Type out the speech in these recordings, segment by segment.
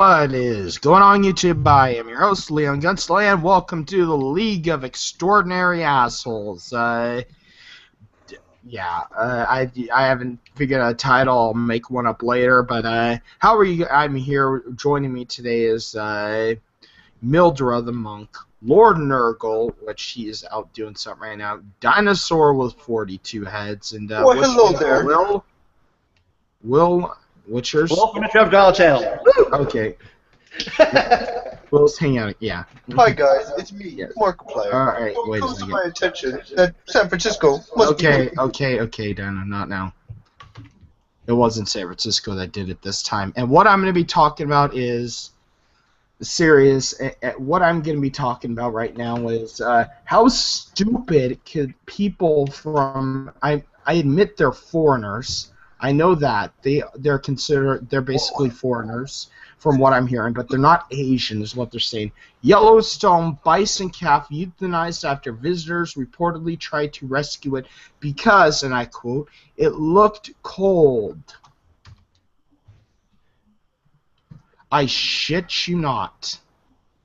What is going on, YouTube? I am your host, Leon Gunsley, and welcome to the League of Extraordinary Assholes. I haven't figured out a title. I'll make one up later, but how are you? I'm here. Joining me today is Mildra the Monk, Lord Nurgle, which he is out doing something right now, Dinosaur with 42 heads, and Well, hello there. Will, what's yours? Welcome to Trev Dollar Channel. Okay. Will's hanging out. Yeah. Hi guys, it's me, Yes. Markiplier. All right. It Wait a comes to second. my attention that San Francisco must Okay, Dana, not now. It wasn't San Francisco that did it this time. And what I'm going to be talking about is serious. What I'm going to be talking about right now is how stupid could people from I admit they're foreigners. I know that they're basically foreigners from what I'm hearing, but they're not Asian is what they're saying. Yellowstone bison calf euthanized after visitors reportedly tried to rescue it because, and I quote, it looked cold. I shit you not.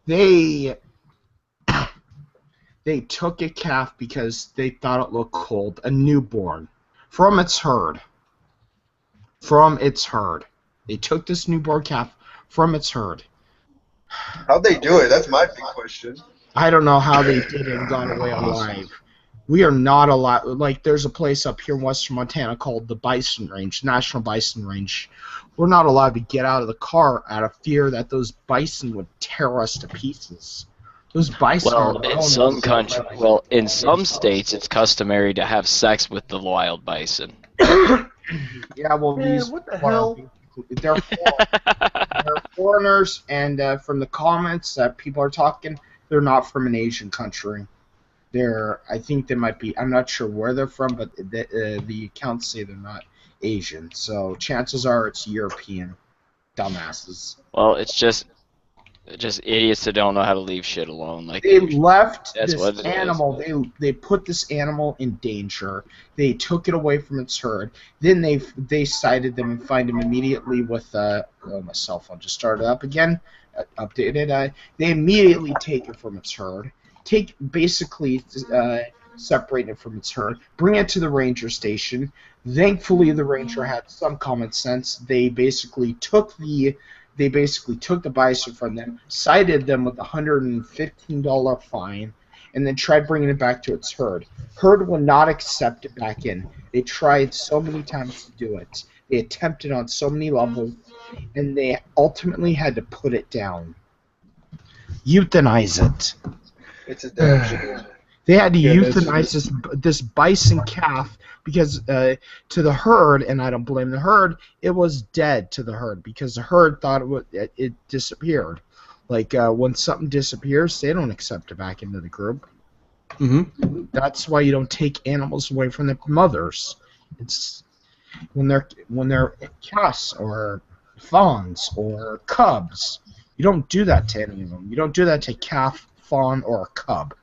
They took a calf because they thought it looked cold, a newborn, from its herd. They took this newborn calf from its herd. How'd they do it? That's my big question. I don't know how they did it and got away alive. We are not allowed. Like, there's a place up here in western Montana called the Bison Range, National Bison Range. We're not allowed to get out of the car out of fear that those bison would tear us to pieces. Those bison Well, in some states, it's customary to have sex with the wild bison. Yeah, well, Man, these what the hell? They're foreigners, and from the comments that people are talking, they're not from an Asian country. I think they might be. I'm not sure where they're from, but the accounts say they're not Asian. So chances are it's European dumbasses. Well, it's just idiots that don't know how to leave shit alone. Like They left That's this what it animal. They put this animal in danger. They took it away from its herd. Then they sighted them and find them immediately with my cell phone just started up again, updated. They immediately take it from its herd. Separate it from its herd. Bring it to the ranger station. Thankfully, the ranger had some common sense. They basically took the bison from them, cited them with a $115 fine, and then tried bringing it back to its herd. Herd would not accept it back in. They tried so many times to do it. They attempted on so many levels, and they ultimately had to put it down. Euthanize it. It's a damn shame. They had to euthanize this bison calf because to the herd, and I don't blame the herd, it was dead to the herd because the herd thought it disappeared. Like when something disappears, they don't accept it back into the group. Mm-hmm. That's why you don't take animals away from their mothers. It's when they're calves or fawns or cubs. You don't do that to any of them. You don't do that to a calf, fawn, or a cub,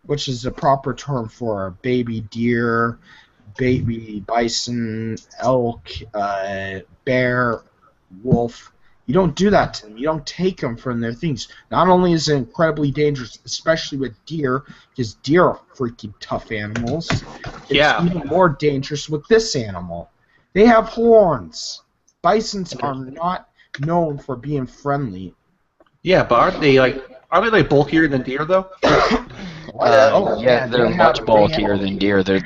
which is the proper term for a baby deer, baby bison, elk, bear, wolf. You don't do that to them. You don't take them from their things. Not only is it incredibly dangerous, especially with deer, because deer are freaking tough animals, it's even more dangerous with this animal. They have horns. Bisons are not known for being friendly. Yeah, but aren't they like bulkier than deer though? Yeah, they're much bulkier than deer. They're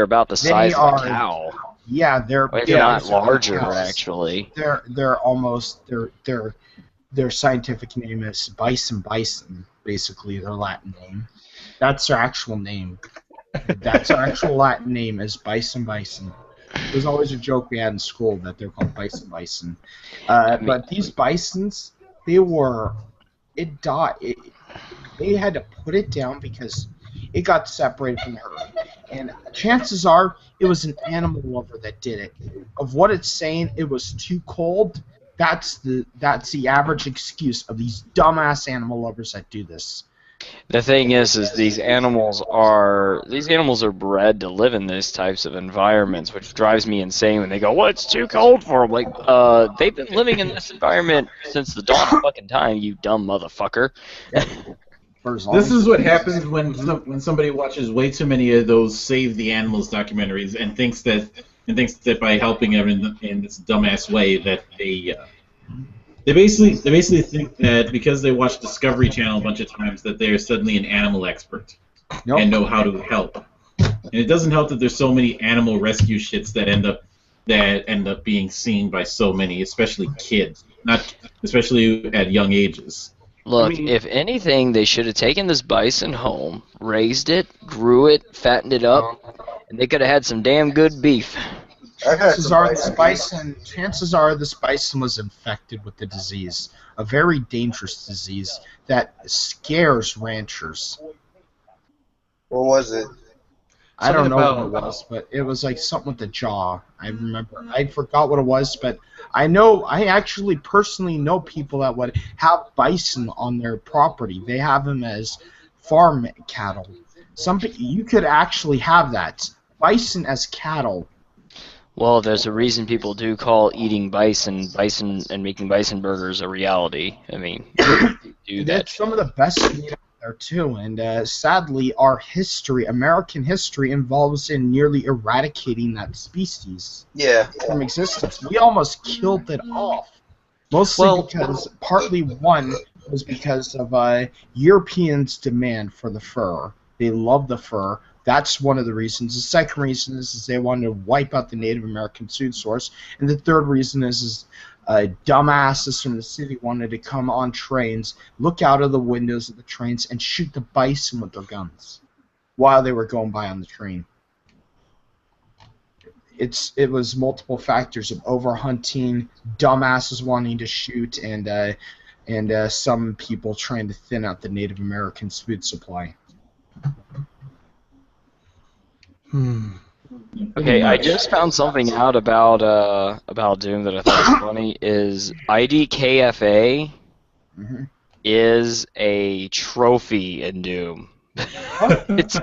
about the size of a cow. Yeah, they're If not larger, actually. Their scientific name is bison, basically their Latin name. That's their actual name. That's their actual Latin name is bison. It was always a joke we had in school that they're called bison. But these bisons, they had to put it down because it got separated from the herd. And chances are it was an animal lover that did it. Of what it's saying, it was too cold. That's the average excuse of these dumbass animal lovers that do this. The thing is these animals are bred to live in these types of environments, which drives me insane when they go, "Well, it's too cold for them." Like, they've been living in this environment since the dawn of fucking time, you dumb motherfucker. This is what happens when somebody watches way too many of those Save the Animals documentaries and thinks that by helping them in this dumbass way that they basically think that because they watch Discovery Channel a bunch of times that they're suddenly an animal expert and know how to help. And it doesn't help that there's so many animal rescue shits that end up being seen by so many, especially kids, not especially at young ages. Look, if anything, they should have taken this bison home, raised it, grew it, fattened it up, and they could have had some damn good beef. Chances are this bison was infected with the disease, a very dangerous disease that scares ranchers. What was it? I don't know what it was, but it was like something with the jaw. I remember. I forgot what it was, but I actually personally know people that would have bison on their property. They have them as farm cattle. You could actually have that. Bison as cattle. Well, there's a reason people do call eating bison and making bison burgers a reality. I mean, do that. That's some of the best meat out there too, and sadly, our history, American history, involves in nearly eradicating that species from existence. We almost killed it off, mostly because partly one was because of Europeans' demand for the fur. They love the fur. That's one of the reasons. The second reason is they wanted to wipe out the Native American food source. And the third reason is dumbasses from the city wanted to come on trains, look out of the windows of the trains, and shoot the bison with their guns while they were going by on the train. It was multiple factors of overhunting, dumbasses wanting to shoot, and some people trying to thin out the Native Americans' food supply. Okay, I just found something out about Doom that I thought was funny. Is IDKFA is a trophy in Doom. There's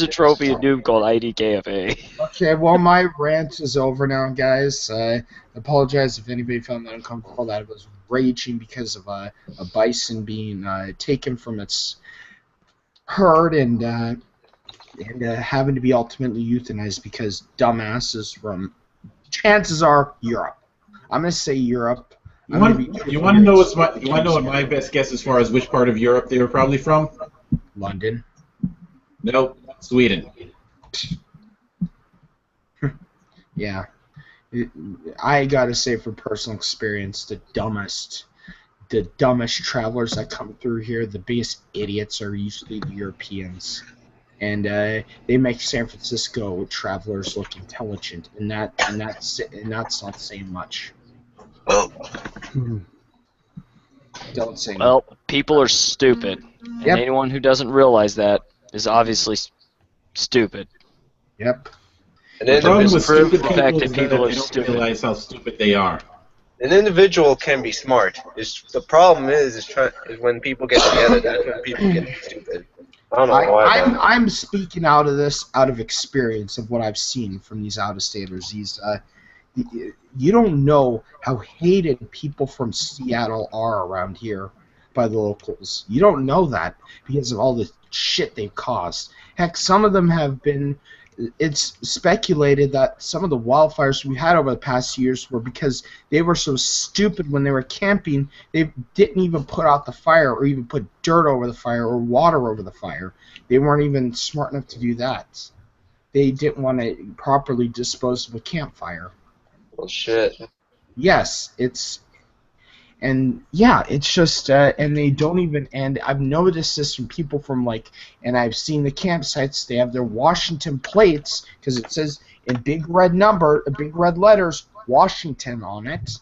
a trophy in Doom called IDKFA. Okay, well my rant is over now, guys. I apologize if anybody found that uncomfortable. That I was raging because of a bison being taken from its herd and having to be ultimately euthanized because dumbasses from, chances are, Europe. I'm gonna say Europe. You want to know what my best guess as far as which part of Europe they were probably from? London. Nope, Sweden. Yeah, I gotta say from personal experience, the dumbest travelers that come through here, the biggest idiots are usually the Europeans. And they make San Francisco travelers look intelligent, and that's not saying much. Don't say. Well, people are stupid, and anyone who doesn't realize that is obviously stupid. Yep. And then the stupid the fact that people are don't stupid. realize how stupid they are. An individual can be smart. The problem is when people get together, that's when people get stupid. I don't know why. I'm speaking out of experience of what I've seen from these out-of-staters. You don't know how hated people from Seattle are around here by the locals. You don't know that because of all the shit they've caused. Heck, some of them have been. It's speculated that some of the wildfires we had over the past years were because they were so stupid when they were camping, they didn't even put out the fire or even put dirt over the fire or water over the fire. They weren't even smart enough to do that. They didn't want to properly dispose of a campfire. Well, shit. Yes, it's just, and they don't even, and I've noticed this from people from and I've seen the campsites, they have their Washington plates, because it says in big red letters, Washington on it.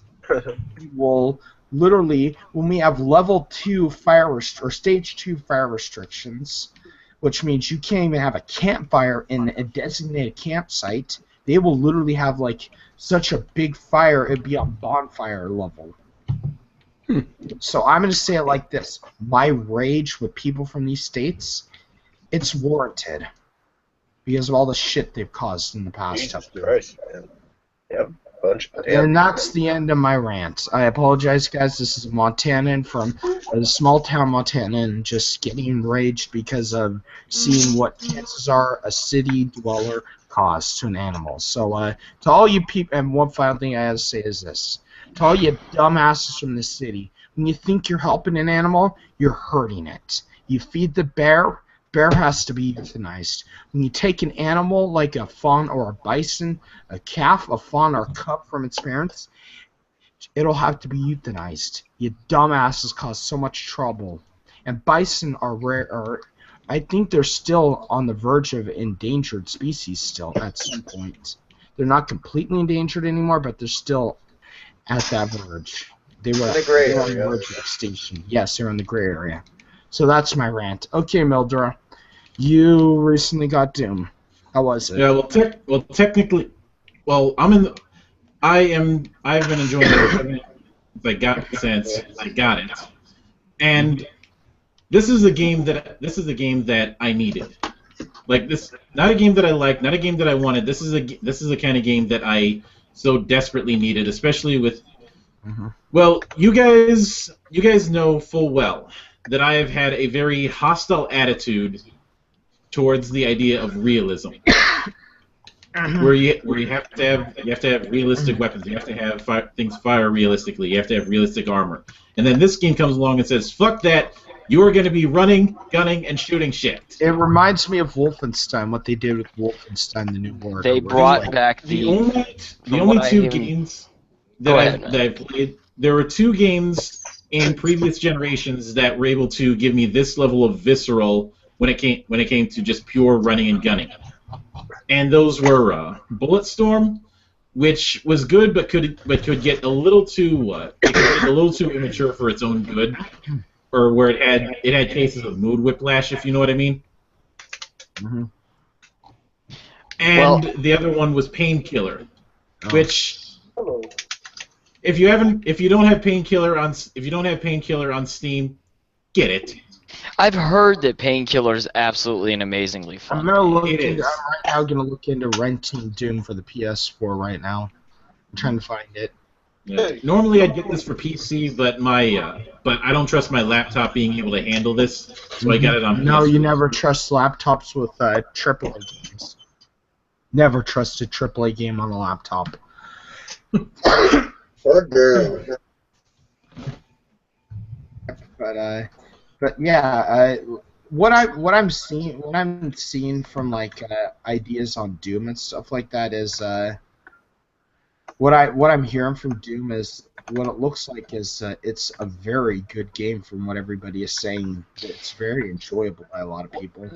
Will literally, when we have level 2 or stage 2 fire restrictions, which means you can't even have a campfire in a designated campsite, they will literally have such a big fire, it'd be on bonfire level. So I'm going to say it like this. My rage with people from these states, it's warranted. Because of all the shit they've caused in the past. Jesus Christ, man. Yep. And that's the end of my rant. I apologize, guys. This is a Montanan from a small town Montanan just getting enraged because of seeing what chances are a city dweller cause to an animal. So, to all you people, and one final thing I have to say is this. To all you dumbasses from the city, when you think you're helping an animal, you're hurting it. You feed the bear has to be euthanized. When you take an animal like a fawn or a bison, a calf, a fawn, or a cub from its parents, it'll have to be euthanized. You dumbasses cause so much trouble. And bison are rare. I think they're still on the verge of endangered species still at some point. They're not completely endangered anymore, but they're still at that verge. They were on the verge of extinction. Yes, they're in the gray area. So that's my rant. Okay, Mildura. You recently got Doom. How was it? Yeah, well, technically, I've been enjoying it since I got it, and this is a game that I needed. Like this, not a game that I liked, not a game that I wanted. This is the kind of game that I so desperately needed, especially with. Well, you guys know full well that I have had a very hostile attitude towards the idea of realism, where you have to have realistic weapons, you have to have things fire realistically, you have to have realistic armor, and then this game comes along and says, "Fuck that! You are going to be running, gunning, and shooting shit." It reminds me of Wolfenstein, what they did with Wolfenstein: The New Order. They brought back the only two games that I played. There were two games in previous generations that were able to give me this level of visceral when it came to just pure running and gunning, and those were Bulletstorm, which was good but could get a little too immature for its own good, or where it had cases of mood whiplash, if you know what I mean. And the other one was Painkiller, which if you don't have Painkiller on Steam, get it. I've heard that Painkiller is absolutely and amazingly fun. I'm right now gonna look into renting Doom for the PS4 right now. I'm trying to find it. Yeah. Normally I'd get this for PC, but but I don't trust my laptop being able to handle this, so I got it on PS4. No, you never trust laptops with AAA games. Never trust a AAA game on a laptop. But yeah, what I'm seeing from like ideas on Doom and stuff like that is what I'm hearing from Doom is what it looks like is it's a very good game from what everybody is saying. It's very enjoyable by a lot of people.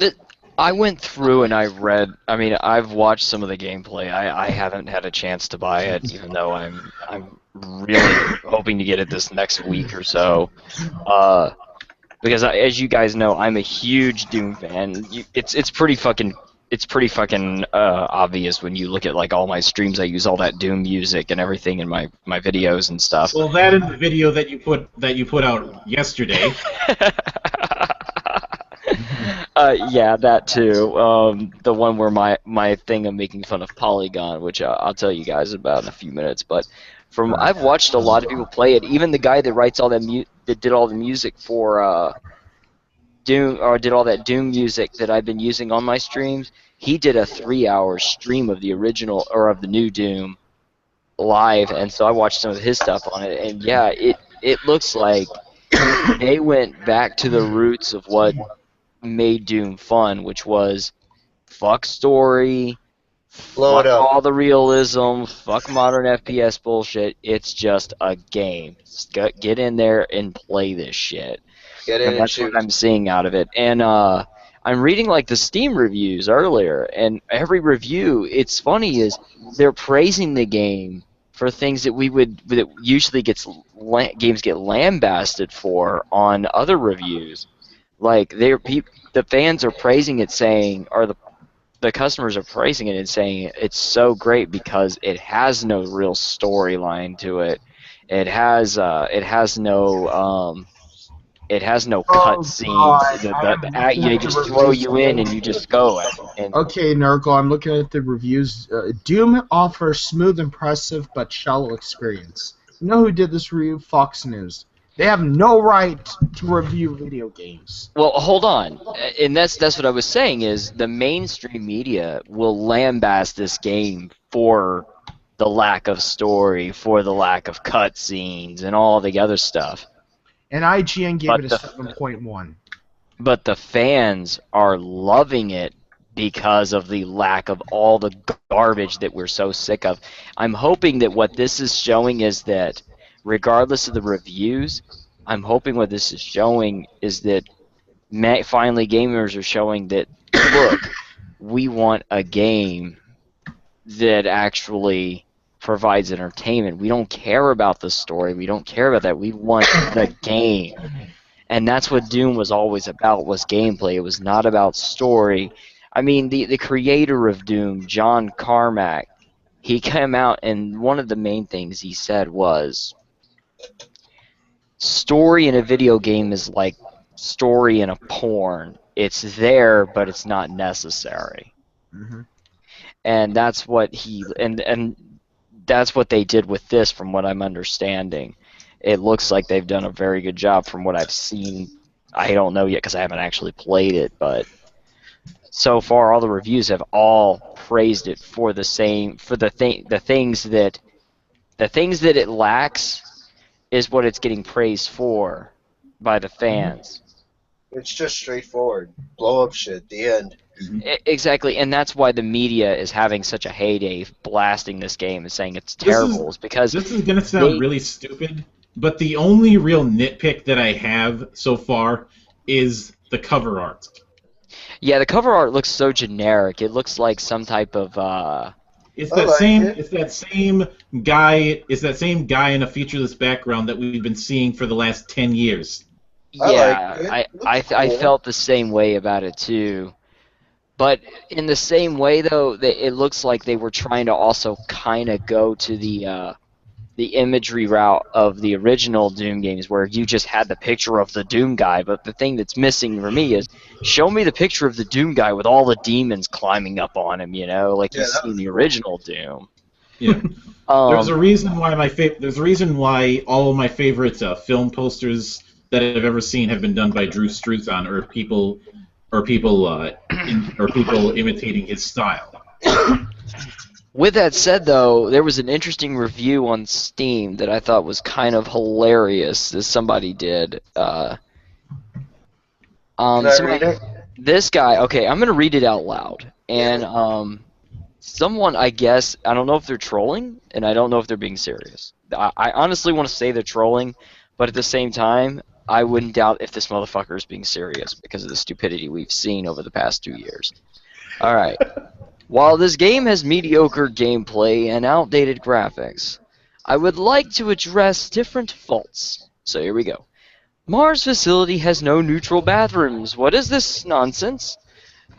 I went through and I've watched some of the gameplay. I haven't had a chance to buy it, even though I'm really hoping to get it this next week or so. Because as you guys know, I'm a huge Doom fan. It's pretty fucking obvious when you look at like all my streams. I use all that Doom music and everything in my videos and stuff. Well, that in the video that you put out yesterday. Yeah, that too. The one where my thing of making fun of Polygon, which I'll tell you guys about in a few minutes. But I've watched a lot of people play it. Even the guy that writes all that that did all the music for Doom, or did all that Doom music that I've been using on my streams. He did a 3-hour stream of the original or of the new Doom live, and so I watched some of his stuff on it. And yeah, it looks like they went back to the roots of what made Doom fun, which was fuck story, fuck all the realism, fuck modern FPS bullshit. It's just a game. Just get in there and play this shit. And that's what I'm seeing out of it. And I'm reading like the Steam reviews earlier, and every review, it's funny, is they're praising the game for things that usually games get lambasted for on other reviews. Like the fans are praising it, saying, or the customers are praising it and saying it's so great because it has no real storyline to it. It has no Oh, cutscenes. God, I'm looking They at the just throw reviews you in and again. you just go. And Okay, Nurgle, I'm looking at the reviews. Doom offers smooth, impressive, but shallow experience. You know who did this review? Fox News. They have no right to review video games. well, hold on, and that's what I was saying is the mainstream media will lambast this game for the lack of story, for the lack of cutscenes, and all the other stuff. And IGN gave But it a the 7.1. but the fans are loving it because of the lack of all the garbage that we're so sick of. I'm hoping that what this is showing is that, regardless of the reviews, I'm hoping what this is showing is that finally gamers are showing that, look, we want a game that actually provides entertainment. We don't care about the story. We don't care about that. We want the game. And that's what Doom was always about, was gameplay. It was not about story. I mean, the creator of Doom, John Carmack, he came out and one of the main things he said was, story in a video game is like story in a porn. It's there, but it's not necessary. Mm-hmm. And that's what and that's what they did with this, from what I'm understanding. It looks like they've done a very good job from what I've seen. I don't know yet because I haven't actually played it, but so far all the reviews have all praised it for the things that it lacks is what it's getting praised for by the fans. It's just straightforward. Blow up shit. The end. Exactly, and that's why the media is having such a heyday blasting this game and saying it's terrible. Because this is going to sound really stupid, but the only real nitpick that I have so far is the cover art. Yeah, the cover art looks so generic. It looks like some type of It's that same guy in a featureless background that we've been seeing for the last 10 years. Yeah, I felt the same way about it too. But in the same way, though, it looks like they were trying to also kind of go to the imagery route of the original Doom games, where you just had the picture of the Doom guy. But the thing that's missing for me is, show me the picture of the Doom guy with all the demons climbing up on him, like you see in the original Doom. Yeah. There's a reason why all of my favorite film posters that I've ever seen have been done by Drew Struzan, or people imitating his style. With that said, though, there was an interesting review on Steam that I thought was kind of hilarious that somebody did. Can I read it? This guy, okay, I'm going to read it out loud. And someone, I guess, I don't know if they're trolling, and I don't know if they're being serious. I honestly want to say they're trolling, but at the same time, I wouldn't doubt if this motherfucker is being serious because of the stupidity we've seen over the past 2 years. Alright. While this game has mediocre gameplay and outdated graphics, I would like to address different faults. So here we go. Mars facility has no neutral bathrooms. What is this nonsense?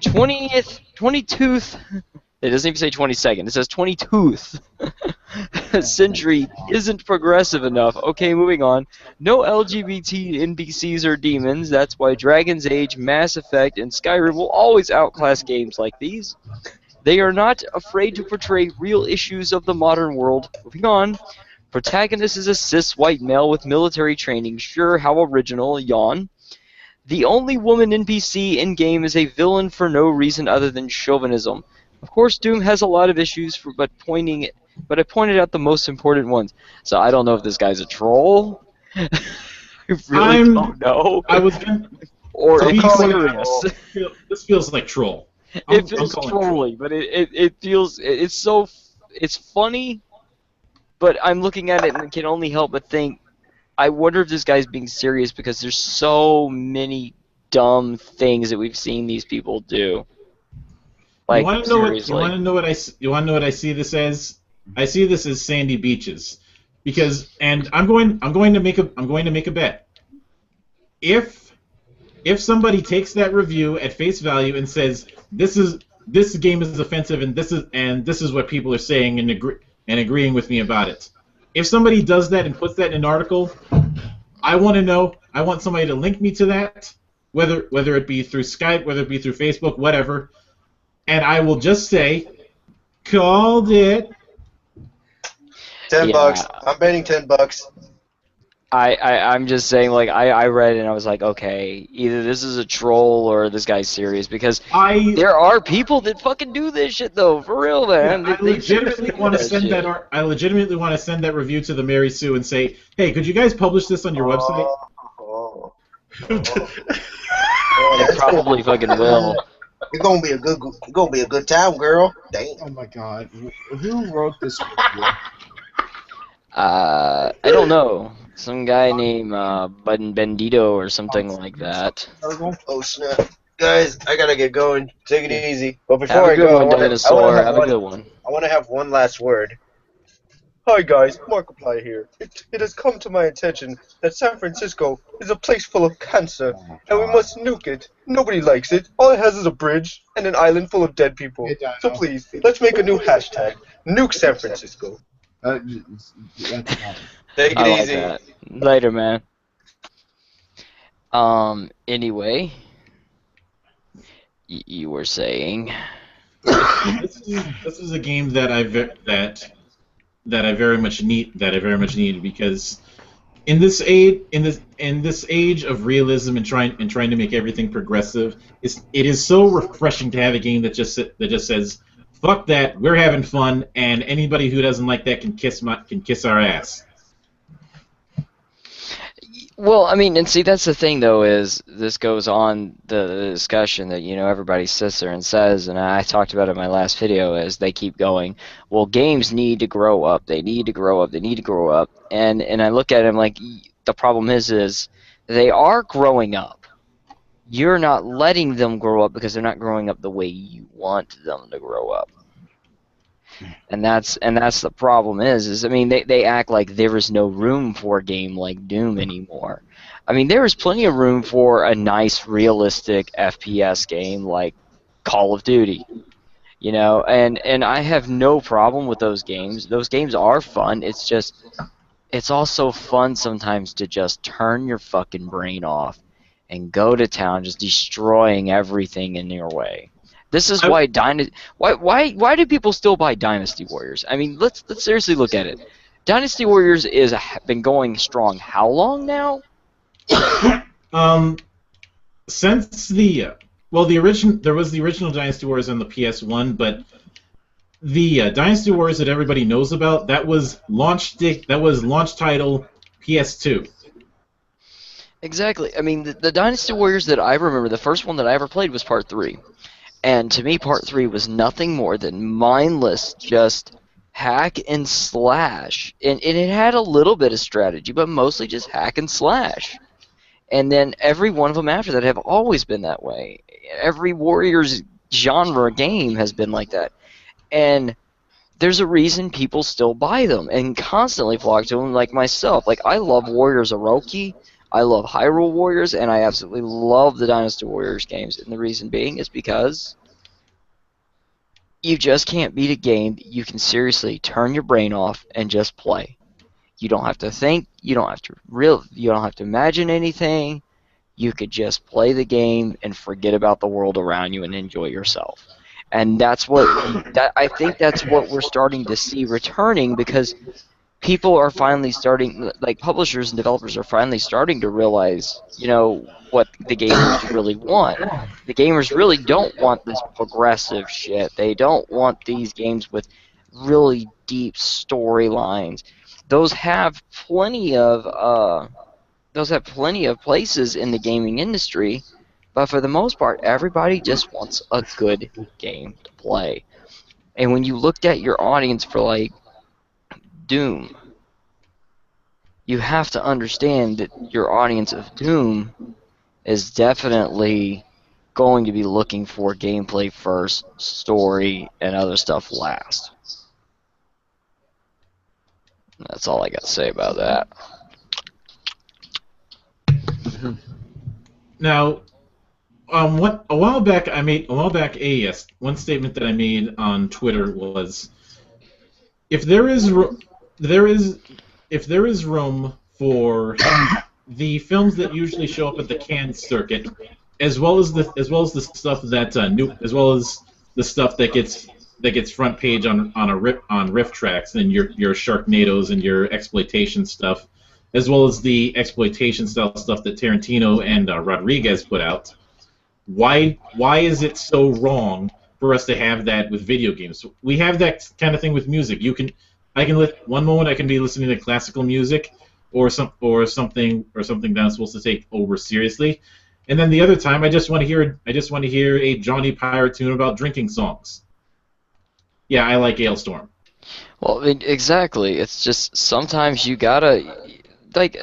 22th... It doesn't even say 22nd. It says 22th century isn't progressive enough. Okay, moving on. No LGBT NPCs or demons. That's why Dragon's Age, Mass Effect, and Skyrim will always outclass games like these. They are not afraid to portray real issues of the modern world. Moving on. Protagonist is a cis white male with military training. Sure, how original. Yawn. The only woman NPC in-game is a villain for no reason other than chauvinism. Of course, Doom has a lot of issues, but I pointed out the most important ones. So I don't know if this guy's a troll. I really don't know. Or if he's serious. This feels like troll. It feels trolling, but it's funny. But I'm looking at it and can only help but think, I wonder if this guy's being serious because there's so many dumb things that we've seen these people do. Like, you want to know what I see this as? I see this as sandy beaches, and I'm going to make a bet. If somebody takes that review at face value and says this game is offensive and this is what people are saying and agreeing with me about it, if somebody does that and puts that in an article, I want to know. I want somebody to link me to that, whether it be through Skype, whether it be through Facebook, whatever, and I will just say, called it. $10. I'm betting $10. I'm just saying, like, I read it and I was like, okay, either this is a troll or this guy's serious, because there are people that fucking do this shit though, for real, man. I legitimately want to send that. I legitimately want to send that review to the Mary Sue and say, hey, could you guys publish this on your website? They probably fucking will. It's gonna be a good time, girl. Damn. Oh my god, who wrote this review? I don't know. Some guy named Bendito or something like that. Oh snap. Guys, I gotta get going. Take it easy. But before Have a I good go, one, Dinosaur. Have a good one. I want to have one last word. Hi guys, Markiplier here. It has come to my attention that San Francisco is a place full of cancer, and we must nuke it. Nobody likes it. All it has is a bridge and an island full of dead people. So please, let's make a new hashtag. Nuke San Francisco. Take it easy. Like that. Later, man. Anyway, you were saying. This is a game that I very much need because in this age of realism and trying to make everything progressive, it is so refreshing to have a game that just says, fuck that, we're having fun, and anybody who doesn't like that can kiss our ass. Well, I mean, and see, that's the thing, though, is this goes on the discussion that, everybody sits there and says, and I talked about it in my last video, is they keep going, well, games need to grow up, they need to grow up, they need to grow up, and I look at them like, the problem is they are growing up. You're not letting them grow up because they're not growing up the way you want them to grow up. And that's the problem is I mean, they act like there is no room for a game like Doom anymore. I mean, there is plenty of room for a nice, realistic FPS game like Call of Duty. And I have no problem with those games. Those games are fun. It's just, it's also fun sometimes to just turn your fucking brain off and go to town just destroying everything in your way. This is why why do people still buy Dynasty Warriors? I mean, let's seriously look at it. Dynasty Warriors been going strong how long now? Since there was the original Dynasty Warriors on the PS1, but the Dynasty Warriors that everybody knows about, that was launch title PS2. Exactly. I mean, the Dynasty Warriors that I remember, the first one that I ever played was Part 3. And to me, Part 3 was nothing more than mindless, just hack and slash. And it had a little bit of strategy, but mostly just hack and slash. And then every one of them after that have always been that way. Every Warriors genre game has been like that. And there's a reason people still buy them and constantly flock to them, like myself. Like, I love Warriors Orochi. I love Hyrule Warriors, and I absolutely love the Dynasty Warriors games. And the reason being is because you just can't beat a game that you can seriously turn your brain off and just play. You don't have to think. You don't have to imagine anything. You could just play the game and forget about the world around you and enjoy yourself. And I think that's what we're starting to see returning, because people are finally starting, like publishers and developers are finally starting to realize, what the gamers really want. The gamers really don't want this progressive shit. They don't want these games with really deep storylines. Those have plenty of places in the gaming industry, but for the most part, everybody just wants a good game to play. And when you looked at your audience for like Doom, you have to understand that your audience of Doom is definitely going to be looking for gameplay first, story, and other stuff last. That's all I got to say about that. Now, a while back, one statement that I made on Twitter was, if there is if there is room for the films that usually show up at the Cannes circuit, as well as the stuff that as well as the stuff that gets front page on riff tracks and your Sharknadoes and your exploitation stuff, as well as the exploitation style stuff that Tarantino and Rodriguez put out. Why is it so wrong for us to have that with video games? We have that kind of thing with music. One moment I can be listening to classical music or something that I'm supposed to take over seriously, and then the other time I just want to hear a Johnny Pyre tune about drinking songs. Yeah, I like Ailstorm. Well, exactly. It's just sometimes you gotta like.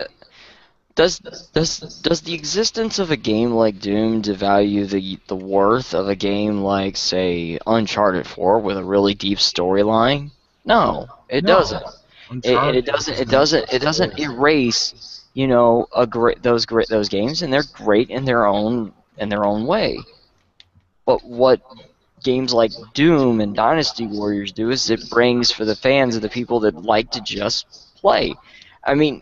Does the existence of a game like Doom devalue the worth of a game like, say, Uncharted 4 with a really deep storyline? No, it doesn't. It doesn't erase, those games, and they're great in their own way. But what games like Doom and Dynasty Warriors do is it brings for the fans and the people that like to just play. I mean,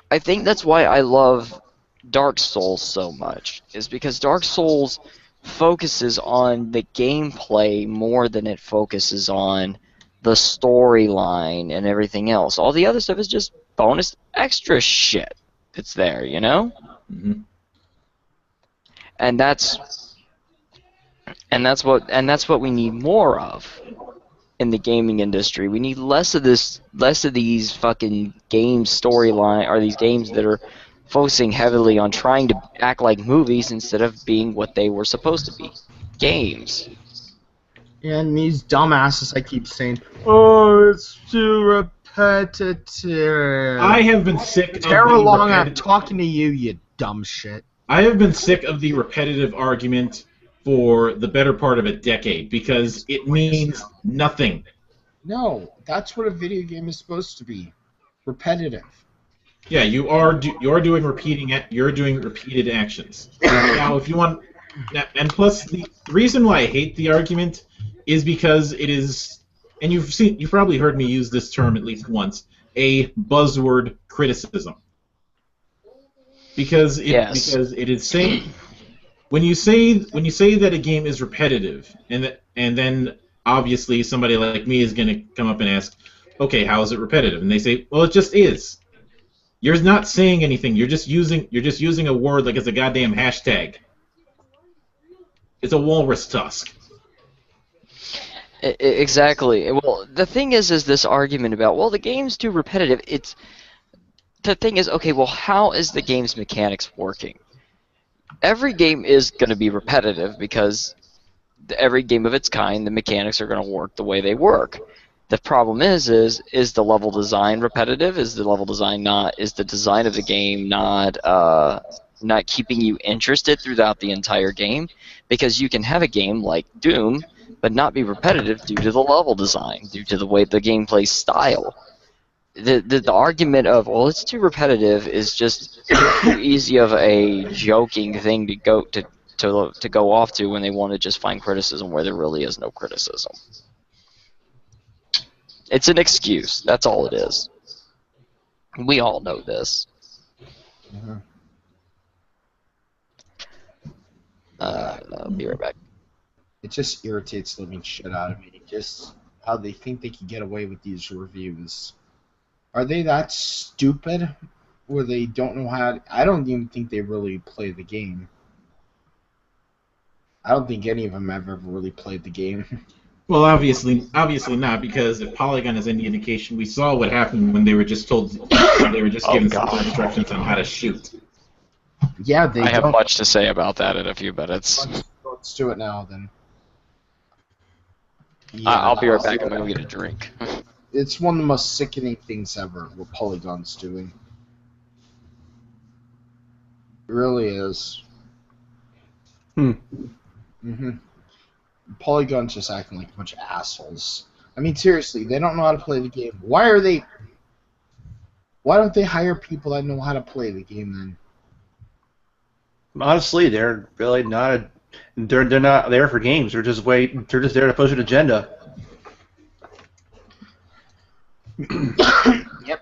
I think that's why I love Dark Souls so much, is because Dark Souls focuses on the gameplay more than it focuses on the storyline and everything else. All the other stuff is just bonus extra shit that's there, you know? Mm-hmm. And that's what we need more of in the gaming industry. We need less of these fucking game storyline, or these games that are focusing heavily on trying to act like movies instead of being what they were supposed to be, games. And these dumbasses, I keep saying, "Oh, it's too repetitive." I have been sick. However long I'm talking to you, you dumb shit. I have been sick of the repetitive argument for the better part of a decade because it means nothing. No, that's what a video game is supposed to be. Repetitive. Yeah, you're doing repeated actions. Now, if you want, and plus the reason why I hate the argument is because it is, and you've probably heard me use this term at least once, a buzzword criticism. Because it is saying, when you say that a game is repetitive, and then obviously somebody like me is going to come up and ask, okay, how is it repetitive? And they say, well, it just is. You're not saying anything. You're just using a word like it's a goddamn hashtag. It's a walrus tusk. Exactly. Well, the thing is this argument about, well, the game's too repetitive. The thing is, okay, well, how is the game's mechanics working? Every game is going to be repetitive because every game of its kind, the mechanics are going to work the way they work. The problem is the level design repetitive? Is the level design not? Is the design of the game not keeping you interested throughout the entire game? Because you can have a game like Doom, but not be repetitive due to the level design, due to the way the gameplay style. The argument of, well, it's too repetitive is just too easy of a joking thing to go off to when they want to just find criticism where there really is no criticism. It's an excuse. That's all it is. We all know this. Mm-hmm. I'll be right back. It just irritates the living shit out of me. Just how they think they can get away with these reviews. Are they that stupid? Or they don't know how to... I don't even think they really play the game. I don't think any of them have ever really played the game. Well, obviously not, because if Polygon is any indication, we saw what happened when they were just given simple instructions on how to shoot. Yeah, they I have much to say about that in a few minutes. Let's do it now, then. Yeah, I'll be right back. I'm going to get a drink. It's one of the most sickening things ever, what Polygon's doing. It really is. Mm-hmm. Polygon's just acting like a bunch of assholes. I mean, seriously, they don't know how to play the game. Why don't they hire people that know how to play the game then? Honestly, they're really not. They're not there for games. They're just there to push an agenda. Yep.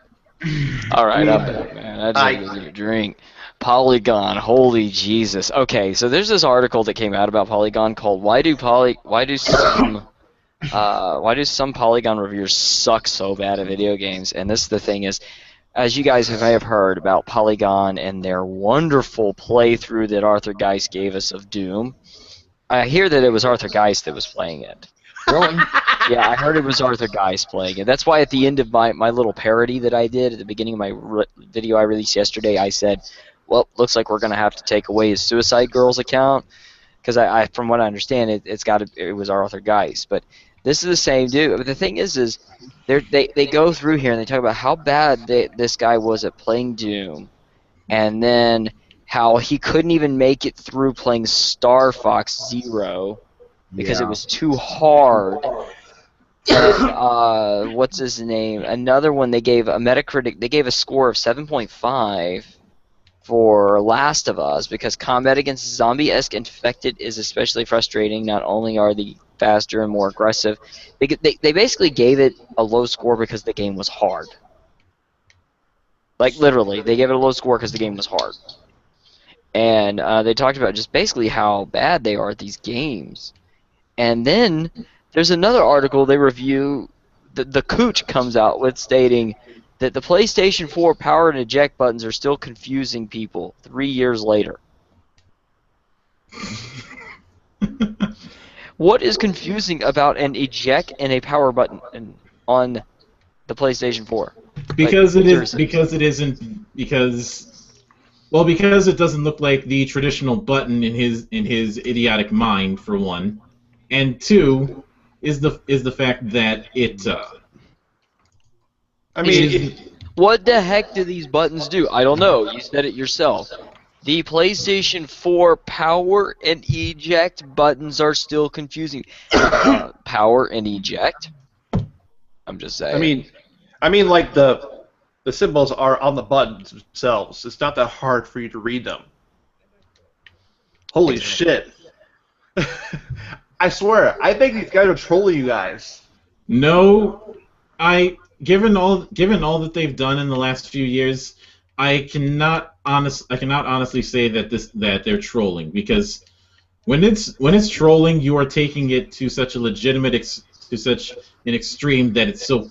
All right, I'm back, man. I just had to get a drink. Polygon, holy Jesus. Okay, so there's this article that came out about Polygon called why do some Polygon reviewers suck so bad at video games? And this is the thing is, as you guys may have heard about Polygon and their wonderful playthrough that Arthur Geist gave us of Doom, I hear that it was Arthur Geist that was playing it. Really? Yeah, I heard it was Arthur Geist playing it. That's why at the end of my little parody that I did at the beginning of my video I released yesterday, I said, well, looks like we're going to have to take away his Suicide Girls account, because I from what I understand, it was Arthur Geist. But this is the same dude. But the thing is they go through here and they talk about how bad this guy was at playing Doom, and then how he couldn't even make it through playing Star Fox Zero because it was too hard. And, what's his name? Another one, they gave a Metacritic, they gave a score of 7.5 for Last of Us because combat against zombie-esque infected is especially frustrating. Not only are they faster and more aggressive, they basically gave it a low score because the game was hard. Like, literally, they gave it a low score because the game was hard. And they talked about just basically how bad they are at these games. And then there's another article they review, the Cooch comes out with stating that the PlayStation 4 power and eject buttons are still confusing people 3 years later. What is confusing about an eject and a power button on the PlayStation 4? Because because it doesn't look like the traditional button in his idiotic mind, for one, and two is the fact that it. What the heck do these buttons do? I don't know. You said it yourself. The PlayStation 4 power and eject buttons are still confusing. Power and eject? I'm just saying. I mean, like the symbols are on the buttons themselves. It's not that hard for you to read them. Holy shit! I swear, I think these guys are trolling you guys. No, given all that they've done in the last few years, I cannot honestly say that they're trolling, because when it's trolling, you are taking it to such an extreme that it's so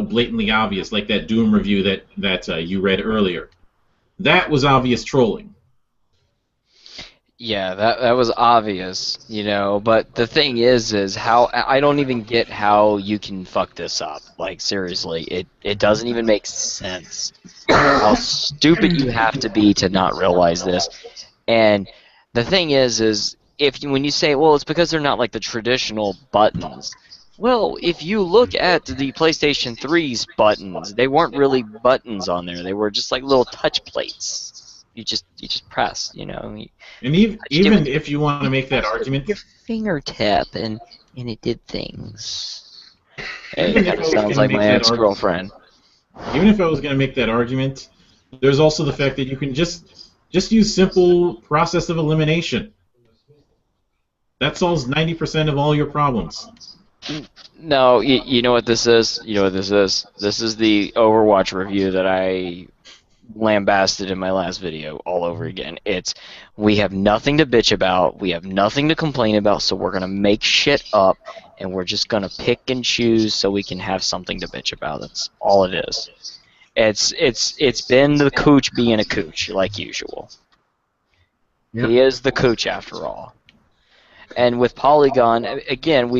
blatantly obvious, like that Doom review that you read earlier. That was obvious trolling. Yeah, that was obvious, but the thing is how I don't even get how you can fuck this up. Like, seriously, it doesn't even make sense how stupid you have to be to not realize this. And the thing is when you say, well, it's because they're not like the traditional buttons. Well, if you look at the PlayStation 3's buttons, they weren't really buttons on there. They were just like little touch plates. You just press, And even if you want to make that argument, your fingertip and it did things. Hey, that sounds like my ex-girlfriend. Even if I was going to make that argument, there's also the fact that you can just use simple process of elimination. That solves 90% of all your problems. No, you know what this is? You know what this is? This is the Overwatch review that I lambasted in my last video all over again. We have nothing to bitch about, we have nothing to complain about, so we're gonna make shit up, and we're just gonna pick and choose so we can have something to bitch about. That's all it is. It's been the Cooch being a Cooch, like usual. Yep. He is the Cooch after all. And with Polygon, again,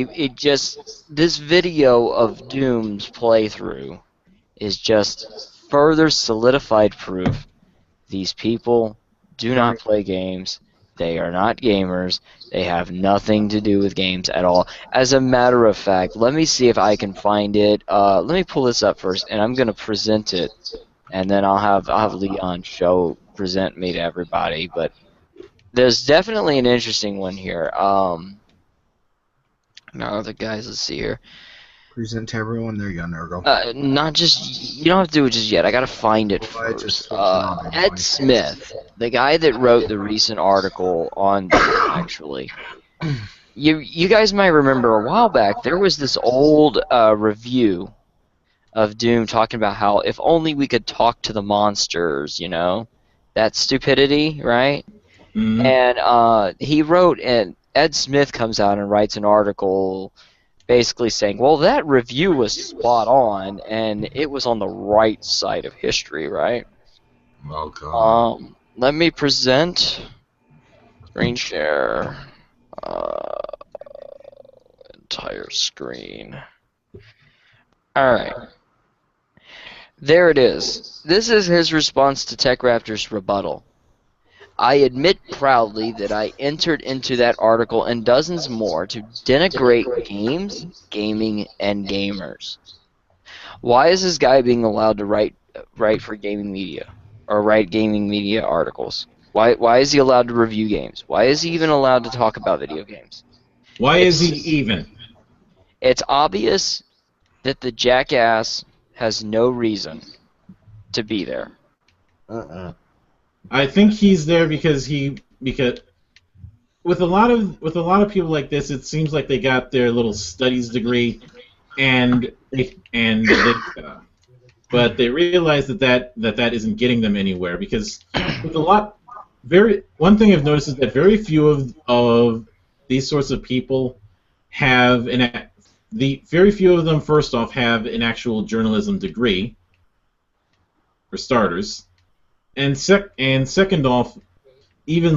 this video of Doom's playthrough is just further solidified proof these people do not play games. They are not gamers. They have nothing to do with games at all. As a matter of fact, let me see if I can find it. Let me pull this up first, and I'm going to present it, and then I'll have Leon present me to everybody. But there's definitely an interesting one here. Now the guys, let's see here. Present to everyone. There you go. There we go. Not just, you don't have to do it just yet. I gotta find it first. Ed Smith, the guy that wrote the recent article on actually. You guys might remember a while back there was this old review of Doom talking about how if only we could talk to the monsters, you know, that stupidity, right? Mhm. And he wrote, and Ed Smith comes out and writes an article basically saying, well, that review was spot on, and it was on the right side of history, right? Oh god. Let me present screen share. Entire screen. Alright. There it is. This is his response to TechRaptor's rebuttal. I admit proudly that I entered into that article and dozens more to denigrate games, gaming, and gamers. Why is this guy being allowed to write for gaming media, or write gaming media articles? Why is he allowed to review games? Why is he even allowed to talk about video games? Why is he even? It's obvious that the jackass has no reason to be there. I think he's there because with a lot of people like this, it seems like they got their little studies degree, but they realize that isn't getting them anywhere, because with one thing I've noticed is that very few of these sorts of people have very few of them, first off, have an actual journalism degree, for starters, and second off, even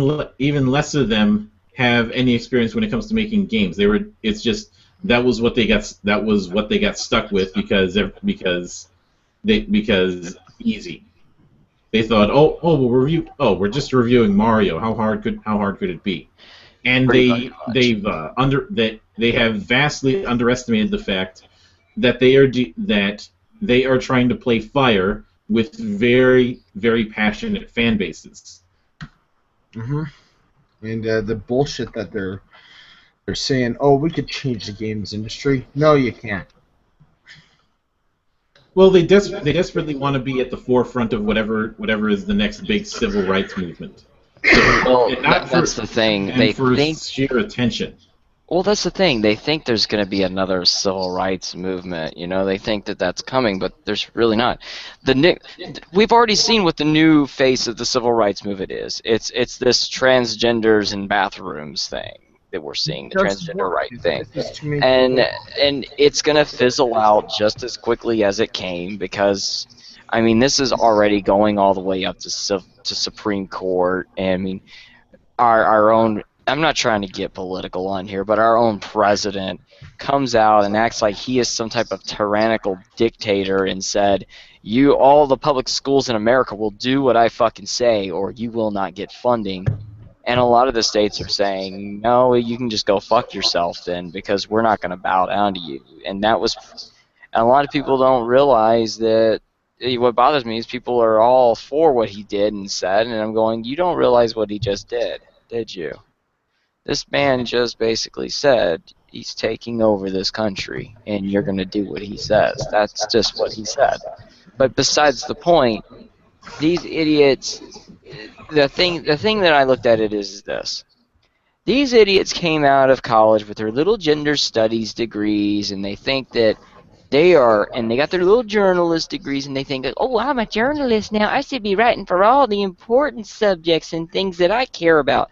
less of them have any experience when it comes to making games. That was what they got stuck with because easy. They thought, we're just reviewing Mario. How hard could it be? And they have vastly underestimated the fact that they are trying to play fire with very, very passionate fan bases. Mm-hmm. And the bullshit that they're saying, oh, we could change the games industry. No, you can't. Well, they desperately want to be at the forefront of whatever is the next big civil rights movement. Well, that's the thing. They think sheer attention. Well, that's the thing. They think there's going to be another civil rights movement. You know, they think that that's coming, but there's really not. We've already seen what the new face of the civil rights movement is. It's this transgenders in bathrooms thing that we're seeing, the transgender right thing, and it's going to fizzle out just as quickly as it came, because I mean, this is already going all the way up to Supreme Court, and I mean, our own. I'm not trying to get political on here, but our own president comes out and acts like he is some type of tyrannical dictator and said, all the public schools in America will do what I fucking say or you will not get funding. And a lot of the states are saying, no, you can just go fuck yourself then, because we're not going to bow down to you. And a lot of people don't realize that. What bothers me is people are all for what he did and said, and I'm going, you don't realize what he just did you? This man just basically said he's taking over this country, and you're going to do what he says. That's just what he said. But besides the point, these idiots, the thing that I looked at it is this. These idiots came out of college with their little gender studies degrees, and they think that they got their little journalist degrees, and they think, oh, I'm a journalist now. I should be writing for all the important subjects and things that I care about.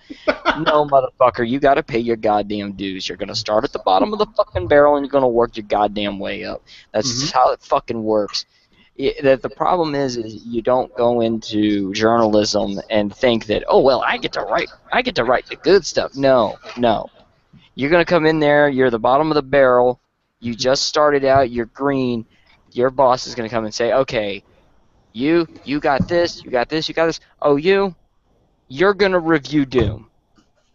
No, motherfucker, you got to pay your goddamn dues. You're going to start at the bottom of the fucking barrel, and you're going to work your goddamn way up. That's how it fucking works. The problem is you don't go into journalism and think that, oh, well, I get to write the good stuff. No. You're going to come in there, you're the bottom of the barrel. You just started out, you're green, your boss is going to come and say, okay, you got this, you got this, you got this. Oh, you're going to review Doom.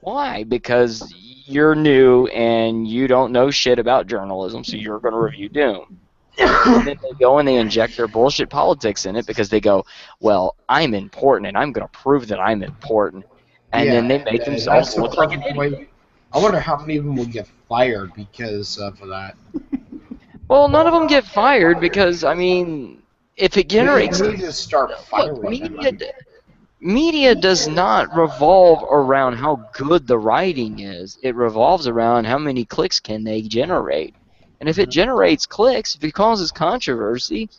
Why? Because you're new and you don't know shit about journalism, so you're going to review Doom. And then they go and they inject their bullshit politics in it because they go, well, I'm important and I'm going to prove that I'm important. And then they make themselves look like an idiot. I wonder how many of them will get fired because of that. Well, none of them get fired because, I mean, if it generates... They need to start firing them. Media does not revolve around how good the writing is. It revolves around how many clicks can they generate. And if it generates clicks, if it causes controversy,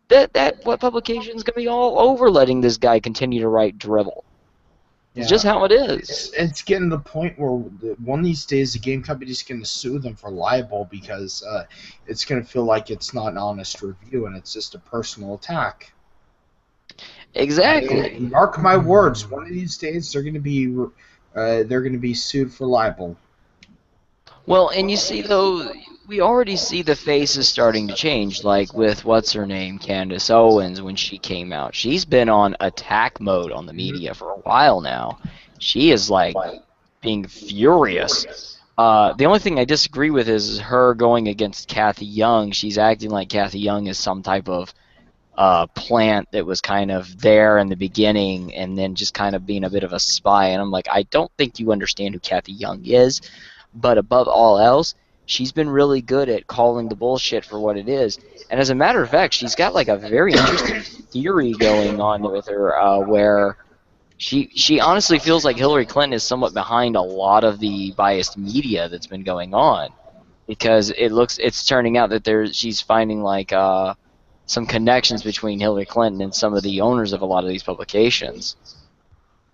that what publication is going to be all over letting this guy continue to write drivel. It's just how it is. It's getting to the point where one of these days the game company's going to sue them for libel because it's going to feel like it's not an honest review and it's just a personal attack. Exactly. Mark my words. One of these days they're going to be sued for libel. Well, and you see, though, we already see the faces starting to change, like with what's her name, Candace Owens, when she came out. She's been on attack mode on the media for a while now. She is like being furious. The only thing I disagree with is her going against Kathy Young. She's acting like Kathy Young is some type of plant that was kind of there in the beginning and then just kind of being a bit of a spy. And I'm like, I don't think you understand who Kathy Young is. But above all else, she's been really good at calling the bullshit for what it is. And as a matter of fact, she's got like a very interesting theory going on with her where she honestly feels like Hillary Clinton is somewhat behind a lot of the biased media that's been going on. Because it's turning out that she's finding like some connections between Hillary Clinton and some of the owners of a lot of these publications.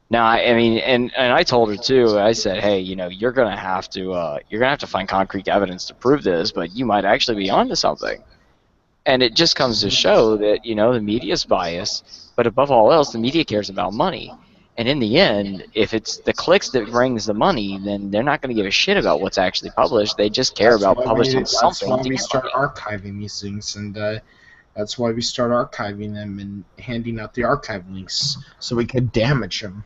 Now, I mean, and I told her too. I said, hey, you're gonna have to find concrete evidence to prove this, but you might actually be onto something. And it just comes to show that the media's biased, but above all else, the media cares about money. And in the end, if it's the clicks that brings the money, then they're not going to give a shit about what's actually published. They just care about publishing something. That's why we start archiving these things, and that's why we start archiving them and handing out the archive links so we could damage them.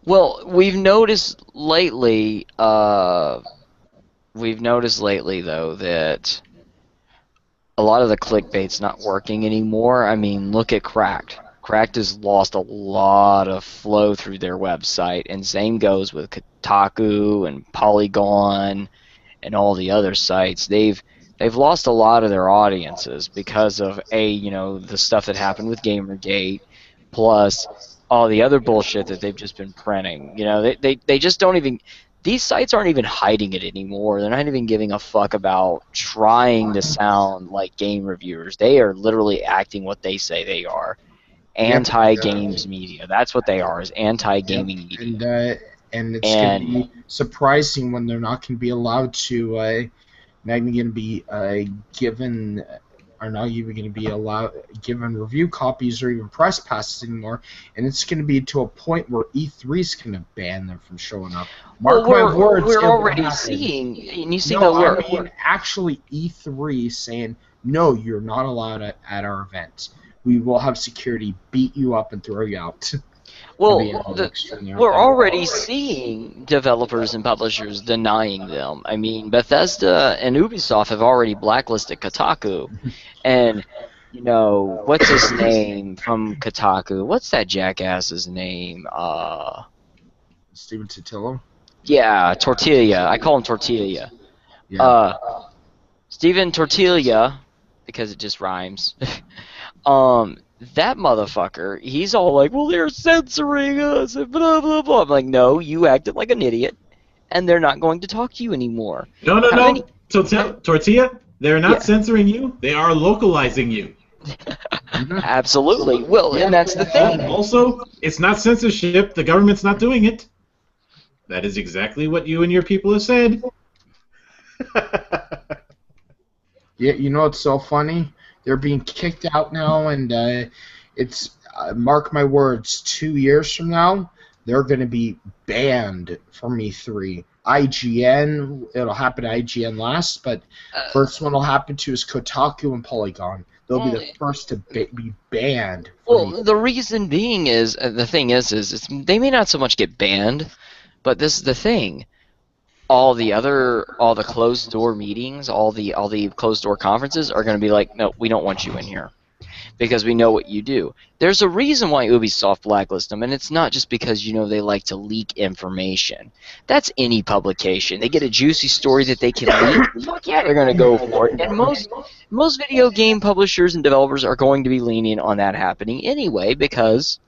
Well, we've noticed lately, though, that a lot of the clickbait's not working anymore. I mean, look at Cracked. Cracked has lost a lot of flow through their website, and same goes with Kotaku and Polygon and all the other sites. They've lost a lot of their audiences because of the stuff that happened with Gamergate, plus all the other bullshit that they've just been printing. They just don't even. These sites aren't even hiding it anymore. They're not even giving a fuck about trying to sound like game reviewers. They are literally acting what they say they are. Anti-games media. That's what they are, is anti-gaming media. And it's going to be surprising when they're not going to be allowed to, not even going to be given, are not even going to be given review copies or even press passes anymore. And it's going to be to a point where E3 is going to ban them from showing up. Mark my words. We're already seeing, and you see actually E3 saying, no, you're not allowed at our event. We will have security beat you up and throw you out. Well, we're already seeing developers and publishers denying them. I mean, Bethesda and Ubisoft have already blacklisted Kotaku. And, what's his name from Kotaku? What's that jackass's name? Steven Totilo? Yeah, Tortilla. I call him Tortilla. Yeah. Steven Tortilla, because it just rhymes. That motherfucker, he's all like, well, they're censoring us, and blah, blah, blah. I'm like, no, you acted like an idiot, and they're not going to talk to you anymore. No. Tortilla, they're not censoring you. They are localizing you. Absolutely. Well, and that's the thing. Also, it's not censorship. The government's not doing it. That is exactly what you and your people have said. Yeah, it's so funny? They're being kicked out now, and it's, mark my words, 2 years from now, they're going to be banned from E3. IGN, it'll happen to IGN last, but first one will happen to is Kotaku and Polygon. They'll be the first to be banned. Well, the reason being is, the thing is they may not so much get banned, but this is the thing. All the closed door meetings, all the closed door conferences are going to be like, no, we don't want you in here, because we know what you do. There's a reason why Ubisoft blacklists them, and it's not just because they like to leak information. That's any publication. They get a juicy story that they can leak. Fuck yeah, they're going to go for it. And most video game publishers and developers are going to be lenient on that happening anyway, because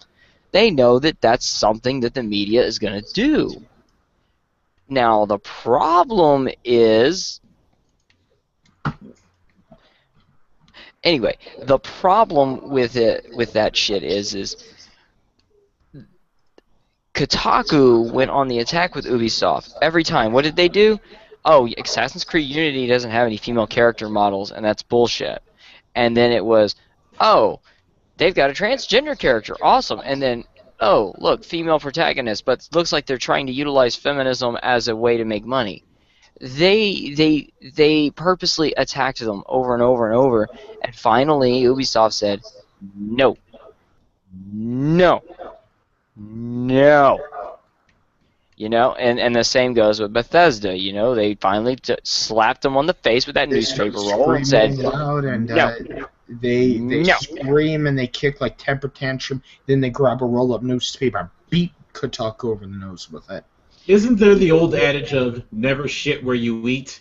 they know that that's something that the media is going to do. Now, the problem is Anyway, the problem with that shit is Kotaku went on the attack with Ubisoft every time. What did they do? Oh, Assassin's Creed Unity doesn't have any female character models, and that's bullshit. And then it was, oh, they've got a transgender character, awesome. And then, oh, look, female protagonist, but it looks like they're trying to utilize feminism as a way to make money. They purposely attacked them over and over and over, and finally Ubisoft said, no, no, no. You know, and the same goes with Bethesda. You know, they finally slapped them on the face with that newspaper roll and said, loud and, no. They No. scream and they kick like temper tantrum. Then they grab a roll up newspaper, beat Kotaku over the nose with it. Isn't there the old adage of never shit where you eat?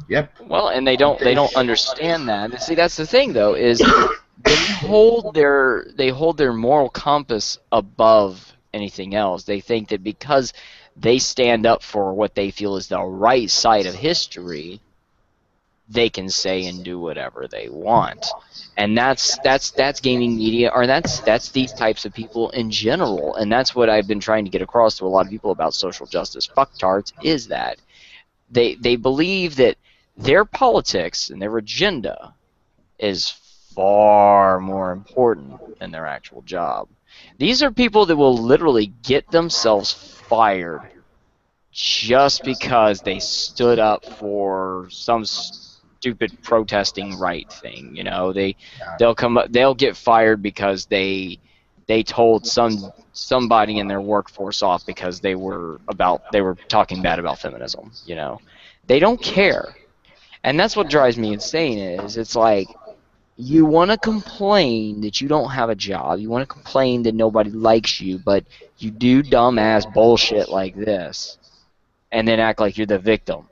Yep. Well, and they don't understand that. And see, that's the thing though, is they hold their moral compass above anything else. They think that because they stand up for what they feel is the right side of history, they can say and do whatever they want. And that's gaming media, or that's these types of people in general. And that's what I've been trying to get across to a lot of people about social justice fucktards, is that they believe that their politics and their agenda is far more important than their actual job. These are people that will literally get themselves fired just because they stood up for some stupid protesting right thing. You know, they'll get fired because they told somebody in their workforce off because they were talking bad about feminism. You know, they don't care, and that's what drives me insane. It's like, you want to complain that you don't have a job, you want to complain that nobody likes you, but you do dumbass bullshit like this, and then act like you're the victim.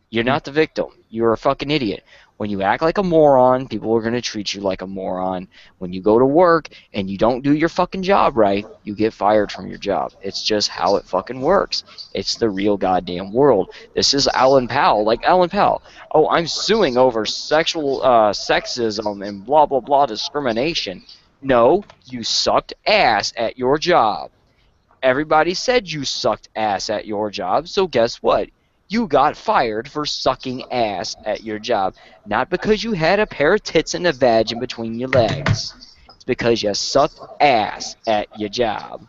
You're not the victim. You're a fucking idiot. When you act like a moron, people are going to treat you like a moron. When you go to work and you don't do your fucking job right, you get fired from your job. It's just how it fucking works. It's the real goddamn world. This is Alan Powell. Like Alan Powell. Oh, I'm suing over sexual sexism and blah, blah, blah discrimination. No, you sucked ass at your job. Everybody said you sucked ass at your job, so guess what? You got fired for sucking ass at your job. Not because you had a pair of tits and a vag in between your legs. It's because you sucked ass at your job.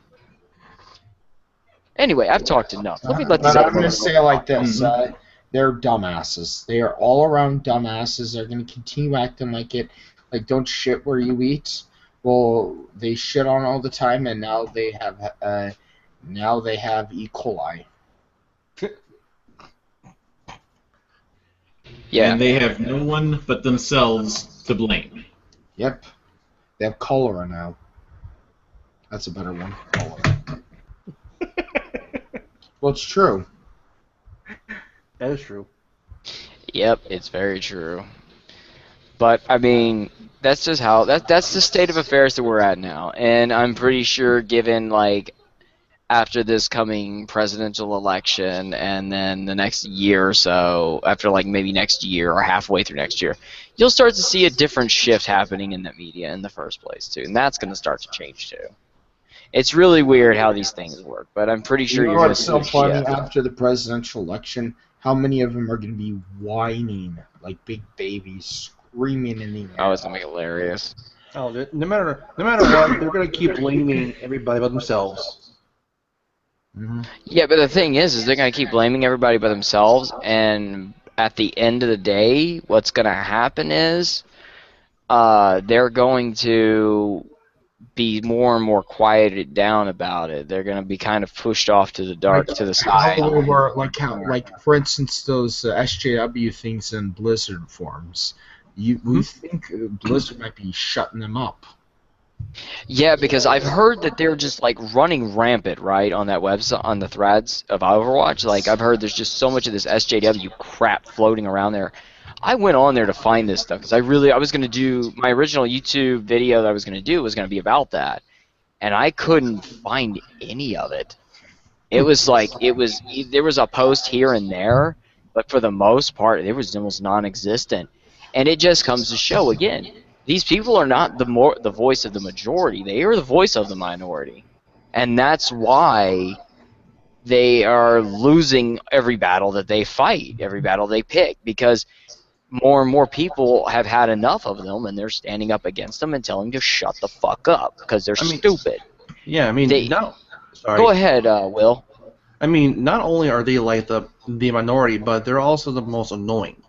Anyway, I've talked enough. Let me let this I'm going to say it like this. They're dumbasses. They are all around dumbasses. They're going to continue acting like it. Like, don't shit where you eat. Well, they shit on all the time, and now they have E. coli. Yeah. And they have no one but themselves to blame. Yep. They have cholera now. That's a better one. Cholera. Well, it's true. That is true. Yep, it's very true. But I mean, that's just how that's the state of affairs that we're at now. And I'm pretty sure, given like after this coming presidential election and then the next year or so, after like maybe next year or halfway through next year, you'll start to see a different shift happening in the media in the first place too, and that's going to start to change too. It's really weird how these things work, but I'm pretty sure You know you're going to what's see so a funny? shift. After the presidential election, how many of them are going to be whining like big babies, screaming in the air? Oh, it's going to be hilarious. Oh, no matter what, they're going to keep blaming everybody but themselves. Mm-hmm. Yeah, but the thing is they're going to keep blaming everybody but themselves, and at the end of the day, what's going to happen is they're going to be more and more quieted down about it. They're going to be kind of pushed off to the dark, to the side. Like for instance, those SJW things in Blizzard forums. We think Blizzard might be shutting them up. Yeah, because I've heard that they're just like running rampant, right, on that website, on the threads of Overwatch. Like I've heard there's just so much of this SJW crap floating around there. I went on there to find this stuff because I was going to do my original YouTube video that I was going to do was going to be about that, and I couldn't find any of it. It was like there was a post here and there, but for the most part, it was almost non-existent. And it just comes to show again. These people are not the voice of the majority. They are the voice of the minority, and that's why they are losing every battle that they fight, every battle they pick, because more and more people have had enough of them, and they're standing up against them and telling them to shut the fuck up because they're stupid. Yeah, I mean, sorry. Go ahead, Will. I mean, not only are they like the minority, but they're also the most annoying.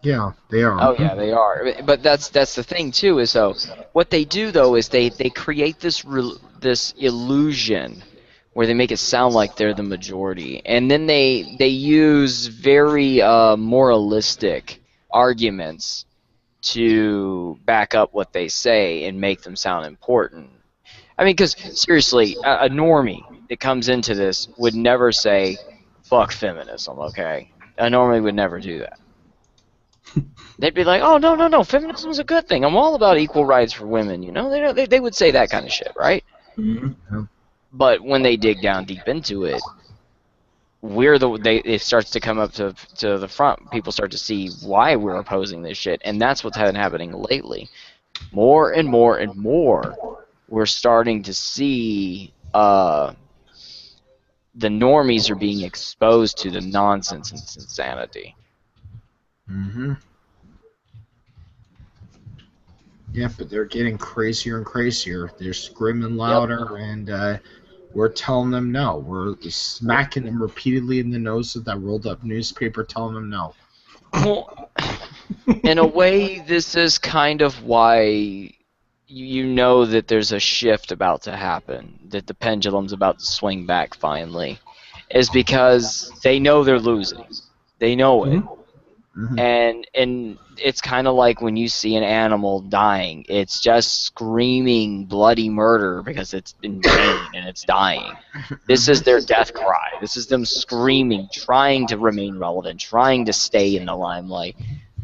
Yeah, they are. Oh yeah, they are. But that's the thing too. Is so what they do though is they create this illusion where they make it sound like they're the majority, and then they use very moralistic arguments to back up what they say and make them sound important. I mean, because seriously, a normie that comes into this would never say, "Fuck feminism." Okay, a normie would never do that. They'd be like, "Oh no, feminism is a good thing. I'm all about equal rights for women." You know, they would say that kind of shit, right? Mm-hmm. But when they dig down deep into it, it starts to come up to the front. People start to see why we're opposing this shit, and that's what's been happening lately. More and more and more, we're starting to see the normies are being exposed to the nonsense and insanity. Mm-hmm. Yeah, but they're getting crazier and crazier. They're screaming louder, and we're telling them no. We're smacking them repeatedly in the nose with that rolled-up newspaper, telling them no. Well, in a way, this is kind of why you know that there's a shift about to happen, that the pendulum's about to swing back finally, is because they know they're losing. They know it. Mm-hmm. And it's kind of like when you see an animal dying. It's just screaming bloody murder because it's in pain and it's dying. This is their death cry. This is them screaming, trying to remain relevant, trying to stay in the limelight.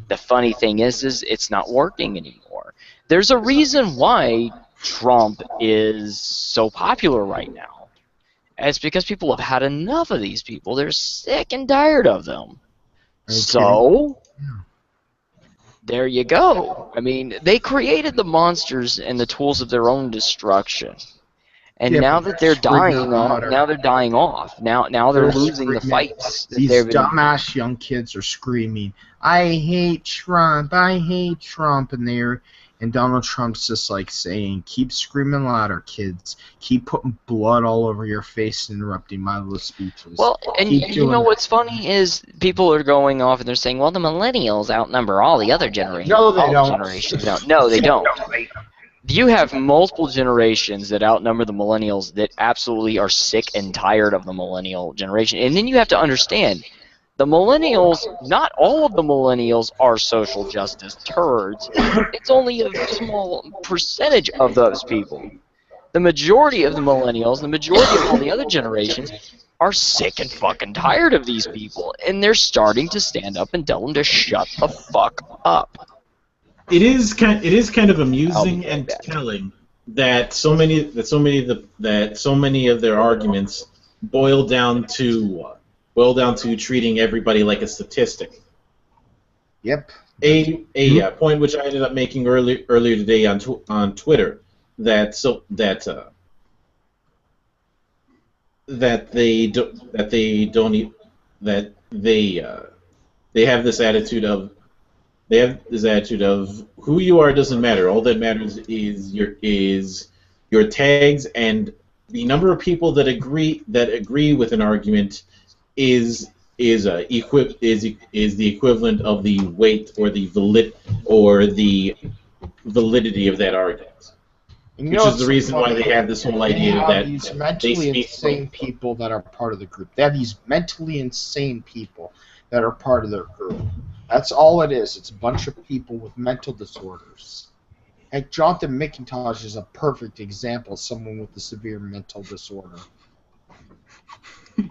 The funny thing is it's not working anymore. There's a reason why Trump is so popular right now. And it's because people have had enough of these people. They're sick and tired of them. So, there you go. I mean, they created the monsters and the tools of their own destruction. And now that they're dying off, now they're losing the fights. These dumbass young kids are screaming, "I hate Trump, I hate Trump," and Donald Trump's just like saying, "Keep screaming louder, kids. Keep putting blood all over your face and interrupting my little speeches." Well, and you know what's funny is people are going off and they're saying, "Well, the millennials outnumber all the other generations." No, they don't. No, they don't. You have multiple generations that outnumber the millennials that absolutely are sick and tired of the millennial generation. And then you have to understand, the millennials, not all of the millennials are social justice turds. It's only a small percentage of those people. The majority of the millennials, the majority of all the other generations, are sick and fucking tired of these people. And they're starting to stand up and tell them to shut the fuck up. It is kind of amusing and telling that so many of their arguments boil down to treating everybody like a statistic. Yep. A point which I ended up making earlier today on Twitter that they have this attitude of who you are doesn't matter. All that matters is your tags, and the number of people that agree with an argument is the equivalent of the weight or the validity of that argument. Which is the reason why they have this whole idea that these mentally insane people that are part of the group. They have these mentally insane people that are part of their group. That's all it is. It's a bunch of people with mental disorders. Heck, Jonathan McIntosh is a perfect example of someone with a severe mental disorder. I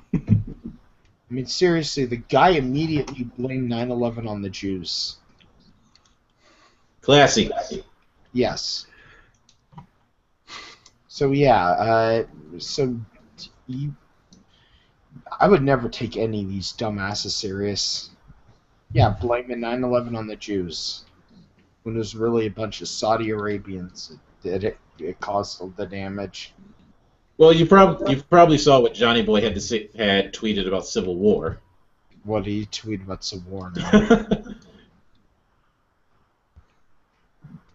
mean, seriously, the guy immediately blamed 9/11 on the Jews. Classy. Yes. So yeah, I would never take any of these dumbasses serious. Yeah, blaming 9/11 on the Jews, when it was really a bunch of Saudi Arabians that it caused all the damage. Well, you probably saw what Johnny Boy had tweeted about Civil War. What did he tweet about Civil War now?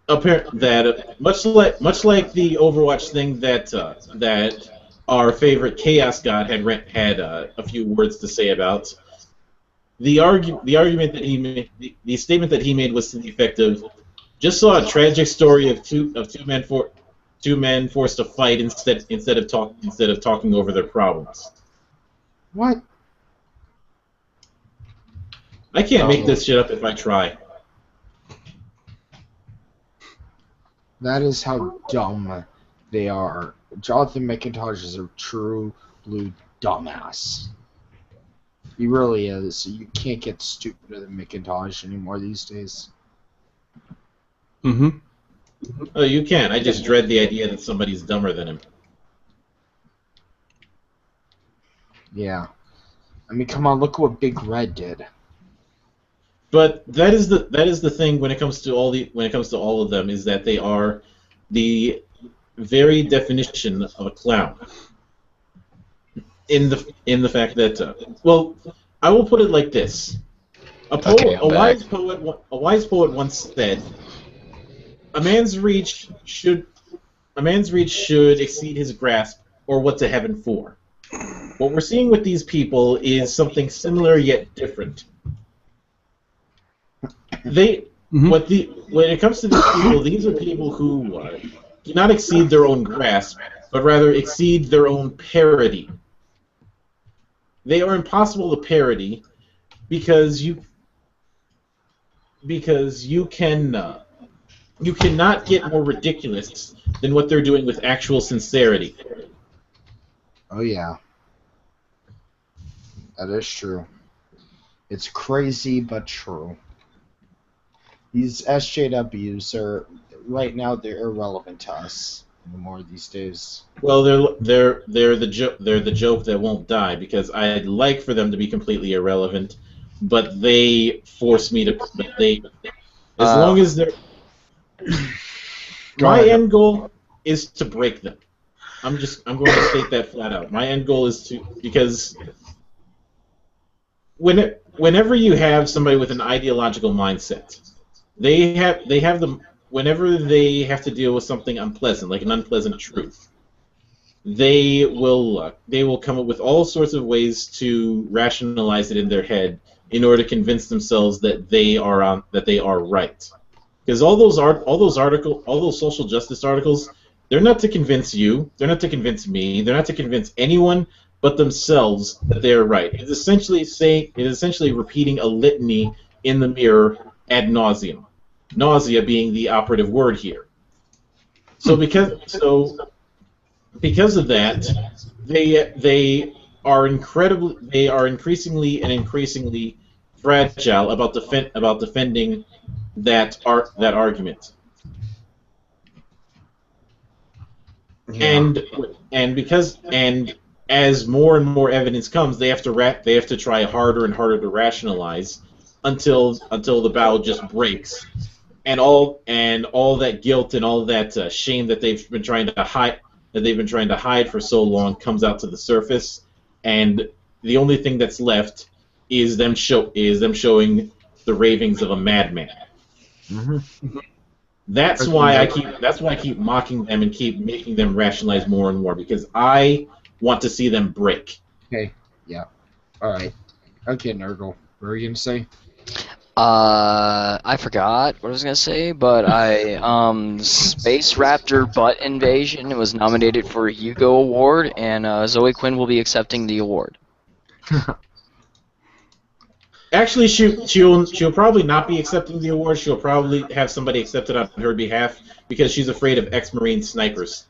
That much like the Overwatch thing that our favorite Chaos God had a few words to say about. The argument that he made, the statement that he made was to the effect of, just saw a tragic story of two men forced to fight instead of talking over their problems. What? I can't make this shit up if I try. That is how dumb they are. Jonathan McIntosh is a true blue dumbass. He really is. You can't get stupider than McIntosh anymore these days. Mm-hmm. Oh, you can. I just dread the idea that somebody's dumber than him. Yeah. I mean, come on, look at what Big Red did. But that is the thing when it comes to all of them, is that they are the very definition of a clown. In the fact that well, I will put it like this: a wise poet once said, "A man's reach should exceed his grasp, or what's a heaven for?" What we're seeing with these people is something similar yet different. When it comes to these people, these are people who do not exceed their own grasp, but rather exceed their own parody. They are impossible to parody because you cannot get more ridiculous than what they're doing with actual sincerity. Oh yeah. That is true. It's crazy but true. These SJWs are right now they're irrelevant to us anymore these days. Well, they're the joke that won't die, because I'd like for them to be completely irrelevant, but they force me to. As long as they're. My end goal is to break them. I'm going to state that flat out. My end goal is to, because whenever you have somebody with an ideological mindset, whenever they have to deal with something unpleasant, like an unpleasant truth, they will come up with all sorts of ways to rationalize it in their head in order to convince themselves that they are right. Because all those social justice articles, they're not to convince you, they're not to convince me, they're not to convince anyone but themselves that they are right. It's essentially repeating a litany in the mirror ad nauseum. Nausea being the operative word here. So because of that, they are increasingly fragile about defending that argument. Yeah. And as more and more evidence comes, they have to try harder and harder to rationalize until the bow just breaks. And all that guilt and all that shame that they've been trying to hide for so long comes out to the surface, and the only thing that's left is them showing the ravings of a madman. Mm-hmm. That's why I keep mocking them and keep making them rationalize more and more, because I want to see them break. Okay. Yeah. All right. Okay, Nurgle. What were you gonna say? I forgot what I was gonna say, but Space Raptor Butt Invasion was nominated for a Hugo Award, and Zoe Quinn will be accepting the award. Actually, she'll probably not be accepting the award. She'll probably have somebody accept it on her behalf because she's afraid of ex-Marine snipers.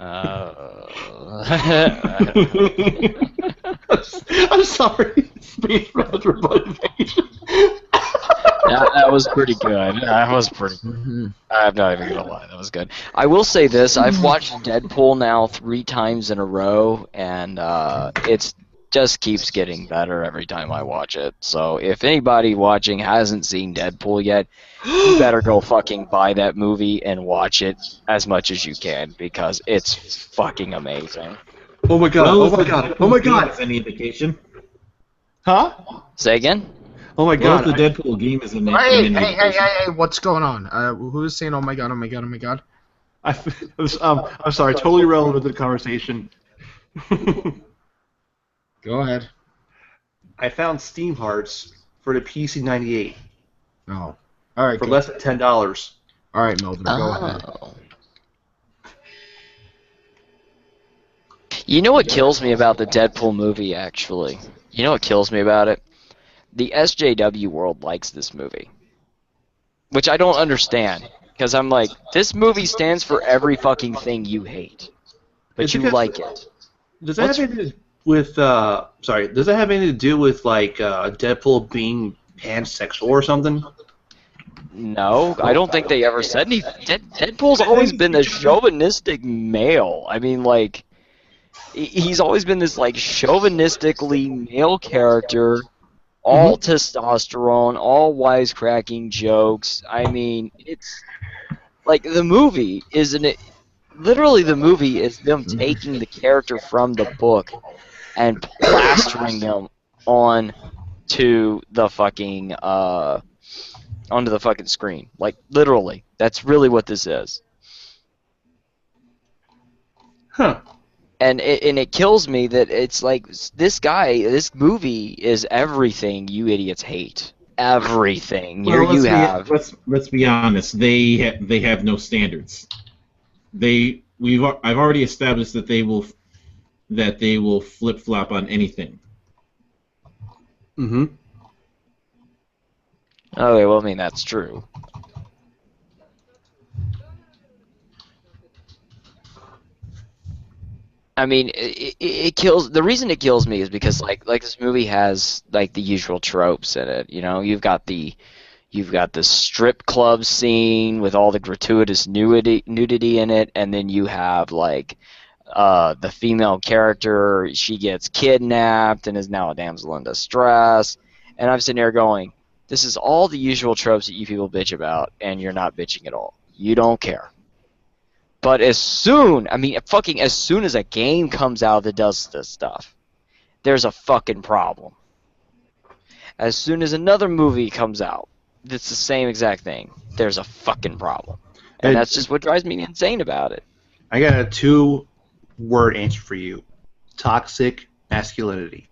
I'm sorry. Space Raptor Butt Invasion. That was pretty good. That was pretty good. Mm-hmm. I'm not even gonna lie, that was good. I will say this: I've watched Deadpool now 3 times in a row, and it's just keeps getting better every time I watch it. So if anybody watching hasn't seen Deadpool yet, you better go fucking buy that movie and watch it as much as you can because it's fucking amazing. Oh my god! Well, Oh my god! Oh my god! Is any indication? Huh? Say again? Oh my Well, god! if the Deadpool game is an Hey, indication. hey, what's going on? Who's saying, oh my god, oh my god, oh my god? I'm sorry. Totally relevant to the conversation. Go ahead. I found Steam Hearts for the PC-98 Oh. Alright, for go. less than $10. Alright, Melvin, go ahead. Oh. You know what kills me about the Deadpool movie, actually? You know what kills me about it? The SJW world likes this movie. Which I don't understand. Because I'm like, this movie stands for every fucking thing you hate. But It's you because- like it. Does that have anything to do with Does that have anything to do with like Deadpool being pansexual or something? No, I don't think they ever said anything. Deadpool's always been a chauvinistic male. I mean, like, he's always been this, like, chauvinistically male character, all testosterone, all wisecracking jokes. I mean, it's, like, the movie isn't it? Literally, the movie is them taking the character from the book and plastering him on to the fucking, onto the fucking screen. Like, literally. That's really what this is. Huh. And it kills me that it's like, this movie is everything you idiots hate. Everything. Here Well, you have. let's be honest. They have no standards. I've already established that they will flip flop on anything. Mm-hmm. Okay, well, I mean, that's true. I mean, it kills. The reason it kills me is because like this movie has like the usual tropes in it. You know, you've got the strip club scene with all the gratuitous nudity in it, and then you have like the female character. She gets kidnapped and is now a damsel in distress. And I'm sitting there going, this is all the usual tropes that you people bitch about, and you're not bitching at all. You don't care. But as soon as a game comes out that does this stuff, there's a fucking problem. As soon as another movie comes out that's the same exact thing, there's a fucking problem. And that's just what drives me insane about it. I got a 2-word answer for you. Toxic masculinity.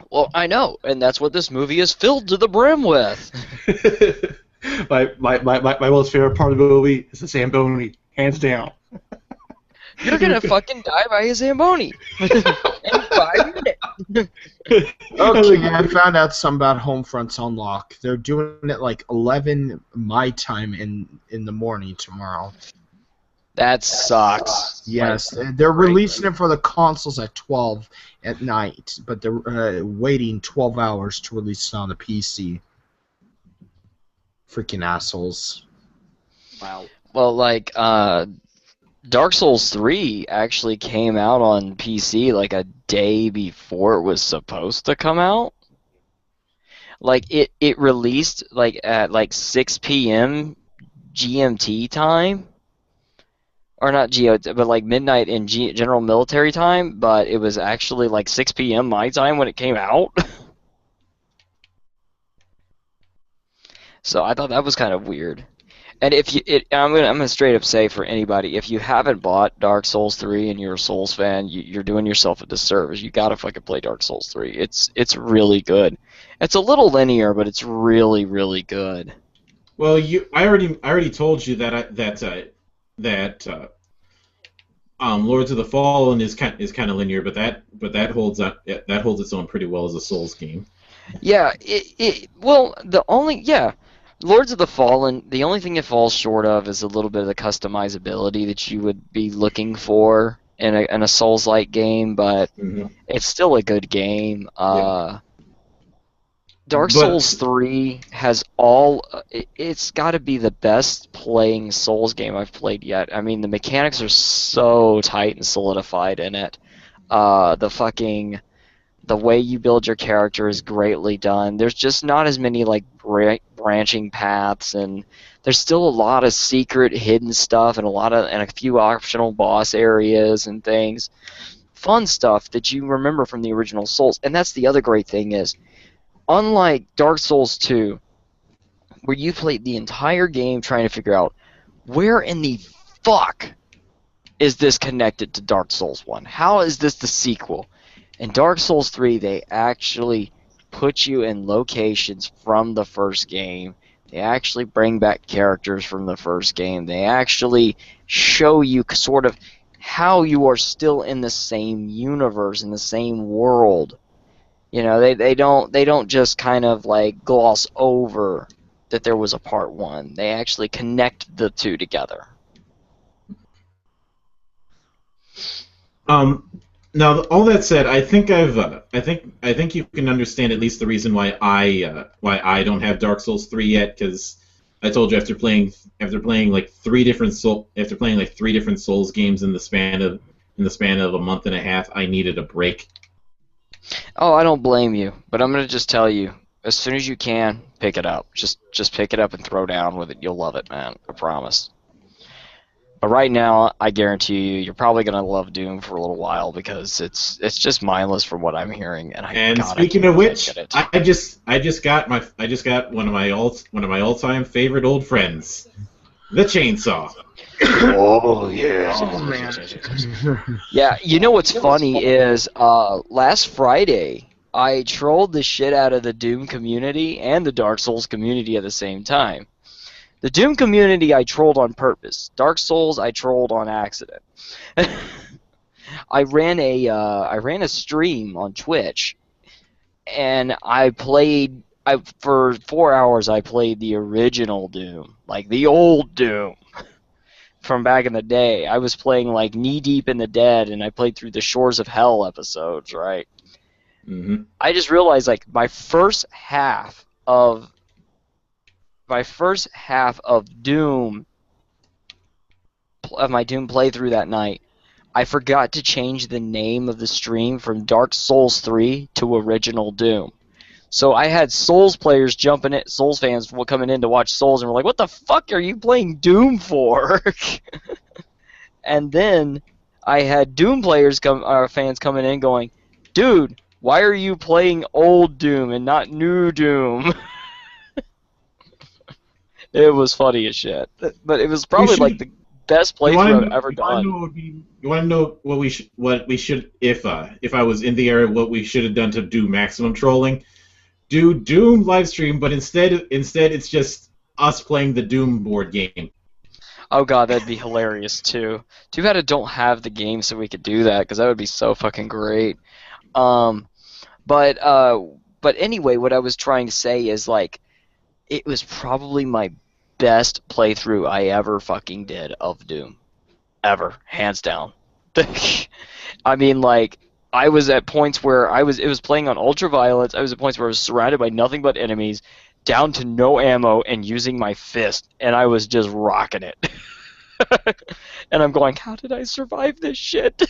Well, I know, and that's what this movie is filled to the brim with. my most favorite part of the movie is the Zamboni, hands down. You're gonna fucking die by a Zamboni in 5 minutes. Okay, I found out something about Homefront's Unlock. They're doing it like 11 my time in the morning tomorrow. That sucks. Yes, they're releasing it for the consoles at 12 at night, but they're waiting 12 hours to release it on the PC. Freaking assholes. Wow. Well, like, Dark Souls 3 actually came out on PC like a day before it was supposed to come out. Like, it released like at like 6 p.m. GMT time. Or not GMT, but like midnight in general military time, but it was actually like 6 p.m. my time when it came out. So I thought that was kind of weird. And I'm gonna straight up say for anybody, if you haven't bought Dark Souls 3 and you're a Souls fan, you're doing yourself a disservice. You gotta fucking play Dark Souls 3. It's really good. It's a little linear, but it's really, really good. Well, I already told you that Lords of the Fallen is kind of linear, but that holds its own pretty well as a Souls game. Yeah, Lords of the Fallen, the only thing it falls short of is a little bit of the customizability that you would be looking for in a Souls-like game, but it's still a good game. Dark Souls 3 has it's got to be the best playing Souls game I've played yet. I mean, the mechanics are so tight and solidified in it. The way you build your character is greatly done. There's just not as many like branching paths, and there's still a lot of secret hidden stuff and a few optional boss areas and things. Fun stuff that you remember from the original Souls. And that's the other great thing is, unlike Dark Souls 2, where you played the entire game trying to figure out where in the fuck is this connected to Dark Souls 1? How is this the sequel? In Dark Souls 3, they actually put you in locations from the first game. They actually bring back characters from the first game. They actually show you sort of how you are still in the same universe, in the same world. You know, they don't just kind of like gloss over that there was a part 1. They actually connect the two together. Now, all that said, I think I think you can understand at least the reason why I don't have Dark Souls 3 yet, because I told you after playing like three different Souls games in the span of a month and a half, I needed a break. Oh, I don't blame you, but I'm gonna just tell you, as soon as you can, pick it up. Just pick it up and throw down with it. You'll love it, man. I promise. But right now, I guarantee you're probably gonna love Doom for a little while because it's just mindless from what I'm hearing. And speaking of which, I just got one of my all-time favorite old friends, the Chainsaw. Oh yeah. Oh man. Yeah, you know what's funny is last Friday I trolled the shit out of the Doom community and the Dark Souls community at the same time. The Doom community I trolled on purpose. Dark Souls I trolled on accident. I ran a stream on Twitch, and for 4 hours I played the original Doom, like the old Doom from back in the day. I was playing like Knee Deep in the Dead, and I played through the Shores of Hell episodes, right? Mm-hmm. I just realized like my first half of Doom, of my Doom playthrough that night, I forgot to change the name of the stream from Dark Souls 3 to Original Doom. So I had Souls players Souls fans coming in to watch Souls, and were like, "What the fuck are you playing Doom for?" And then I had Doom fans coming in going, "Dude, why are you playing old Doom and not new Doom?" It was funny as shit, but it was probably like the best playthrough I've ever done. You want to know what we should if I was in the area, what we should have done to do maximum trolling? Do Doom live stream, but instead it's just us playing the Doom board game. Oh god, that'd be hilarious too. Too bad I don't have the game so we could do that, because that would be so fucking great. But anyway, what I was trying to say is like, it was probably my best playthrough I ever fucking did of Doom. Ever. Hands down. I mean, like, I was at points where it was playing on ultraviolence. I was at points where I was surrounded by nothing but enemies, down to no ammo, and using my fist, and I was just rocking it. And I'm going, how did I survive this shit?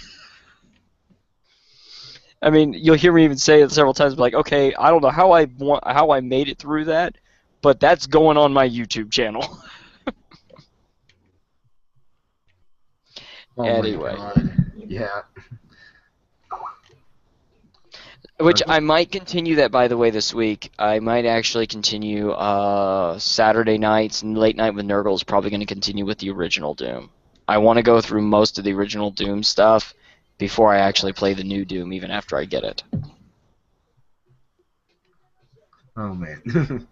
I mean, you'll hear me even say it several times, like, okay, I don't know how I made it through that, but that's going on my YouTube channel. Oh anyway. my God. Yeah. Which I might continue that, by the way, this week. I might actually continue Saturday nights, and Late Night with Nurgle is probably going to continue with the original Doom. I want to go through most of the original Doom stuff before I actually play the new Doom, even after I get it. Oh man.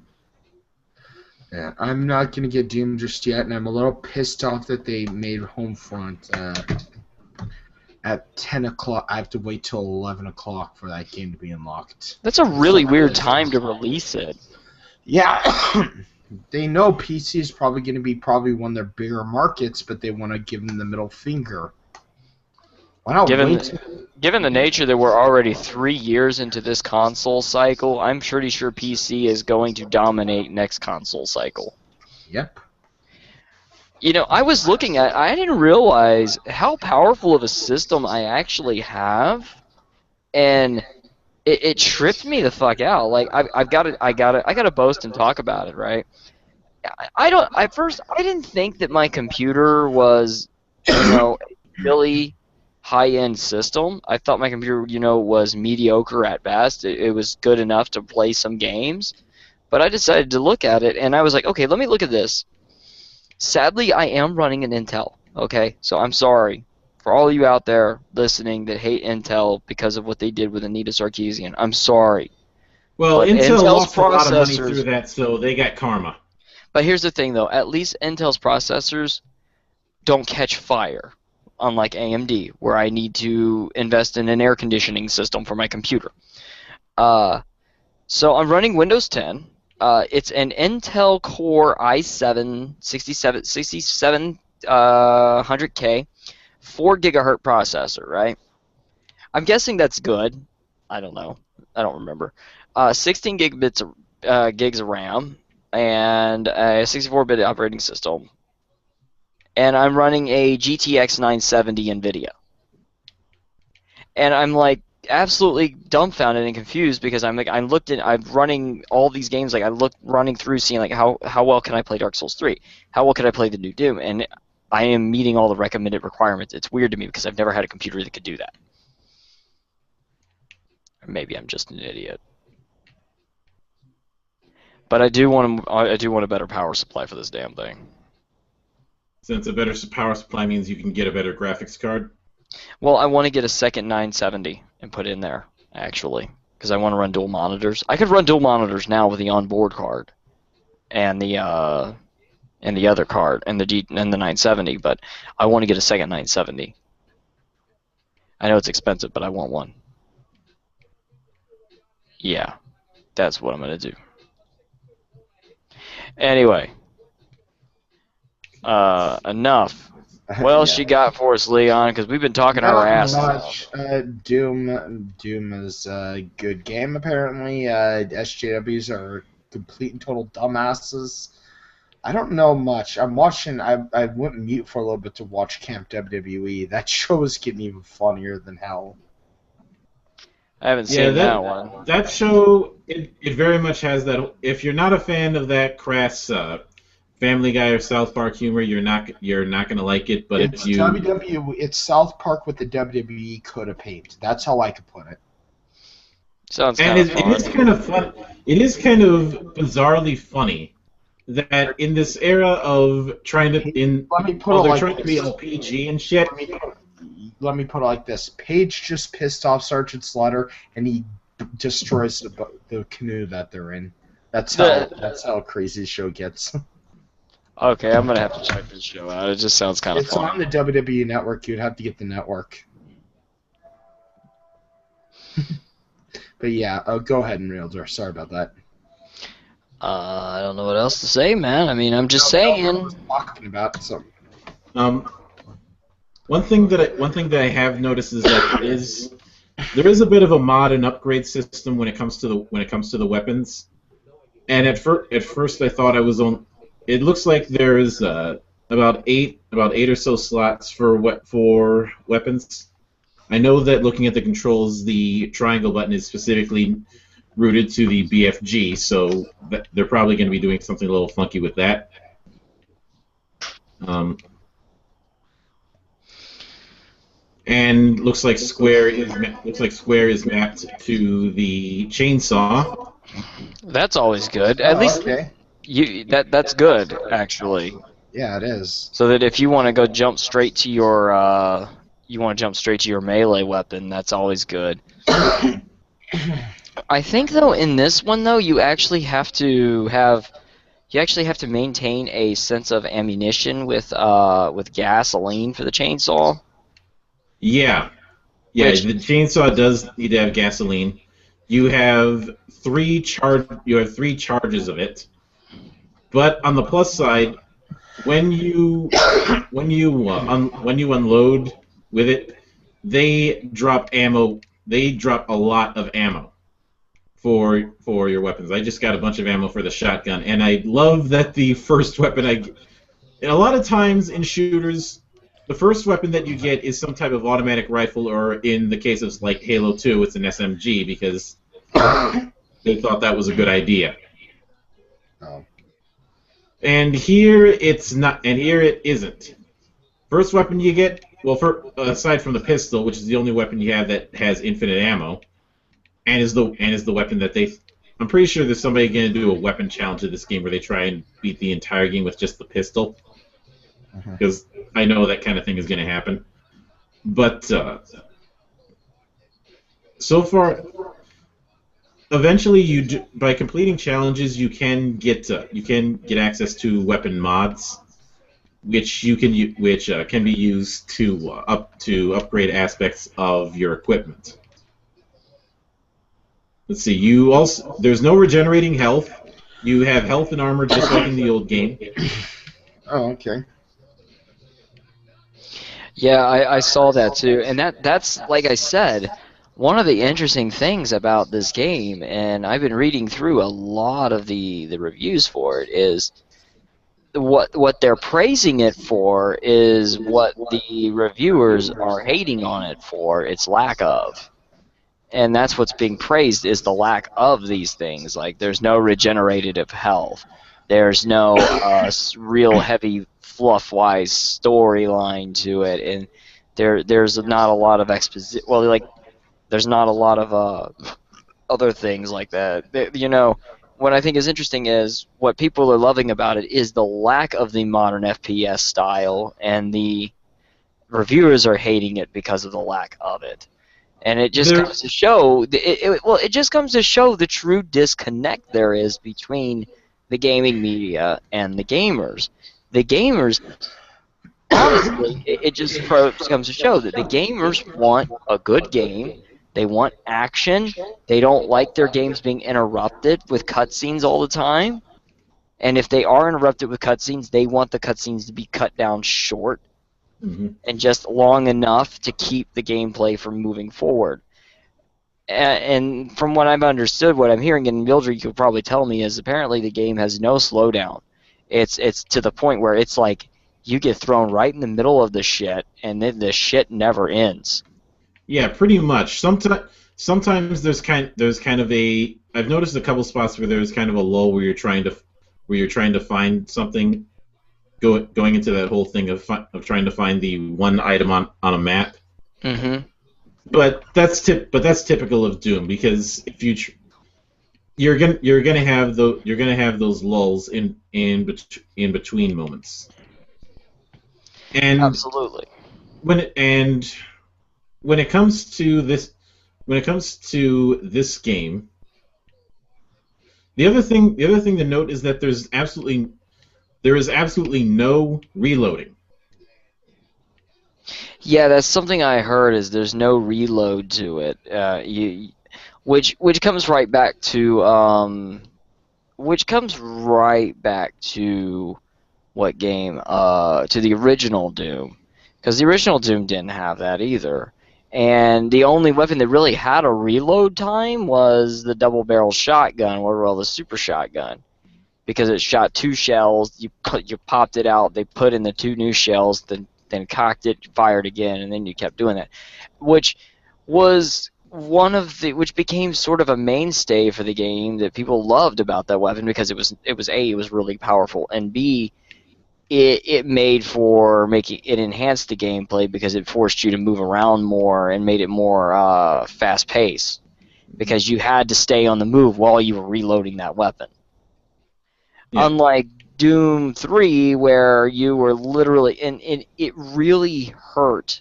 Yeah, I'm not gonna get Doom just yet, and I'm a little pissed off that they made Homefront at 10 o'clock. I have to wait till 11 o'clock for that game to be unlocked. That's a really weird time to release it. Yeah, they know PC is probably going to be one of their bigger markets, but they want to give them the middle finger. Why not Given the nature that we're already 3 years into this console cycle, I'm pretty sure PC is going to dominate next console cycle. Yep. You know, I was looking at. I didn't realize how powerful of a system I actually have, and it tripped me the fuck out. Like I gotta boast and talk about it, right? I don't. At first, I didn't think that my computer was, a really high-end system. I thought my computer, was mediocre at best. It was good enough to play some games, but I decided to look at it, and I was like, okay, let me look at this. Sadly, I am running an Intel. Okay, so I'm sorry for all of you out there listening that hate Intel because of what they did with Anita Sarkeesian. I'm sorry. Well, But Intel Intel's lost a lot of money processors- through that, so they got karma. But here's the thing, though. At least Intel's processors don't catch fire, unlike AMD, where I need to invest in an air conditioning system for my computer. So I'm running Windows 10. It's an Intel Core i7 6700K, 4 gigahertz processor, right? I'm guessing that's good. I don't know. I don't remember. 16 gigs of RAM and a 64-bit operating system. And I'm running a GTX 970 NVIDIA. And I'm like absolutely dumbfounded and confused because I'm running all these games, like running through seeing like how well can I play Dark Souls 3? How well can I play the new Doom? And I am meeting all the recommended requirements. It's weird to me because I've never had a computer that could do that. Or maybe I'm just an idiot. But I do want a better power supply for this damn thing. Since a better power supply means you can get a better graphics card. Well, I want to get a second 970 and put in there, actually, because I want to run dual monitors. I could run dual monitors now with the onboard card and the other card and the 970, but I want to get a second 970. I know it's expensive, but I want one. Yeah, that's what I'm gonna do. Anyway, enough. What else Yeah. you got for us, Leon? Because we've been talking our asses Not off. much. Doom is a good game apparently. SJWs are complete and total dumbasses. I don't know much. I'm watching. I went mute for a little bit to watch Camp WWE. That show is getting even funnier than hell. I haven't seen that one. That show, it very much has that. If you're not a fan of that crass Family Guy or South Park humor, you're not gonna like it. But It's if you WWE. It's South Park with the WWE coat of paint. That's how I could put it. Sounds and kind of it fun. is kind of fun. It is kind of bizarrely funny that in this era of trying to Let me put they're it like trying to be this. LPG and shit. Let me put it like this. Paige just pissed off Sergeant Slaughter, and he destroys the canoe that they're in. That's how crazy the show gets. Okay, I'm gonna have to check this show out. It just sounds kind of It's fun. on the WWE Network. You'd have to get the network. But yeah, go ahead and Realtor. Sorry about that. I don't know what else to say, man. I mean, I'm just saying. Talking about so. One thing that I have noticed is that there is a bit of a mod and upgrade system when it comes to the weapons. And at first I thought I was on. It looks like there's about eight or so slots for weapons. I know that looking at the controls, the triangle button is specifically rooted to the BFG, so they're probably going to be doing something a little funky with that. And looks like Square is mapped to the chainsaw. That's always good. At least okay. that's good, actually. Yeah, it is. So that if you want to go jump straight to your melee weapon, that's always good. I think though in this one though you actually have to maintain a sense of ammunition with gasoline for the chainsaw. Yeah. The chainsaw does need to have gasoline. You have three charges of it. But on the plus side, when you unload with it, they drop ammo. They drop a lot of ammo for your weapons. I just got a bunch of ammo for the shotgun, and I love that the first weapon a lot of times in shooters, the first weapon that you get is some type of automatic rifle, or in the case of like Halo 2, it's an SMG because they thought that was a good idea. Oh. And here it's not, and here it isn't. First weapon you get, well, aside from the pistol, which is the only weapon you have that has infinite ammo, and is the weapon that they. I'm pretty sure there's somebody going to do a weapon challenge in this game where they try and beat the entire game with just the pistol, because I know that kind of thing is going to happen. But so far, eventually, by completing challenges, you can get access to weapon mods, which can be used to upgrade aspects of your equipment. Let's see. There's no regenerating health. You have health and armor just like in the old game. Oh, okay. Yeah, I saw that too, and that's like I said, one of the interesting things about this game, and I've been reading through a lot of the reviews for it, is what they're praising it for is what the reviewers are hating on it for its lack of. And that's what's being praised, is the lack of these things. Like, there's no regenerative health. There's no real heavy fluff-wise storyline to it, and there's not a lot of exposition. Well, like, there's not a lot of other things like that. You know, what I think is interesting is what people are loving about it is the lack of the modern FPS style, and the reviewers are hating it because of the lack of it. And it just comes to show, it just comes to show the true disconnect there is between the gaming media and the gamers. The gamers, honestly, it just comes to show that the gamers want a good game. They want action. They don't like their games being interrupted with cutscenes all the time. And if they are interrupted with cutscenes, they want the cutscenes to be cut down short. And just long enough to keep the gameplay from moving forward. And from what I've understood, what I'm hearing, and Mildred, you could probably tell me, is apparently the game has no slowdown. It's to the point where it's like you get thrown right in the middle of the shit, and then the shit never ends. Yeah, pretty much. Sometimes there's kind of a. I've noticed a couple spots where there's kind of a lull where you're trying to find something. Going into that whole thing of trying to find the one item on a map. But that's typical of Doom, because if you're gonna have those lulls in between moments. And absolutely. When it comes to this game, the other thing to note is that there is absolutely no reloading. Yeah, that's something I heard, is there's no reload to it. Which comes right back to what game? To the original Doom, because the original Doom didn't have that either. And the only weapon that really had a reload time was the double-barrel shotgun, or the super shotgun. Because it shot 2 shells, you popped it out, they put in the 2 new shells, then cocked it, fired again, and then you kept doing that, which became sort of a mainstay for the game that people loved about that weapon, because it was really powerful, and B, it enhanced the gameplay because it forced you to move around more and made it more fast paced, because you had to stay on the move while you were reloading that weapon. Yeah. Unlike Doom 3, where you were literally, and it really hurt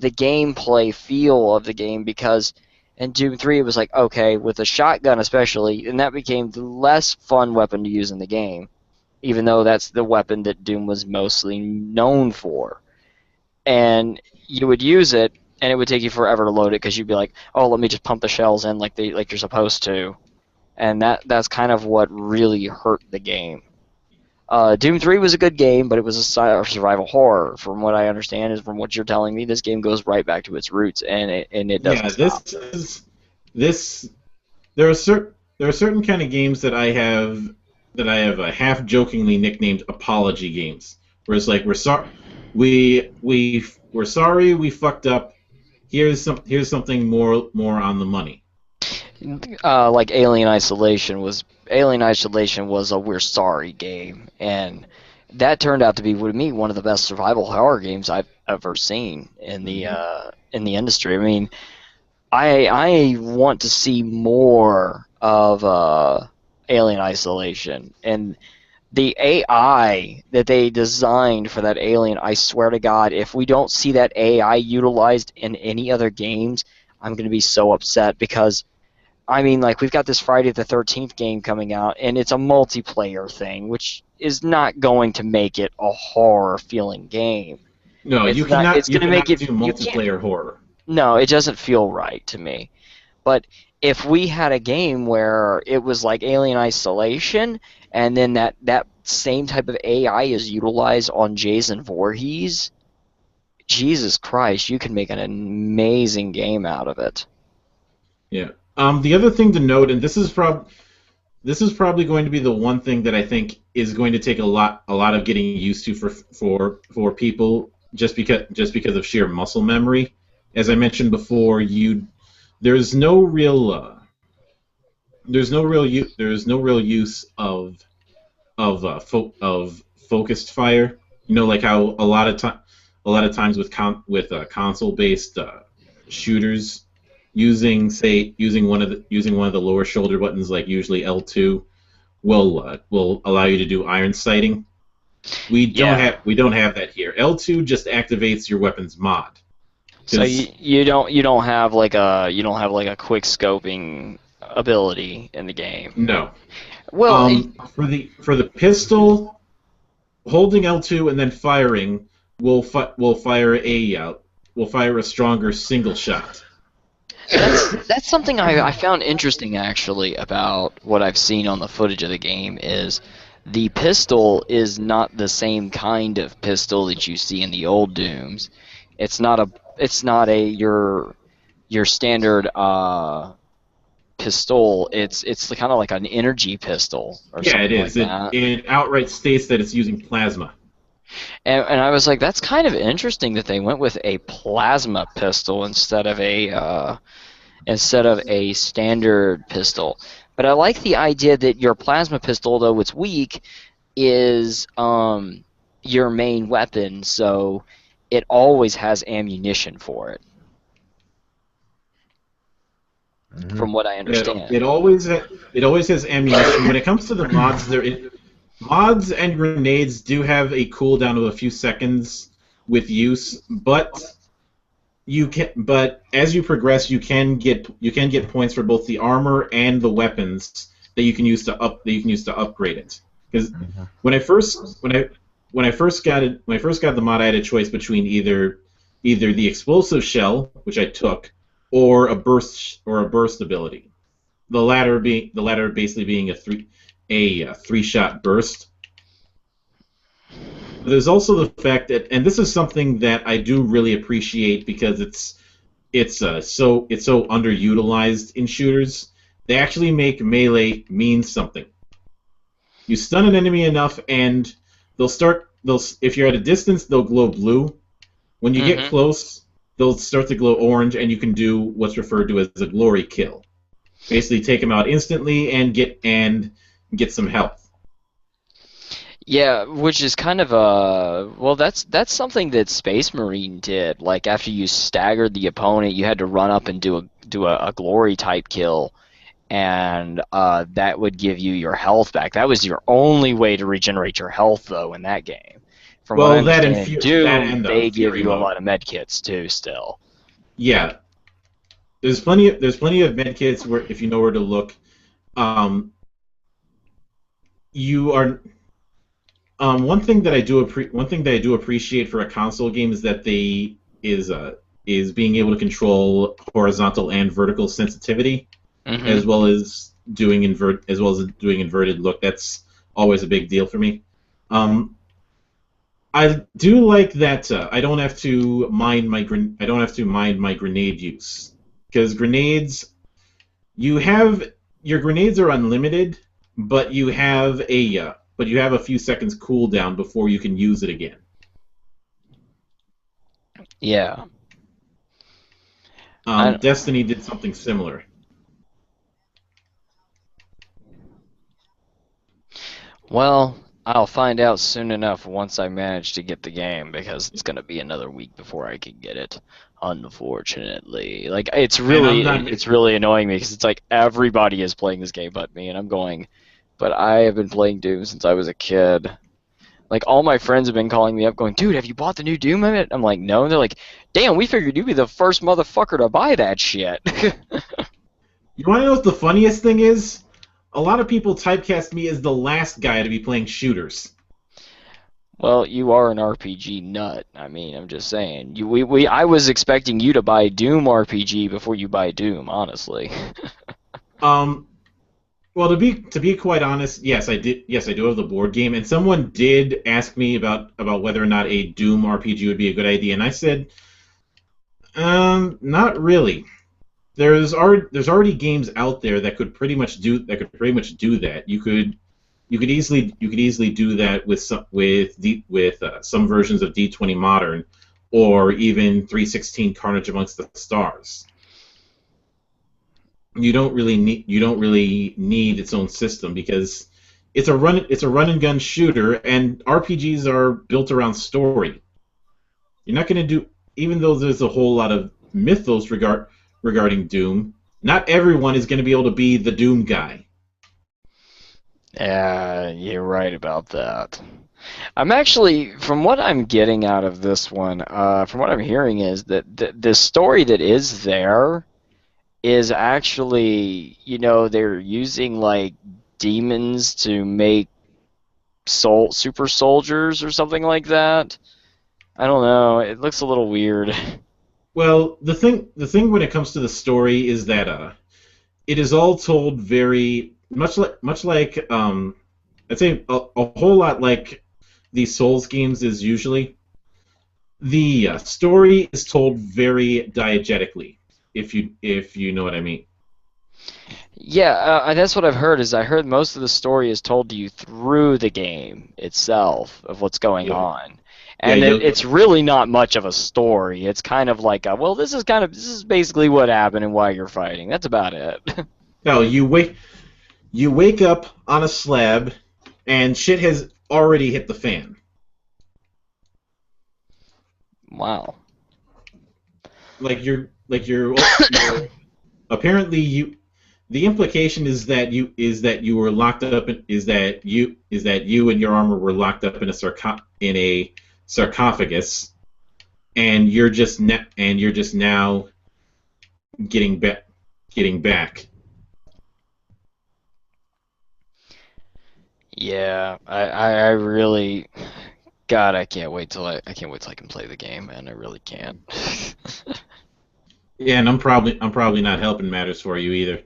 the gameplay feel of the game, because in Doom 3 it was like, okay, with a shotgun especially, and that became the less fun weapon to use in the game, even though that's the weapon that Doom was mostly known for. And you would use it, and it would take you forever to load it, because you'd be like, oh, let me just pump the shells in like you're supposed to. And that's kind of what really hurt the game. Doom 3 was a good game, but it was a survival horror. From what I understand, is from what you're telling me, this game goes right back to its roots, and it doesn't stop. There are certain kind of games that I have half jokingly nicknamed apology games, where it's like we're sorry we fucked up. Here's something more on the money. Like Alien Isolation was a we're sorry game, and that turned out to be, with me, one of the best survival horror games I've ever seen in the industry. I mean, I want to see more of Alien Isolation, and the AI that they designed for that alien. I swear to God, if we don't see that AI utilized in any other games, I'm going to be so upset, because I mean, like, we've got this Friday the 13th game coming out, and it's a multiplayer thing, which is not going to make it a horror-feeling game. No, It's you not- cannot. it's You gonna cannot make it- do you multiplayer horror. No, it doesn't feel right to me. But if we had a game where it was like Alien Isolation, and then that same type of AI is utilized on Jason Voorhees, Jesus Christ, you can make an amazing game out of it. Yeah. The other thing to note, and this is probably going to be the one thing that I think is going to take a lot of getting used to for people, just because of sheer muscle memory. As I mentioned before, there's no real use of focused fire. You know, like how a lot of times with console-based shooters, using one of the lower shoulder buttons, like usually L2, will allow you to do iron sighting. We don't have that here. L2 just activates your weapon's mod. So you don't have like a quick scoping ability in the game. No. Well, for the pistol, holding L2 and then firing will fire a stronger single shot. that's something I found interesting, actually, about what I've seen on the footage of the game. Is the pistol is not the same kind of pistol that you see in the old Dooms. It's not your standard pistol. It's kind of like an energy pistol or Yeah, something it is. like that. It outright states that it's using plasma. And I was like, that's kind of interesting that they went with a plasma pistol instead of a standard pistol. But I like the idea that your plasma pistol, though it's weak, is your main weapon, so it always has ammunition for it. From what I understand. It always has ammunition. When it comes to the mods, mods and grenades do have a cooldown of a few seconds with use, but as you progress, you can get points for both the armor and the weapons that you can use to upgrade it. Because when I first got the mod, I had a choice between either the explosive shell, which I took, or a burst ability. The latter basically being a three-shot burst. But there's also the fact that, and this is something that I do really appreciate because it's so underutilized in shooters. They actually make melee mean something. You stun an enemy enough, and if you're at a distance, they'll glow blue. When you get close, they'll start to glow orange, and you can do what's referred to as a glory kill. Basically, take them out instantly and get some health. Yeah, which is kind of that's something that Space Marine did. Like, after you staggered the opponent, you had to run up and do a glory type kill, and that would give you your health back. That was your only way to regenerate your health, though, in that game. From what I understand, Doom, they give you a lot of medkits too. Still. Yeah, there's plenty of medkits where, if you know where to look. You are. One thing that I do appreciate for a console game is that is being able to control horizontal and vertical sensitivity, as well as doing inverted look. That's always a big deal for me. I do like that I don't have to mind my grenade use, because your grenades are unlimited, but you have a but you have a few seconds cooldown before you can use it again. Yeah. Destiny did something similar. Well, I'll find out soon enough once I manage to get the game, because it's gonna be another week before I can get it. Unfortunately, like it's really annoying me because it's like everybody is playing this game but me, and I'm going, but I have been playing Doom since I was a kid. Like all my friends have been calling me up, going, "Dude, have you bought the new Doom?" I'm like, "No." And they're like, "Damn, we figured you'd be the first motherfucker to buy that shit." You want to know what the funniest thing is? A lot of people typecast me as the last guy to be playing shooters. Well, you are an RPG nut. I mean, I'm just saying. I was expecting you to buy Doom RPG before you buy Doom, honestly. Well, to be quite honest, yes, I did. Yes, I do have the board game, and someone did ask me about whether or not a Doom RPG would be a good idea, and I said, not really. There's already games out there that could pretty much do that. You could easily do that with some versions of D20 Modern, or even 316 Carnage Amongst the Stars. You don't really need its own system, because it's a run and gun shooter, and RPGs are built around story. You're not going to do, even though there's a whole lot of mythos regarding Doom, not everyone is going to be able to be the Doom guy. Yeah, you're right about that. I'm actually, from what I'm getting out of this one, from what I'm hearing, is that the story that is there is actually, they're using like demons to make super soldiers or something like that. I don't know. It looks a little weird. Well, the thing when it comes to the story is that it is all told very much like I'd say a whole lot like these Souls games is usually. The story is told very diegetically, if you know what I mean. Yeah, that's what I've heard. I heard most of the story is told to you through the game itself of what's going on, and it's really not much of a story. It's kind of like, this is basically what happened and why you're fighting. That's about it. No, you wake up on a slab, and shit has already hit the fan. Wow. Apparently the implication is that you were locked up is that you and your armor were locked up in a sarcophagus, and you're just now getting back. Yeah, I really, God, I can't wait till I can play the game, man. I really can't. Yeah, and I'm probably not helping matters for you either.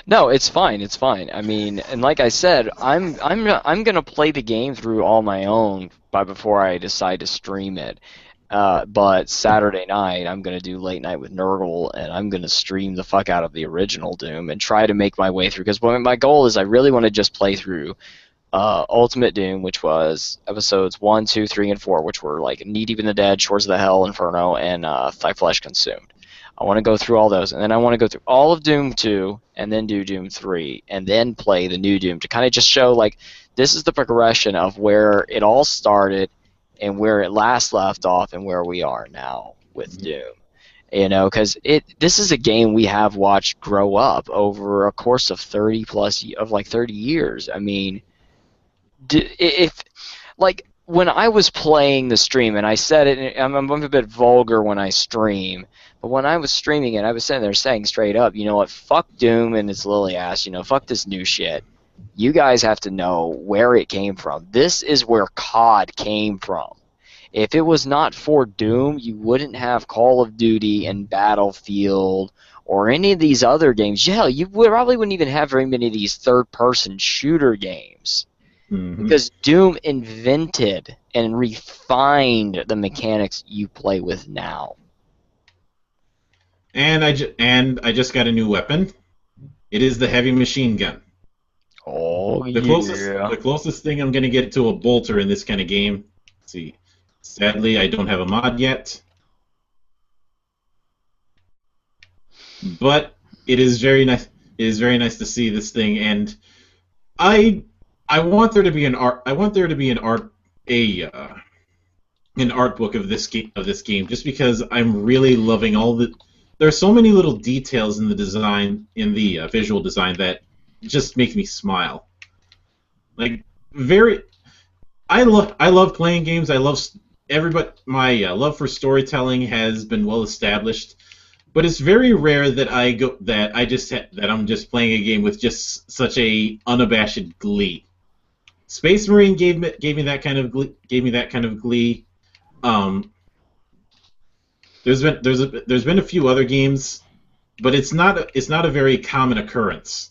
No, it's fine. It's fine. I mean, and like I said, I'm gonna play the game through all my own before I decide to stream it. But Saturday night, I'm gonna do late night with Nurgle, and I'm gonna stream the fuck out of the original Doom and try to make my way through. Because my goal is, I really want to just play through Ultimate Doom, which was episodes 1, 2, 3, and 4, which were like Knee Deep in the Dead, Shores of the Hell, Inferno, and Thy Flesh Consumed. I want to go through all those, and then I want to go through all of Doom 2, and then do Doom 3, and then play the new Doom to kind of just show, like, this is the progression of where it all started and where it last left off and where we are now with Doom. Because this is a game we have watched grow up over a course of 30 years. I mean, when I was playing the stream, and I said it, I'm a bit vulgar when I stream, but when I was streaming it, I was sitting there saying straight up, you know what, fuck Doom and its lily ass, fuck this new shit. You guys have to know where it came from. This is where COD came from. If it was not for Doom, you wouldn't have Call of Duty and Battlefield or any of these other games. Hell, you probably wouldn't even have very many of these third-person shooter games. Mm-hmm. Because Doom invented and refined the mechanics you play with now. And I just got a new weapon. It is the heavy machine gun. Oh, The closest thing I'm gonna get to a bolter in this kind of game. Let's see. Sadly, I don't have a mod yet. But it is very nice. It is very nice to see this thing, and I want there to be an art. I want there to be an art book of this game, just because I'm really loving all the. There are so many little details in the design, in the visual design, that just make me smile. Like I love playing games. I love everybody. My love for storytelling has been well established. But it's very rare that I'm just playing a game with just such a unabashed glee. Space Marine gave me that kind of glee. There's been a few other games, but it's not a very common occurrence.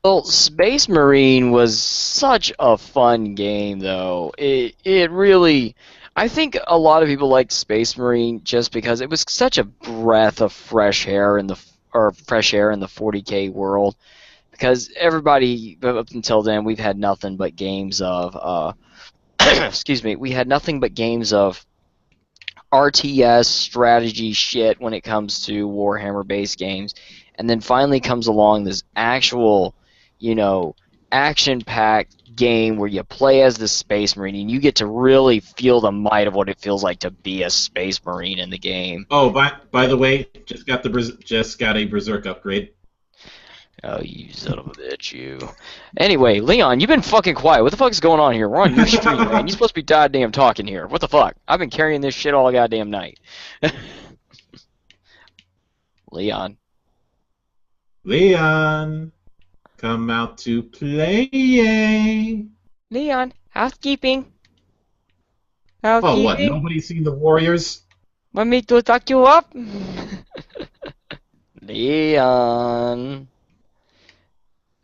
Well, Space Marine was such a fun game, though. It really. I think a lot of people liked Space Marine just because it was such a breath of fresh air in the 40K world. Because everybody up until then, we've had nothing but games of excuse me, we had nothing but games of RTS strategy shit when it comes to Warhammer-based games, and then finally comes along this actual, action-packed game where you play as the Space Marine and you get to really feel the might of what it feels like to be a Space Marine in the game. Oh, by the way, just got a Berserk upgrade. Oh, you son of a bitch, you. Anyway, Leon, you've been fucking quiet. What the fuck is going on here? We're on your stream, man. You're supposed to be goddamn talking here. What the fuck? I've been carrying this shit all goddamn night. Leon. Leon, come out to play. Leon, housekeeping. Oh, what? Nobody's seen the Warriors? Want me to tuck you up? Leon.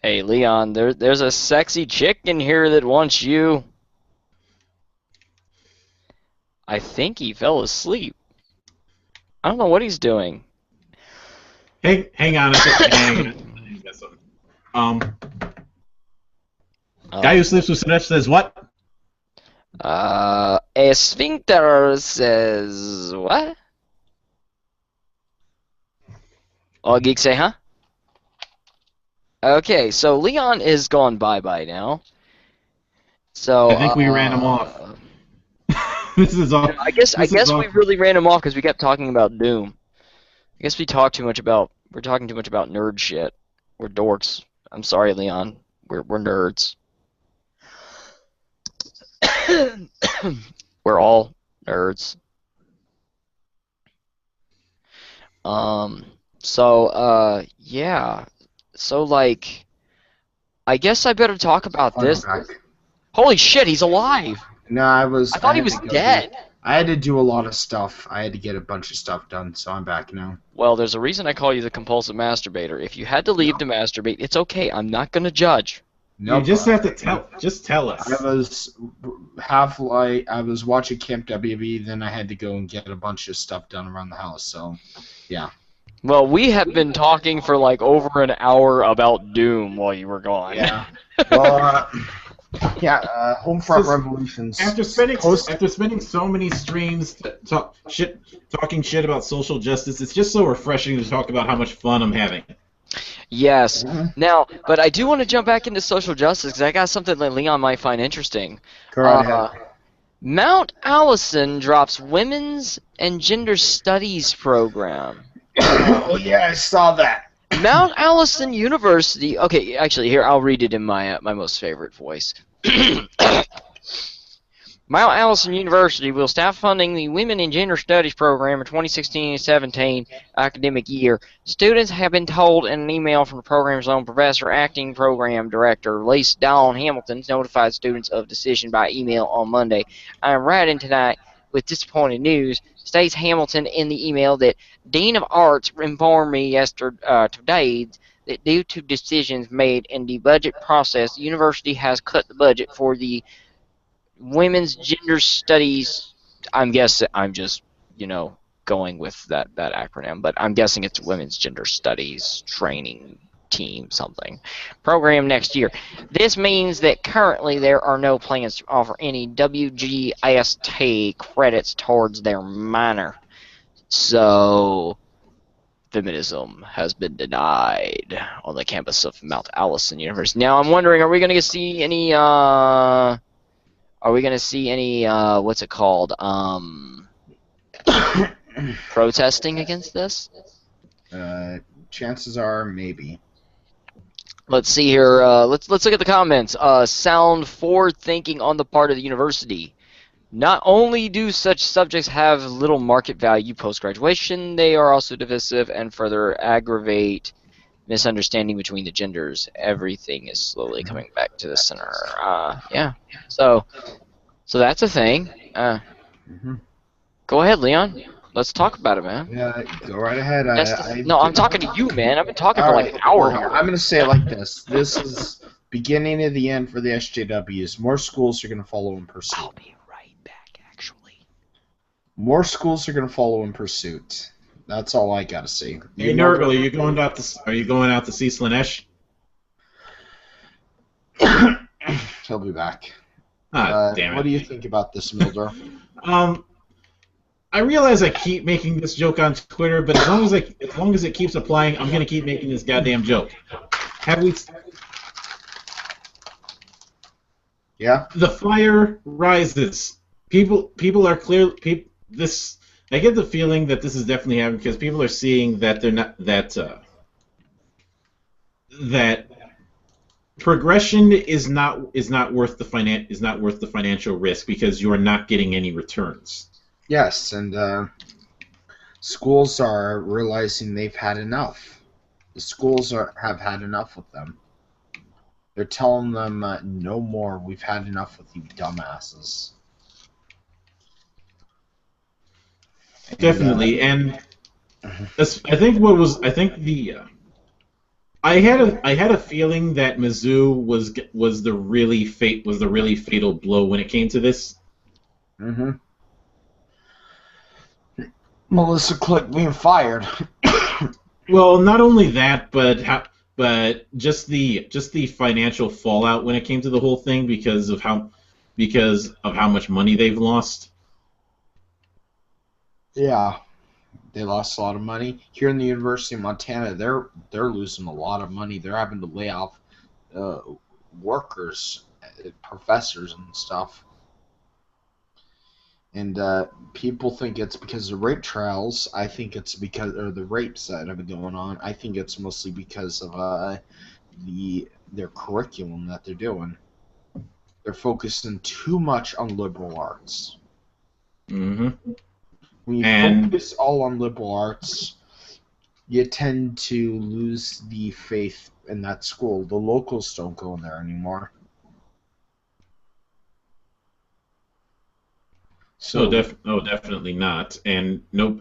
Hey, Leon, there's a sexy chick in here that wants you. I think he fell asleep. I don't know what he's doing. Hang on a second. Guy who sleeps with Sinestro says what? A sphincter says what? All geeks say, huh? Okay, so Leon is gone bye-bye now. So I think we ran him off. This is all. I guess we really ran him off because we kept talking about Doom. I guess we're talking too much about nerd shit. We're dorks. I'm sorry, Leon. We're nerds. We're all nerds. Yeah. So, like, I guess I better talk about this. Holy shit, he's alive! No, I thought he was dead. I had to do a lot of stuff. I had to get a bunch of stuff done, so I'm back now. Well, there's a reason I call you the compulsive masturbator. If you had to leave to masturbate, it's okay. I'm not gonna judge. No, you just have to tell us. I was watching Camp WB, then I had to go and get a bunch of stuff done around the house, so yeah. Well, we have been talking for like over an hour about Doom while you were gone. Yeah. Well, Homefront Revolutions. After spending so many streams talking shit about social justice, it's just so refreshing to talk about how much fun I'm having. Yes. Now, but I do want to jump back into social justice because I got something that Leon might find interesting. Mount Allison drops women's and gender studies program. Oh yeah, I saw that. Mount Allison University. Okay, actually, here I'll read it in my most favorite voice. Mount Allison University will stop funding the Women and Gender Studies program in 2016-17 academic year. Students have been told in an email from the program's own professor, acting program director Lacey Dawn Hamilton, notified students of decision by email on Monday. I am writing tonight with disappointing news, states Hamilton in the email that Dean of Arts informed me today that due to decisions made in the budget process, the university has cut the budget for the Women's Gender Studies. I'm guessing, I'm just, going with that acronym, but I'm guessing it's Women's Gender Studies Training team something. Program next year. This means that currently there are no plans to offer any WGST credits towards their minor. So, feminism has been denied on the campus of Mount Allison University. Now, I'm wondering, are we going to see any, what's it called, protesting against this? Chances are, maybe. Let's see here. Let's look at the comments. Sound forward thinking on the part of the university. Not only do such subjects have little market value post-graduation, they are also divisive and further aggravate misunderstanding between the genders. Everything is slowly coming back to the center. Yeah. So that's a thing. Go ahead, Leon. Let's talk about it, man. Yeah, go right ahead. I'm talking to you, man. I've been talking for like an hour here. I'm going to say it like this. This is beginning of the end for the SJWs. More schools are going to follow in pursuit. I'll be right back, actually. More schools are going to follow in pursuit. That's all I got to say. Hey, Nurgle, are you going out to see Slanesh? He'll be back. Damn it. What do you think about this, Milder? I realize I keep making this joke on Twitter, but as long as it keeps applying, I'm gonna keep making this goddamn joke. Yeah. The fire rises. People are clear. I get the feeling that this is definitely happening because people are seeing that they're not that progression is not worth the financial risk because you are not getting any returns. Yes, and schools are realizing they've had enough. The schools have had enough with them. They're telling them, no more, we've had enough with you dumbasses. Definitely, and I think I had a feeling that Mizzou was the really fatal blow when it came to this. Mm-hmm. Melissa Click being fired. Well, not only that, but just the financial fallout when it came to the whole thing because of how much money they've lost. Yeah, they lost a lot of money. Here in the University of Montana, they're losing a lot of money. They're having to lay off workers, professors, and stuff. And people think it's because of rape trials. I think it's because, or the rapes that have been going on. I think it's mostly because of their curriculum that they're doing. They're focusing too much on liberal arts. Mm-hmm. When you focus all on liberal arts, you tend to lose the faith in that school. The locals don't go in there anymore. So definitely not. And nope.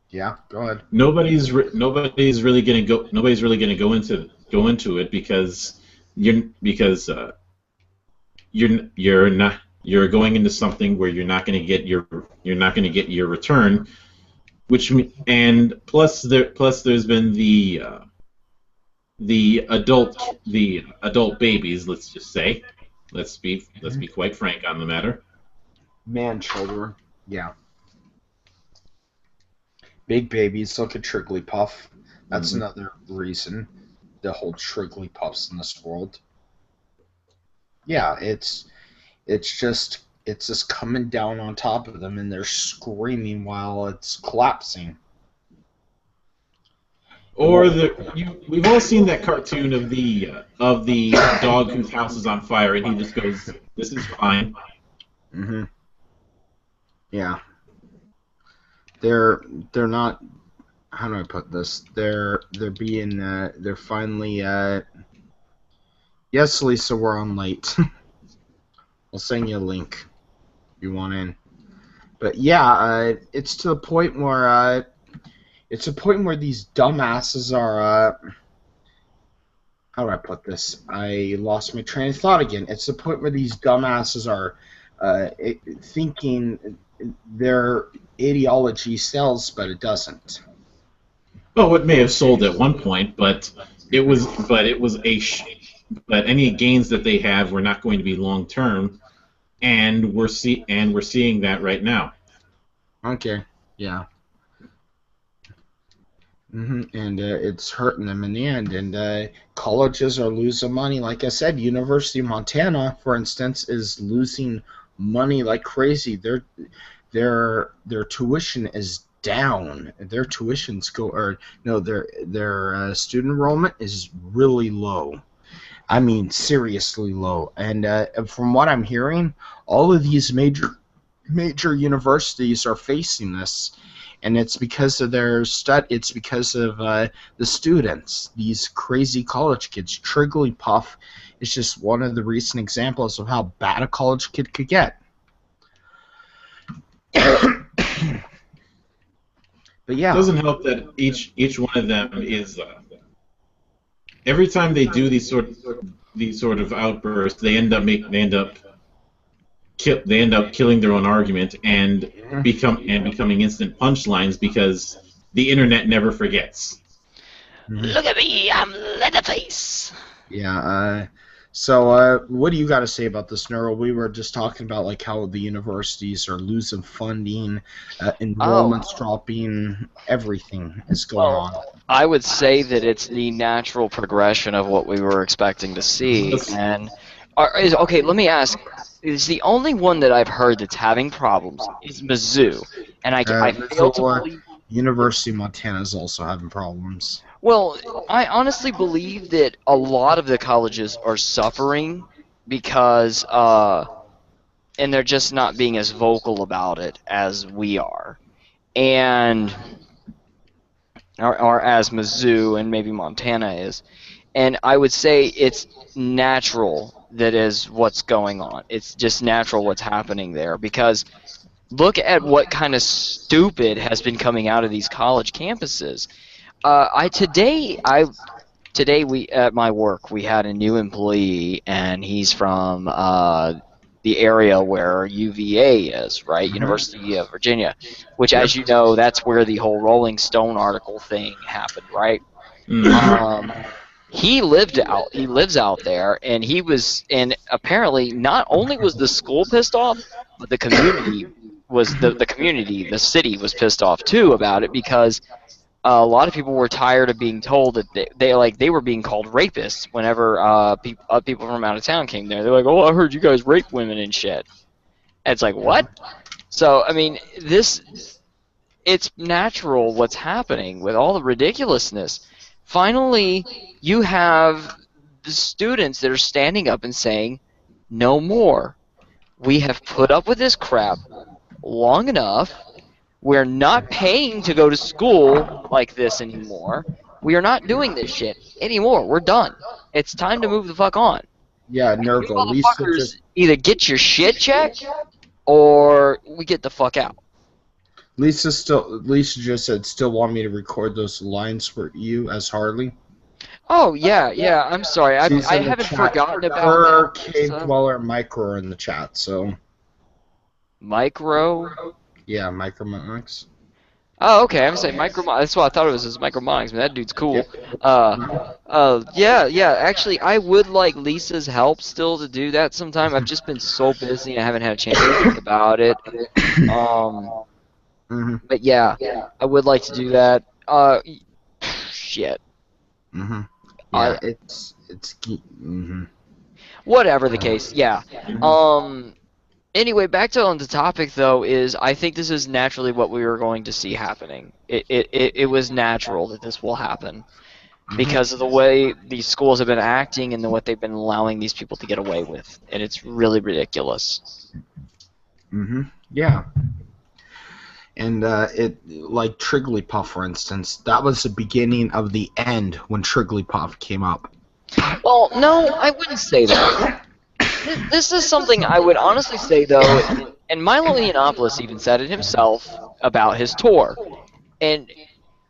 Yeah, go ahead. Nobody's really gonna go into it because you're going into something where you're not gonna get your return, and plus there's been the adult babies. Let's just say. Let's be quite frank on the matter. Man children, yeah. Big babies, look at Trigglypuff. That's another reason to hold Trigglypuffs in this world. Yeah, it's just coming down on top of them, and they're screaming while it's collapsing. Or we've all seen that cartoon of the dog whose house is on fire, and he just goes, "This is fine." Mm-hmm. Yeah. They're not. How do I put this? They're finally. Yes, Lisa, we're on late. I'll send you a link if you want in. But yeah, it's to the point where these dumbasses are. How do I put this? I lost my train of thought again. It's the point where these dumbasses are thinking their ideology sells, but it doesn't. Oh, it may have sold at one point, but it was but any gains that they have were not going to be long term, and we're seeing that right now. Okay. Yeah. And it's hurting them in the end. And colleges are losing money. Like I said, University of Montana, for instance, is losing money like crazy. Their tuition is down. Their tuitions go, or no, their student enrollment is really low. I mean, seriously low. And from what I'm hearing, all of these major universities are facing this, and it's because of their It's because of the students, these crazy college kids. Trigglypuff is just one of the recent examples of how bad a college kid could get. But yeah, It doesn't help that each one of them is every time they do these sort of outbursts, they end up killing their own argument and becoming instant punchlines because the internet never forgets. Look at me, I'm Leatherface. Yeah. So what do you got to say about this, Neural? We were just talking about like how the universities are losing funding, enrollments dropping, everything is going on. I would say that it's the natural progression of what we were expecting to see. And okay, let me ask: is the only one that I've heard that's having problems is Mizzou, and I fail to believe. University of Montana is also having problems. Well, I honestly believe that a lot of the colleges are suffering because, and they're just not being as vocal about it as we are, and or as Mizzou and maybe Montana is. And I would say it's natural that is what's going on. It's just natural what's happening there because look at what kind of stupid has been coming out of these college campuses. Today we at my work we had a new employee and he's from the area where UVA is, right? University of Virginia, which, as you know, that's where the whole Rolling Stone article thing happened, right? He lives out there, and and apparently not only was the school pissed off, but the community the city was pissed off too about it because a lot of people were tired of being told that they were being called rapists whenever people from out of town came there. They're like, "Oh, I heard you guys rape women and shit." And it's like, what? So I mean, it's natural what's happening with all the ridiculousness. Finally, you have the students that are standing up and saying, "No more. We have put up with this crap long enough. We're not paying to go to school like this anymore. We are not doing this shit anymore. We're done. It's time to move the fuck on." Yeah, You Nurgle. motherfuckers either get your shit checked or we get the fuck out. Lisa just said still want me to record those lines for you as Harley. Oh yeah. I'm sorry. I haven't forgotten about her that. Cave Dweller Micro are in the chat. So Micro. yeah, Micromonics. Oh, okay. I was saying that's what I thought it was. Micromonics. Man, that dude's cool. Yeah. Actually, I would like Lisa's help still to do that sometime. I've just been so busy and I haven't had a chance to think about it. But yeah, I would like to do that. Shit. Yeah, Whatever the case. Yeah. Anyway, back to on the topic though is I think this is naturally what we were going to see happening. It was natural that this will happen because of the way these schools have been acting and what they've been allowing these people to get away with, and it's really ridiculous. Yeah. And like Trigglypuff, for instance, that was the beginning of the end when Trigglypuff came up. Well, no, I wouldn't say that. This is something I would honestly say, though, and Milo Yiannopoulos even said it himself about his tour. And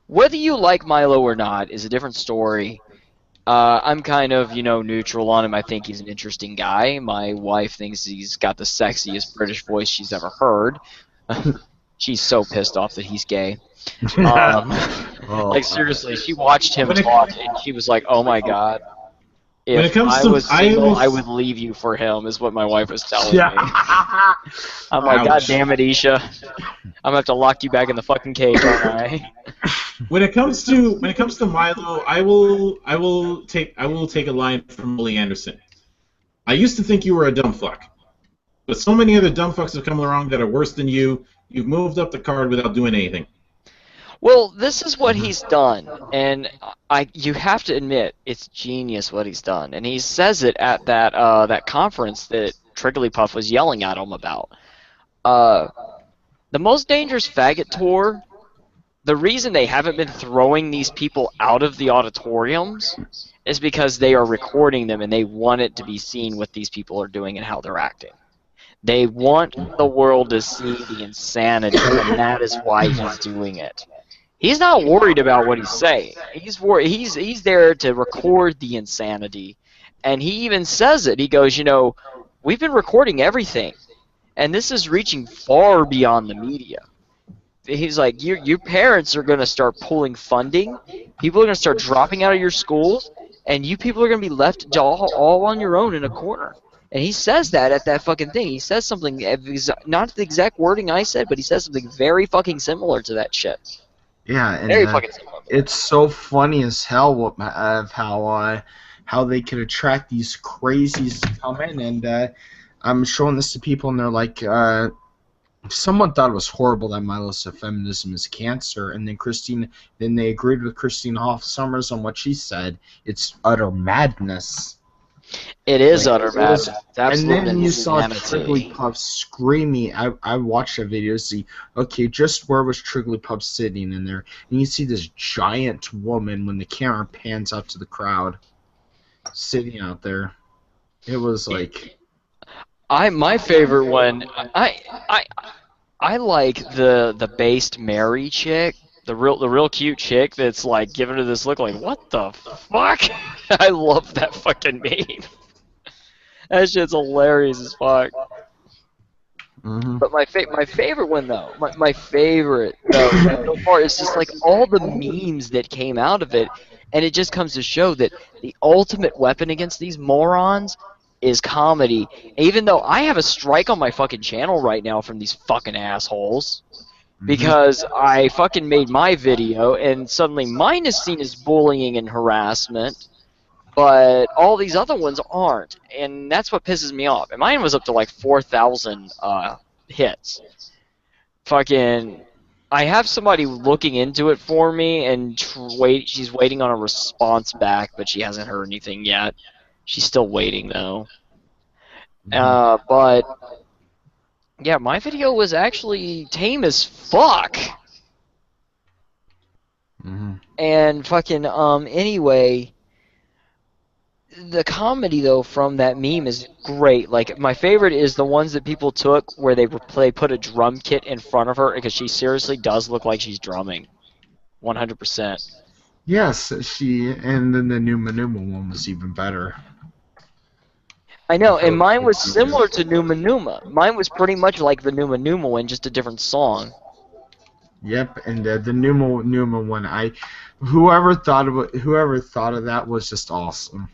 whether you like Milo or not is a different story. I'm kind of, neutral on him. I think he's an interesting guy. My wife thinks he's got the sexiest British voice she's ever heard. She's so pissed off that he's gay. Oh, Like seriously, she watched him talk and she was like, "Oh my god, When it if comes I to was single, idols- I would leave you for him." Is what my wife was telling me. yeah. I'm like, "God Ouch. damn it, Isha, I'm gonna have to lock you back in the fucking cage, aren't I?" When it comes to Milo, I will take a line from Willie Anderson. I used to think you were a dumb fuck, but so many other dumb fucks have come along that are worse than you. You've moved up the card without doing anything. Well, this is what he's done, and you have to admit it's genius what he's done, and he says it at that conference that Trigglypuff was yelling at him about. The Most Dangerous Faggot Tour. The reason they haven't been throwing these people out of the auditoriums is because they are recording them and they want it to be seen what these people are doing and how they're acting. They want the world to see the insanity, and that is why he's doing it. He's not worried about what he's saying. He's there to record the insanity, and he even says it. He goes, we've been recording everything, and this is reaching far beyond the media. He's like, your parents are going to start pulling funding. People are going to start dropping out of your schools, and you people are going to be left all on your own in a corner. And he says that at that fucking thing. He says something, not the exact wording I said, but he says something very fucking similar to that shit. Yeah, and Very fucking similar. it's so funny as hell how they could attract these crazies to come in, and I'm showing this to people, and they're like, someone thought it was horrible that Milo said feminism is cancer, and then they agreed with Christine Hoff Sommers on what she said. It's utter madness. It is utter madness. And then you saw insanity. Trigglypuff screaming. I watched a video to see, okay, just where was Trigglypuff sitting in there? And you see this giant woman when the camera pans out to the crowd sitting out there. It was like... My favorite one, I like the based Mary chick, the real cute chick that's like giving her this look like, what the fuck? I love that fucking meme. That shit's hilarious as fuck. Mm-hmm. But my favorite one though, my favorite so far is just like all the memes that came out of it, and it just comes to show that the ultimate weapon against these morons is comedy. Even though I have a strike on my fucking channel right now from these fucking assholes, because I fucking made my video and suddenly mine is seen as bullying and harassment, but all these other ones aren't, and that's what pisses me off. And mine was up to like 4,000 hits. Fucking, I have somebody looking into it for me, and she's waiting on a response back, but she hasn't heard anything yet. She's still waiting though. But yeah, my video was actually tame as fuck. And fucking anyway, the comedy though from that meme is great. Like my favorite is the ones that people took where they put a drum kit in front of her because she seriously does look like she's drumming, 100%. Yes, and then the Numa Numa one was even better. I know, and mine was similar to Numa Numa. Mine was pretty much like the Numa Numa one, just a different song. Yep, and the Numa Numa one, whoever thought of that was just awesome.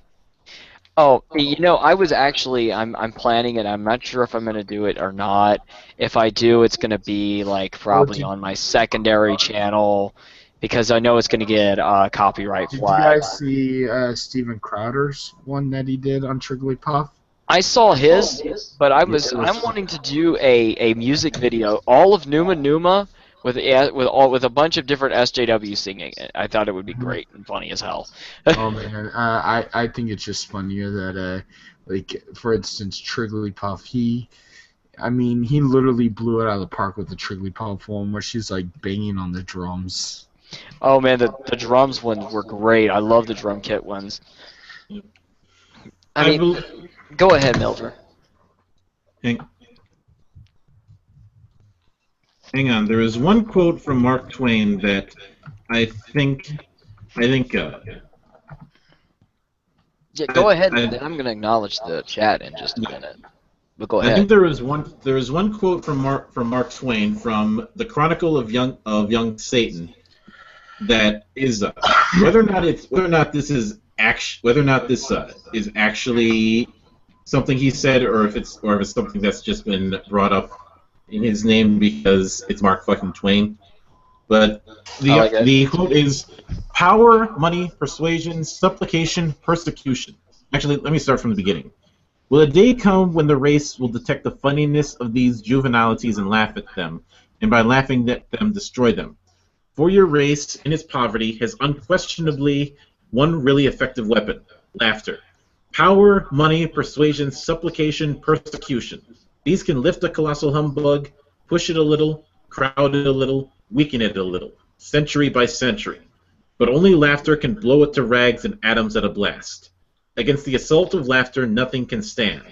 Oh, I was actually, I'm planning it. I'm not sure if I'm gonna do it or not. If I do, it's gonna be like probably on my secondary channel, because I know it's gonna get copyright Did flag. you guys see Steven Crowder's one that he did on Trigglypuff? I saw his, but I'm wanting to do a music video, all of Numa Numa, with a bunch of different SJW singing it. I thought it would be great and funny as hell. Oh man, I think it's just funnier that like for instance Trigglypuff, he literally blew it out of the park with the Trigglypuff one where she's like banging on the drums. Oh man, the drums ones were great. I love the drum kit ones. I mean, go ahead, Mildred. Hang on. There is one quote from Mark Twain that I think. Yeah, go ahead, and then I'm gonna acknowledge the chat in just a minute. But go I ahead. think there was one quote from Mark Twain from quote from Mark Twain from the Chronicle of Young Satan that is whether or not this is actually something he said, or if it's something that's just been brought up in his name because it's Mark fucking Twain. But the quote is power, money, persuasion, supplication, persecution. Actually, let me start from the beginning. Will a day come when the race will detect the funniness of these juvenilities and laugh at them, and by laughing at them, destroy them? For your race, in its poverty, has unquestionably one really effective weapon: laughter. Power, money, persuasion, supplication, persecution. These can lift a colossal humbug, push it a little, crowd it a little, weaken it a little, century by century. But only laughter can blow it to rags and atoms at a blast. Against the assault of laughter, nothing can stand.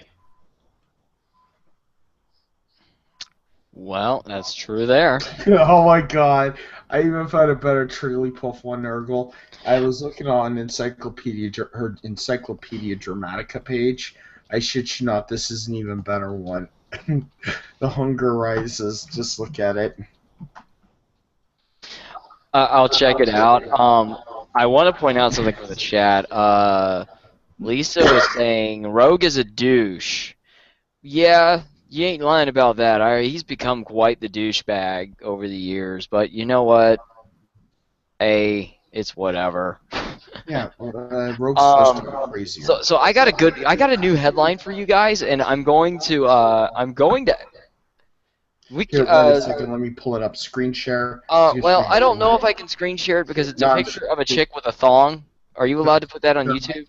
Well, that's true there. Oh my god. I even found a better Trigglypuff one, Nurgle. I was looking on her Encyclopedia Dramatica page. I shit you not, this is an even better one. The Hunger Rises. Just look at it. I'll check it out. I want to point out something for the chat. Lisa was saying Rogue is a douche. Yeah, you ain't lying about that. He's become quite the douchebag over the years, but you know what? It's whatever. Yeah, Rogue's supposed to go crazy. So I got a new headline for you guys, and I'm going to Here, wait a second, let me pull it up. Screen share. Well, I don't know if I can screen share it because it's a picture of a chick with a thong. Are you allowed to put that on YouTube?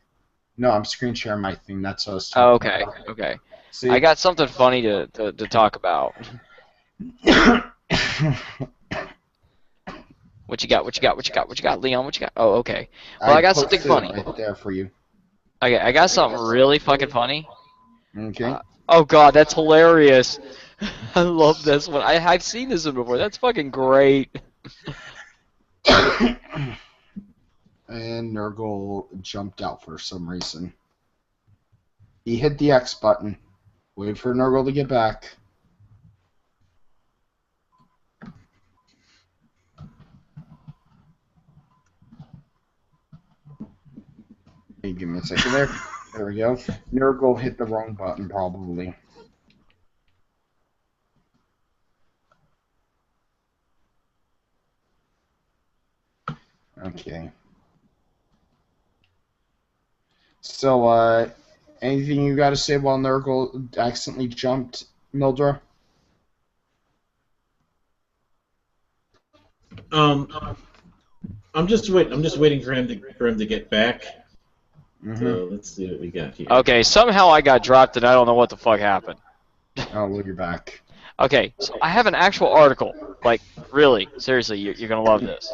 No, I'm screen sharing my thing. That's what I was Oh, talking okay, about. okay. See? I got something funny to talk about. What you got, Leon? What you got? Oh, okay. Well, I got something funny. Right there for you. Okay, I got something really fucking funny. Okay. Oh god, that's hilarious. I love this one. I've seen this one before. That's fucking great. And Nurgle jumped out for some reason. He hit the X button. Wait for Nurgle to get back. Hey, give me a second there. There we go. Nurgle hit the wrong button, probably. Okay. So, anything you got to say while Nurgle accidentally jumped, Mildra? I'm just waiting for him to get back. Mm-hmm. So let's see what we got here. Okay, somehow I got dropped and I don't know what the fuck happened. Oh, well, you're back. Okay, so I have an actual article. Like, really, seriously, you're gonna love this.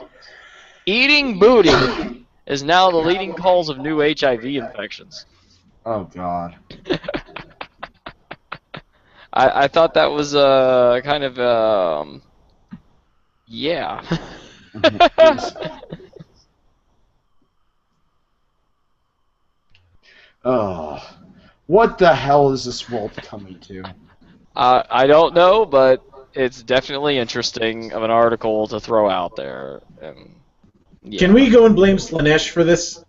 Eating booty is now the leading cause of new HIV infections. Oh, God. I thought that was kind of yeah. Oh, what the hell is this world coming to? I don't know, but it's definitely interesting of an article to throw out there. Yeah. Can we go and blame Slanesh for this?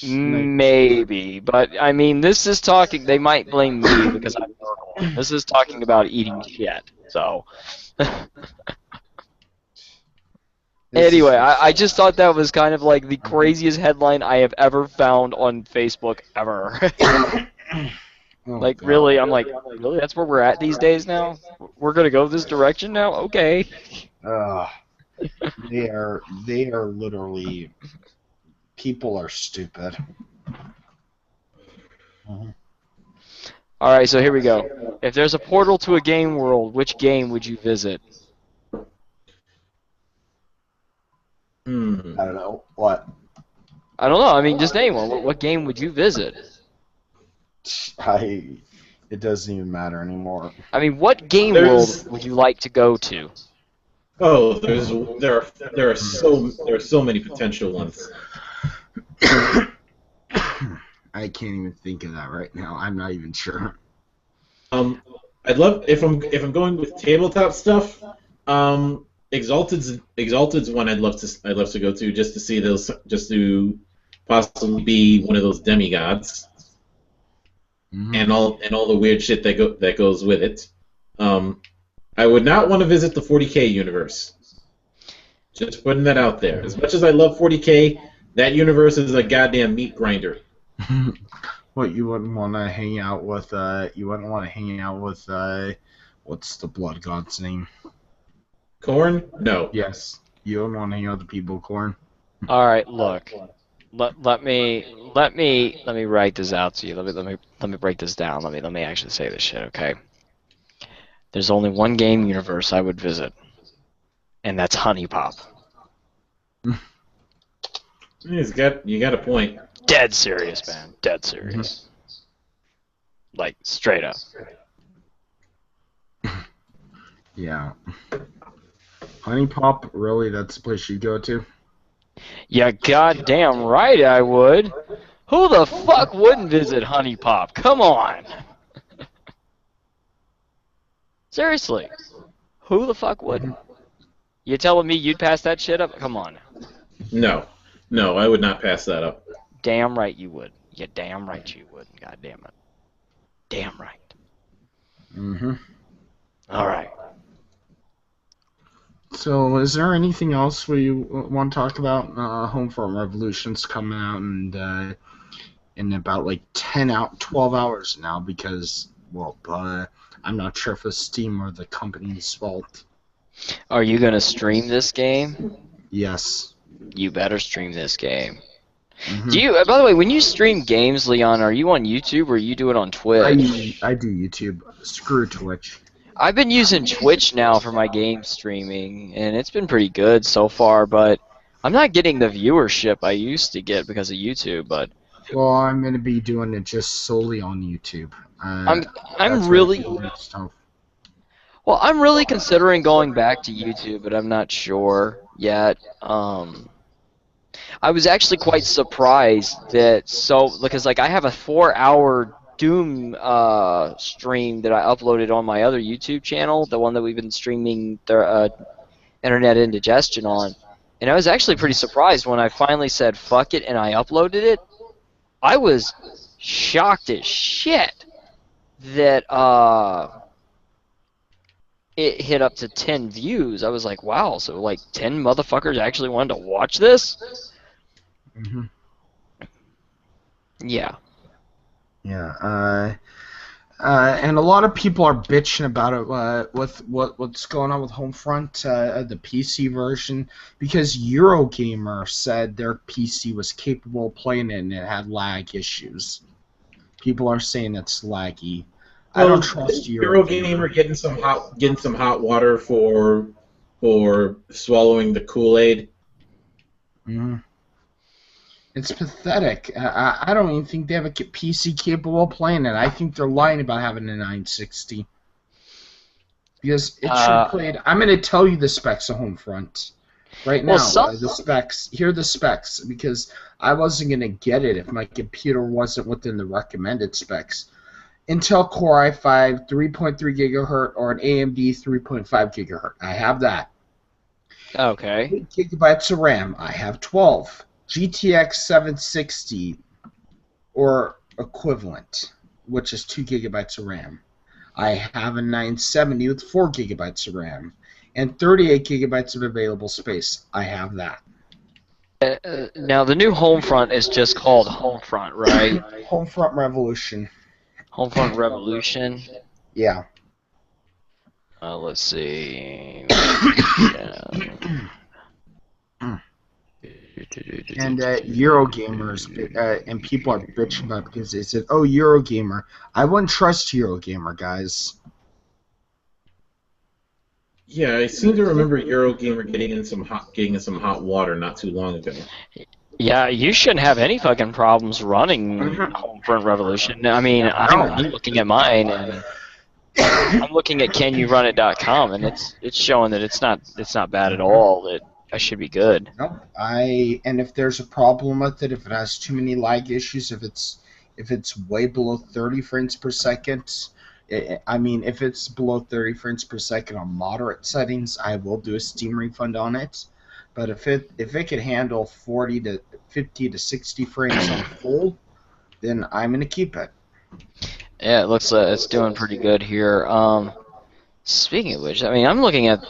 Maybe, but I mean, this is talking. They might blame me because I'm normal. This is talking about eating shit. So, anyway, I just thought that was kind of like the craziest headline I have ever found on Facebook ever. Like, God. really, I'm like, really? That's where we're at these days now? We're gonna go this direction now? Okay. They are literally, people are stupid. Alright, so here we go. If there's a portal to a game world, which game would you visit? I don't know. What? I don't know, I mean, just name one. What game would you visit? It doesn't even matter anymore. I mean, what game world would you like to go to? Oh, there are so many potential ones. I can't even think of that right now. I'm not even sure. I'd love if I'm going with tabletop stuff. Exalted's one I'd love to go to just to see those, just to possibly be one of those demigods, and all the weird shit that goes with it. I would not want to visit the 40K universe. Just putting that out there. As much as I love 40K, that universe is a goddamn meat grinder. What, you wouldn't want to hang out with? You wouldn't want to hang out with? What's the blood god's name? Korn? No. Yes, you wouldn't want to hang out with the people of Korn. All right, look. Let me write this out to you. Let me break this down. Let me actually say this shit, okay? There's only one game universe I would visit, and that's Honey Pop. You got a point. Dead serious, man. Dead serious. Like, straight up. Yeah. Honey Pop, really? That's the place you'd go to? Yeah, goddamn right I would. Who the fuck wouldn't visit Honey Pop? Come on. Seriously. Who the fuck wouldn't? You telling me you'd pass that shit up? Come on. No, I would not pass that up. Damn right you would. Yeah, damn right you would. God damn it. Damn right. All right. So, is there anything else we want to talk about? Homefront Revolution's coming out in about like 12 hours now because, well, I'm not sure if it's Steam or the company's fault. Are you going to stream this game? Yes. You better stream this game. Do you? By the way, when you stream games, Leon, are you on YouTube or you do it on Twitch? I do YouTube. Screw Twitch. I've been using Twitch now for my game streaming, and it's been pretty good so far, but I'm not getting the viewership I used to get because of YouTube, but... Well, I'm going to be doing it just solely on YouTube. I'm really... Well, I'm really considering going back to YouTube, but I'm not sure yet. I was actually quite surprised that because like I have a 4-hour Doom stream that I uploaded on my other YouTube channel, the one that we've been streaming the Internet Indigestion on, and I was actually pretty surprised when I finally said fuck it and I uploaded it. I was shocked as shit that it hit up to 10 views. I was like, wow, so like 10 motherfuckers actually wanted to watch this? Yeah. Yeah, and a lot of people are bitching about it with what's going on with Homefront, the PC version, because Eurogamer said their PC was capable of playing it and it had lag issues. People are saying it's laggy. I don't trust Eurogamer getting some hot water for swallowing the Kool-Aid. It's pathetic. I don't even think they have a PC capable of playing it. I think they're lying about having a 960. Because it should play it. I'm going to tell you the specs of Homefront right now. The specs. Here are the specs. Because I wasn't going to get it if my computer wasn't within the recommended specs. Intel Core i5 3.3 GHz or an AMD 3.5 GHz. I have that. Okay. 8 GB of RAM. I have 12. GTX 760 or equivalent, which is 2 GB of RAM. I have a 970 with 4 GB of RAM and 38 GB of available space. I have that. Now the new Homefront is just called Homefront, right? Homefront Revolution. Homefront Revolution. Yeah. Let's see. And Eurogamers and people are bitching about it because they said, "Oh, Eurogamer." I wouldn't trust Eurogamer, guys. Yeah, I seem to remember Eurogamer getting in some hot water not too long ago. Yeah, you shouldn't have any fucking problems running Homefront Revolution. I mean, I'm looking at mine, and I'm looking at CanYouRunIt.com, and it's showing that it's not bad at all. That I should be good. Nope. And if there's a problem with it, if it has too many lag issues, if it's way below 30 frames per second, I mean, if it's below 30 frames per second on moderate settings, I will do a Steam refund on it. But if it can handle 40 to 50 to 60 frames on full, then I'm gonna keep it. Yeah, it looks like it's doing pretty good here. Speaking of which, I mean, I'm looking at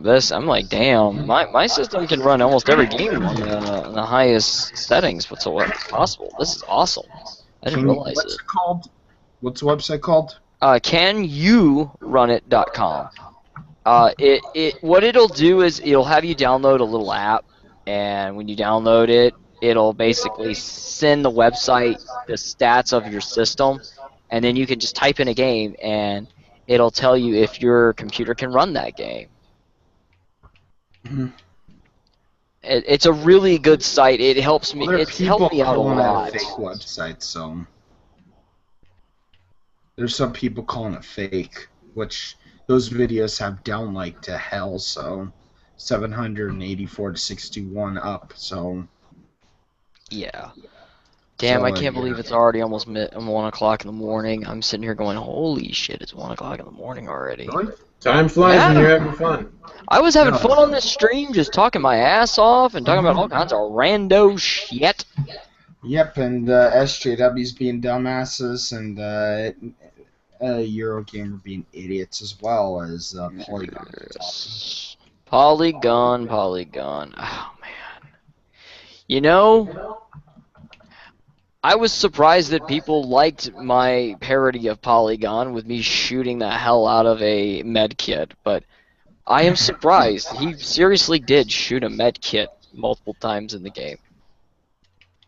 this. I'm like, damn, my system can run almost every game on the highest settings whatsoever possible. This is awesome. I didn't realize What's it. it called? What's the website called? CanYouRunIt.com. What it'll do is it'll have you download a little app, and when you download it, it'll basically send the website the stats of your system, and then you can just type in a game, and it'll tell you if your computer can run that game. Mhm. It's a really good site. It helps me. Well, It's helped me out a calling it lot. a fake website, so there's some people calling it fake, which those videos have down like to hell, so 784 to 61 up, so Yeah. Damn, I can't believe it's already almost 1 o'clock in the morning. I'm sitting here going, holy shit, it's 1 o'clock in the morning already. Really? Time flies when you're having fun. I was having fun on this stream, just talking my ass off and talking about all kinds of rando shit. Yep, and SJW's being dumbasses, and Eurogamer being idiots as well as Polygon. Polygon. Oh, man. You know, I was surprised that people liked my parody of Polygon with me shooting the hell out of a med kit, but I am surprised. He seriously did shoot a med kit multiple times in the game.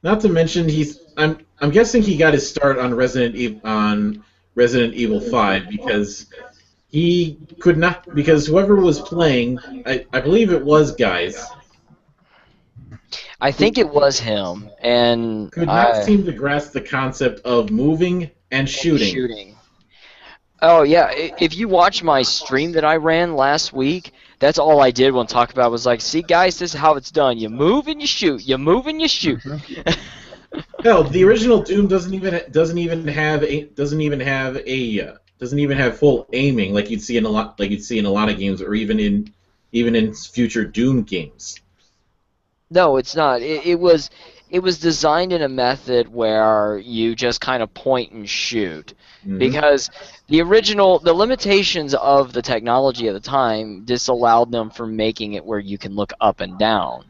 Not to mention, I'm guessing he got his start on Resident Evil 5 because he could not, because whoever was playing, I believe it was Guys, I think it was him, and could not seem to grasp the concept of moving and shooting. Oh yeah, if you watch my stream that I ran last week, that's all I did when talk about was like, see guys, this is how it's done. You move and you shoot. You move and you shoot. Hell, the original Doom doesn't even have full aiming like you'd see in a lot of games, or even in future Doom games. No, it's not. It was designed in a method where you just kind of point and shoot. Mm-hmm. Because the limitations of the technology at the time disallowed them from making it where you can look up and down.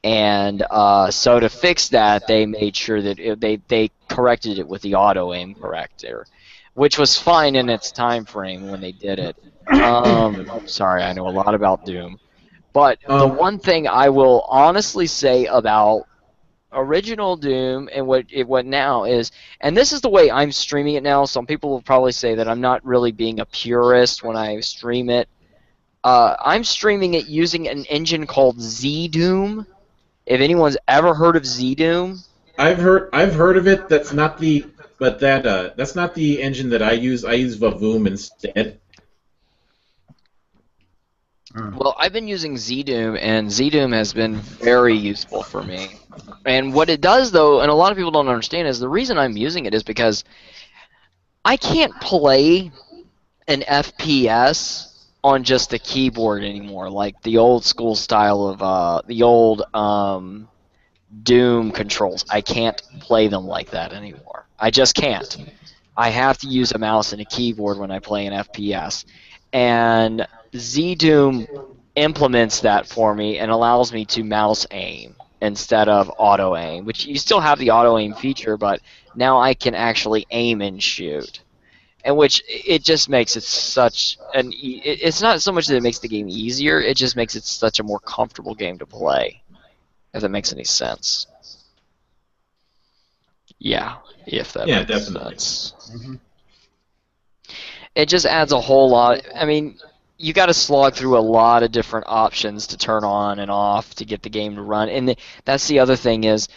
And so to fix that, they made sure that they corrected it with the auto aim corrector, which was fine in its time frame when they did it. Sorry, I know a lot about Doom. But the one thing I will honestly say about original Doom and what now is, and this is the way I'm streaming it now, some people will probably say that I'm not really being a purist when I stream it. I'm streaming it using an engine called ZDoom. If anyone's ever heard of ZDoom, I've heard of it. That's not the engine that I use. I use Vavoom instead. Well, I've been using ZDoom, and ZDoom has been very useful for me. And what it does, though, and a lot of people don't understand, is the reason I'm using it is because I can't play an FPS on just the keyboard anymore, like the old school style of the old Doom controls. I can't play them like that anymore. I just can't. I have to use a mouse and a keyboard when I play an FPS. And ZDoom implements that for me and allows me to mouse aim instead of auto aim, which you still have the auto aim feature, but now I can actually aim and shoot. And which it just makes it such an it's not so much that it makes the game easier, it just makes it such a more comfortable game to play, if that makes any sense. Yeah, if that makes definitely. sense. Mm-hmm. It just adds a whole lot. I mean, you got to slog through a lot of different options to turn on and off to get the game to run. And that's the other thing is,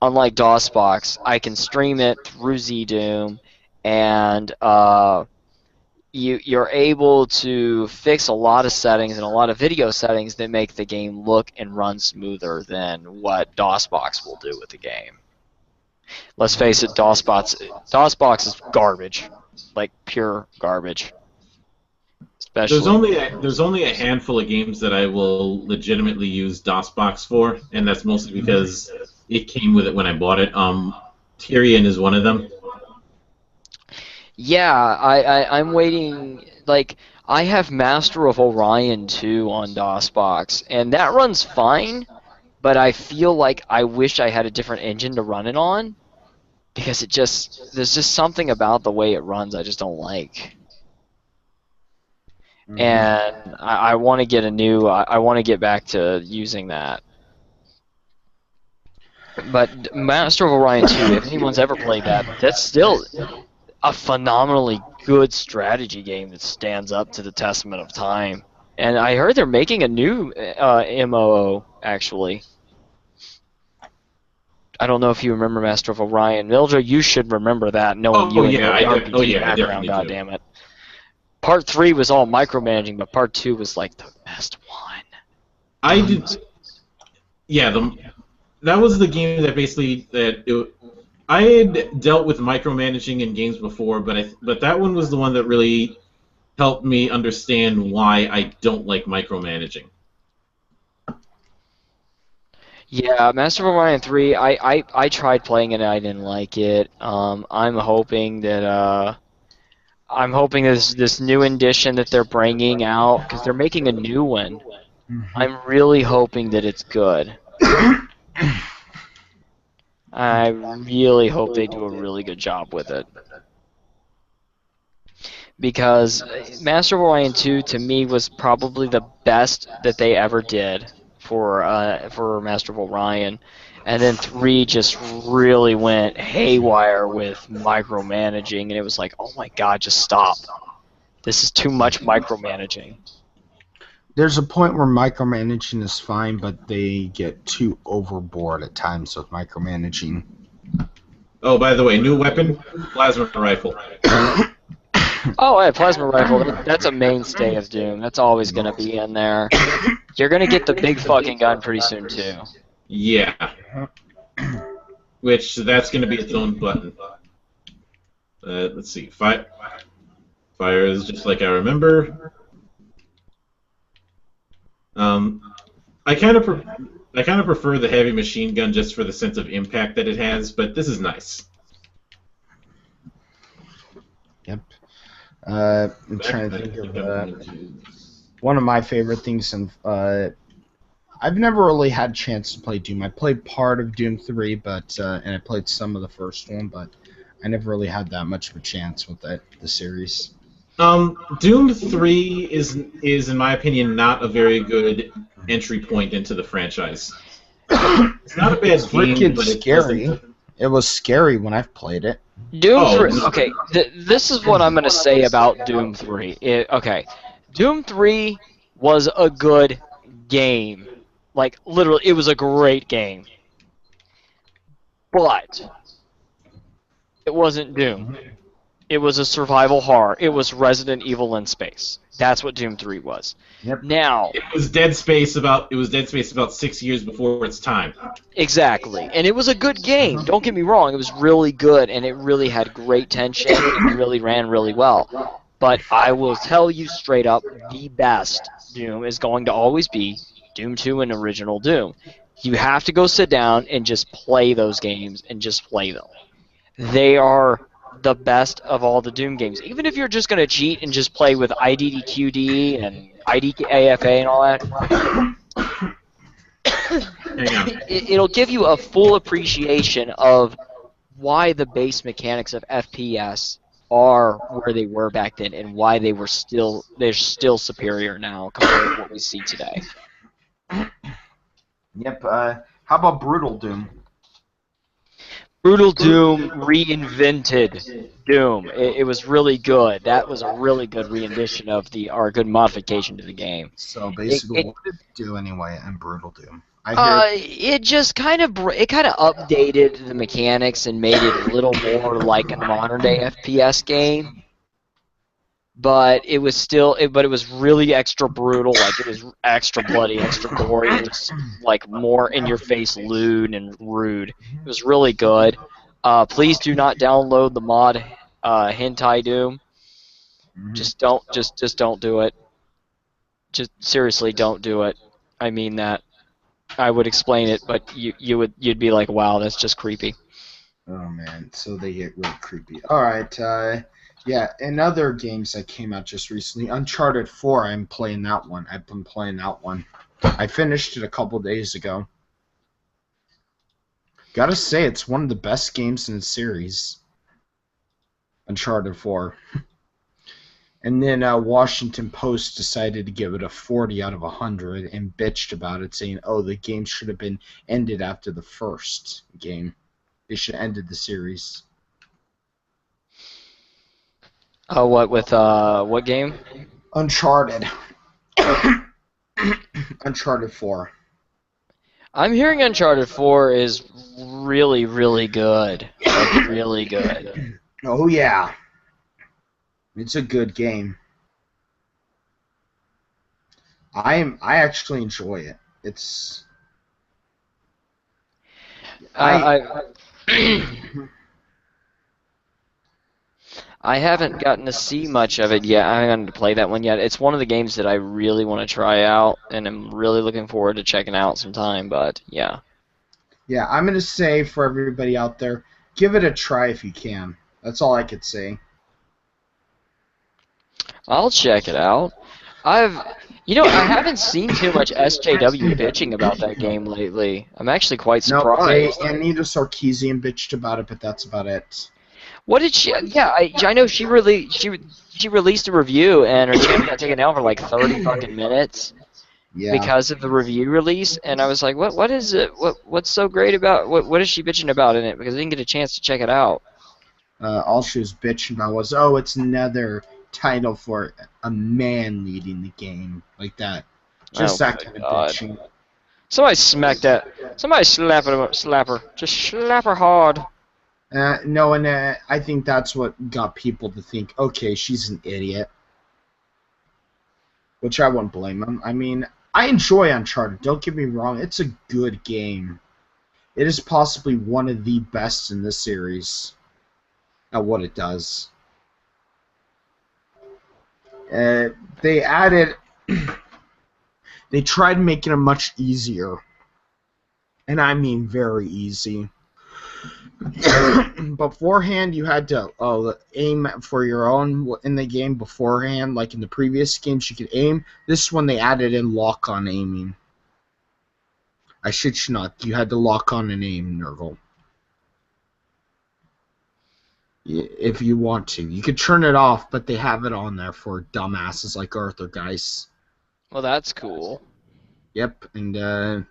unlike DOSBox, I can stream it through ZDoom, and you're able to fix a lot of settings and a lot of video settings that make the game look and run smoother than what DOSBox will do with the game. Let's face it, DOSBox is garbage. like pure garbage. Especially There's only a handful of games that I will legitimately use DOSBox for, and that's mostly because it came with it when I bought it. Tyrion is one of them. Yeah, I'm waiting. Like, I have Master of Orion 2 on DOSBox, and that runs fine, but I feel like I wish I had a different engine to run it on, because there's just something about the way it runs I just don't like. And I want to get I want to get back to using that. But Master of Orion 2, if anyone's ever played that, that's still a phenomenally good strategy game that stands up to the testament of time. And I heard they're making a new MMO, actually. I don't know if you remember Master of Orion. Mildred, you should remember that, knowing you and your RPG background, goddammit. Part 3 was all micromanaging, but Part 2 was like the best one. That was the game that basically I had dealt with micromanaging in games before, but that one was the one that really helped me understand why I don't like micromanaging. Yeah, Master of Orion 3, I tried playing it and I didn't like it. I'm hoping this new edition that they're bringing out, because they're making a new one. I'm really hoping that it's good. I really hope they do a really good job with it. Because Master of Orion 2 to me was probably the best that they ever did for Master of Orion. And then 3 just really went haywire with micromanaging, and it was like, oh my god, just stop. This is too much micromanaging. There's a point where micromanaging is fine, but they get too overboard at times with micromanaging. Oh, by the way, new weapon, plasma rifle. Oh, yeah, plasma rifle, that's a mainstay of Doom. That's always going to be in there. You're going to get the big fucking gun pretty soon, too. Yeah. Which, that's going to be its own button. Let's see. Fire is just like I remember. I kind of prefer the heavy machine gun just for the sense of impact that it has, but this is nice. Yep. I'm trying to think of one of my favorite things. I've never really had a chance to play Doom. I played part of Doom 3, and I played some of the first one, but I never really had that much of a chance with the series. Doom 3 is in my opinion not a very good entry point into the franchise. It's not a bad game, but it's scary. It was scary when I played it. Doom 3. Okay, this is what I'm gonna say about Doom 3. Doom 3 was a good game. Like literally, it was a great game. But it wasn't Doom. It was a survival horror. It was Resident Evil in space. That's what Doom 3 was. Yep. Now it was Dead Space about 6 years before its time. Exactly. And it was a good game. Don't get me wrong, it was really good and it really had great tension and it really ran really well. But I will tell you straight up, the best Doom is going to always be Doom 2 and Original Doom. You have to go sit down and just play those games and just play them. They are the best of all the Doom games. Even if you're just going to cheat and just play with IDDQD and IDAFA and all that, it'll give you a full appreciation of why the base mechanics of FPS are where they were back then and why they're still superior now compared to what we see today. Yep. How about Brutal Doom? Brutal Doom reinvented Doom. It was really good. That was a really good rendition of a good modification to the game. So basically, what did it do anyway in Brutal Doom? It just kind of updated the mechanics and made it a little more like a modern day FPS game. But it was really extra brutal. Like it was extra bloody, extra gory. It was like more in your face, lewd and rude. It was really good. Please do not download the mod hentai Doom. Just don't do it. Just seriously, don't do it. I mean that. I would explain it, but you'd be like, wow, that's just creepy. Oh man, so they get real creepy. All right, yeah, and other games that came out just recently, Uncharted 4. I'm playing that one. I've been playing that one. I finished it a couple days ago. Gotta say, it's one of the best games in the series. Uncharted 4. And then Washington Post decided to give it a 40 out of 100 and bitched about it, saying, oh, the game should have been ended after the first game. They should have ended the series. Oh, what with what game? Uncharted. Uncharted 4. I'm hearing Uncharted 4 is really, really good. Like, really good. Oh, yeah. It's a good game. I actually enjoy it. It's... I haven't gotten to see much of it yet. I haven't gotten to play that one yet. It's one of the games that I really want to try out, and I'm really looking forward to checking out sometime, but yeah. Yeah, I'm going to say for everybody out there, give it a try if you can. That's all I could say. I'll check it out. I haven't seen too much SJW bitching about that game lately. I'm actually quite surprised. No, and Anita Sarkeesian bitched about it, but that's about it. What did she? Yeah, I know she released a review, and her channel got taken down for like 30 fucking minutes. Yeah. Because of the review release, and I was like, what is it? What's so great about what is she bitching about in it? Because I didn't get a chance to check it out. All she was bitching about was, oh, it's another title for a man leading the game, like that. Just that kind of bitching. Somebody smack that. Somebody slap her. Just slap her hard. No, and I think that's what got people to think, okay, she's an idiot. Which I wouldn't blame them. I mean, I enjoy Uncharted, don't get me wrong. It's a good game. It is possibly one of the best in this series at what it does. They added... they tried making it much easier. And I mean very easy. Beforehand, you had to aim for your own in the game beforehand. Like in the previous games, you could aim. This one, they added in lock-on aiming. I shit you not. You had to lock on and aim, Nurgle. If you want to. You could turn it off, but they have it on there for dumbasses like Arthur Geis. Well, that's cool. Yep, and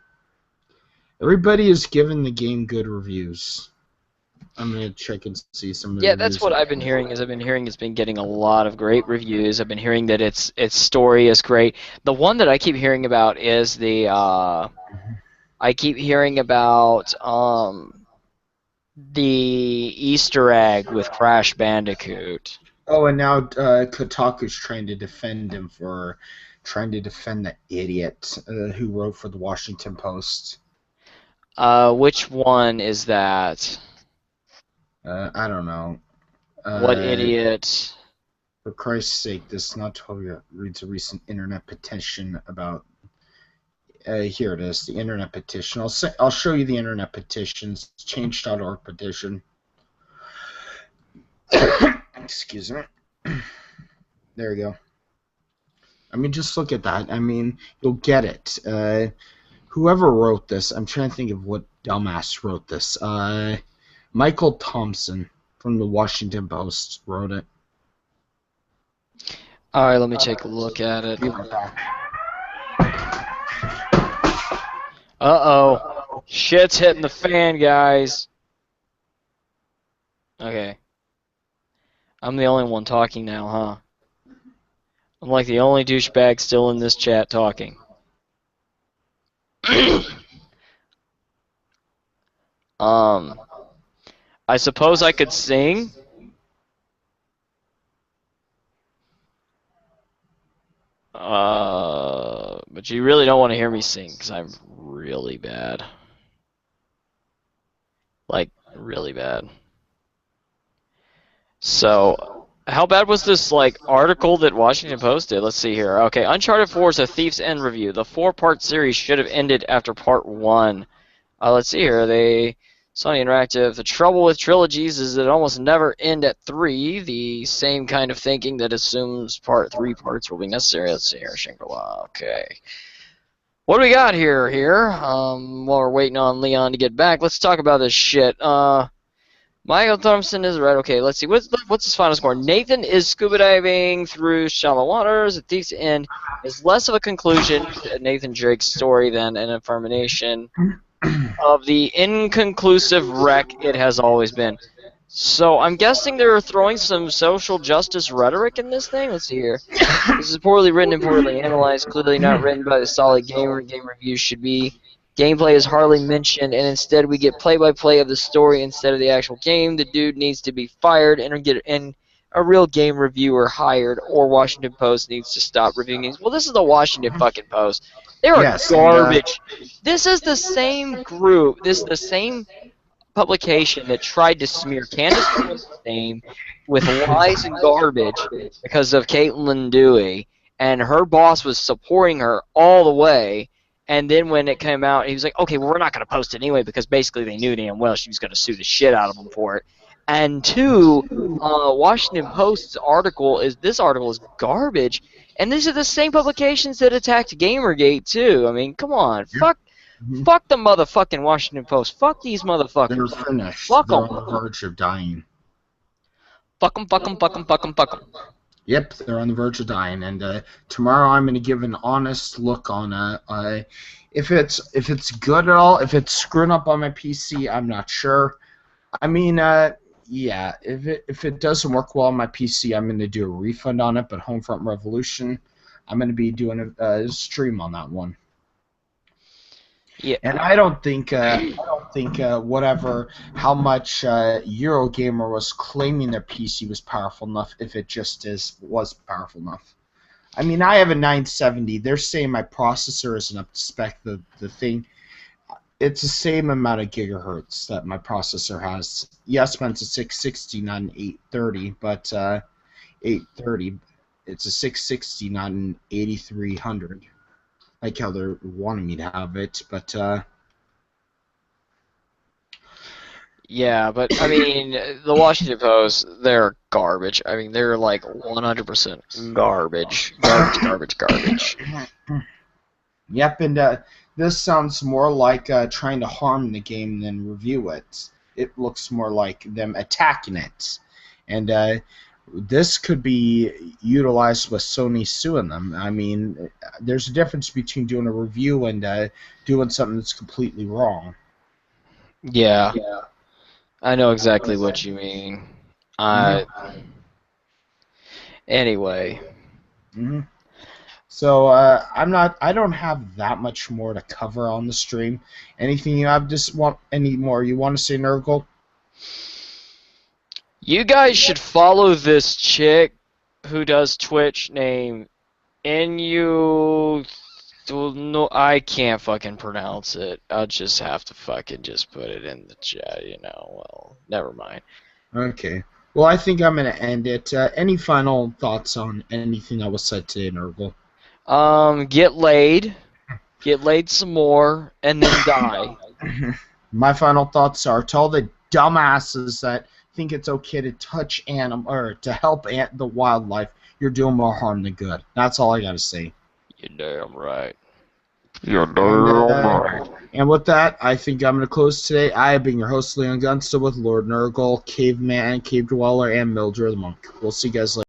everybody is giving the game good reviews. I'm gonna check and see some of the reviews. That's what I've been hearing. I've been hearing it's been getting a lot of great reviews. I've been hearing that its story is great. The one that I keep hearing about is the I keep hearing about the Easter egg with Crash Bandicoot. Oh, and now Kotaku's trying to defend him for trying to defend the idiot who wrote for the Washington Post. Which one is that? I don't know. What idiot? For Christ's sake, this Notovia reads a recent internet petition about... here it is, the internet petition. I'll show you the internet petitions. Change.org petition. Excuse me. There you go. I mean, just look at that. I mean, you'll get it. Whoever wrote this, I'm trying to think of what dumbass wrote this. Michael Thompson from the Washington Post wrote it. Alright, let me take a look at it. Uh-oh. Shit's hitting the fan, guys. Okay. I'm the only one talking now, huh? I'm like the only douchebag still in this chat talking. I suppose I could sing. But you really don't want to hear me sing, because I'm really bad. Like, really bad. So, how bad was this like article that Washington Post did? Let's see here. Okay, Uncharted 4 is a Thief's End review. The 4-part series should have ended after part 1. Let's see here. Sony Interactive. The trouble with trilogies is that it almost never end at 3. The same kind of thinking that assumes 3 parts will be necessary. Let's see here. Shangri-La. Okay. What do we got here? While we're waiting on Leon to get back, let's talk about this shit. Michael Thompson is right. Okay, let's see. What's his final score? Nathan is scuba diving through shallow waters. At Thief's End is less of a conclusion to Nathan Drake's story than an affirmation of the inconclusive wreck it has always been. So I'm guessing they're throwing some social justice rhetoric in this thing. Let's see here. This is poorly written and poorly analyzed. Clearly not written by the solid gamer. Game reviews should be. Gameplay is hardly mentioned, and instead we get play-by-play of the story instead of the actual game. The dude needs to be fired and get a real game reviewer hired, or Washington Post needs to stop reviewing games. Well, this is the Washington fucking Post. They are garbage. This is the same group. This is the same publication that tried to smear Candace Owens' name with lies and garbage because of Caitlin Dewey, and her boss was supporting her all the way. And then when it came out, he was like, okay, well, we're not going to post it anyway, because basically they knew damn well she was going to sue the shit out of them for it. And two, Washington Post's article is garbage. And these are the same publications that attacked Gamergate, too. I mean, come on. Fuck the motherfucking Washington Post. Fuck these motherfuckers. They're finished. Fuck They're them. on the verge of dying. Fuck them, fuck them, fuck them, fuck them, fuck them. Yep, they're on the verge of dying, and tomorrow I'm going to give an honest look on if it's good at all. If it's screwing up on my PC, I'm not sure. I mean, yeah, if it doesn't work well on my PC, I'm going to do a refund on it. But Homefront Revolution, I'm going to be doing a stream on that one. Yeah. And I don't think how much Eurogamer was claiming their PC was powerful enough, if it just was powerful enough. I mean, I have a 970. They're saying my processor isn't up to spec. The thing, it's the same amount of gigahertz that my processor has. Yes, mine's a 660, not an 830, but 830. It's a 660, not an 8300. Like how they're wanting me to have it, but yeah, but I mean, the Washington Post, they're garbage. I mean, they're like 100% garbage. Garbage. Yep, and this sounds more like trying to harm the game than review it. It looks more like them attacking it, and this could be utilized with Sony suing them. I mean, there's a difference between doing a review and doing something that's completely wrong. Yeah. I know exactly what you mean. Anyway. Mm-hmm. So I don't have that much more to cover on the stream. Anything you have? Any more you want to say, Nurgle? You guys should follow this chick who does Twitch named NU. No, I can't fucking pronounce it. I'll just have to fucking just put it in the chat, you know. Well, never mind. Okay. Well, I think I'm going to end it. Any final thoughts on anything that was said today, Nurgle? Get laid. Get laid some more, and then die. My final thoughts are to all the dumbasses that think it's okay to touch animal or to help the wildlife, you're doing more harm than good. That's all I gotta say. You're damn right. You're damn right. And with that, I think I'm gonna close today. I have been your host, Leon Gunstill, with Lord Nurgle, Caveman, Cave Dweller, and Mildred the Monk. We'll see you guys later.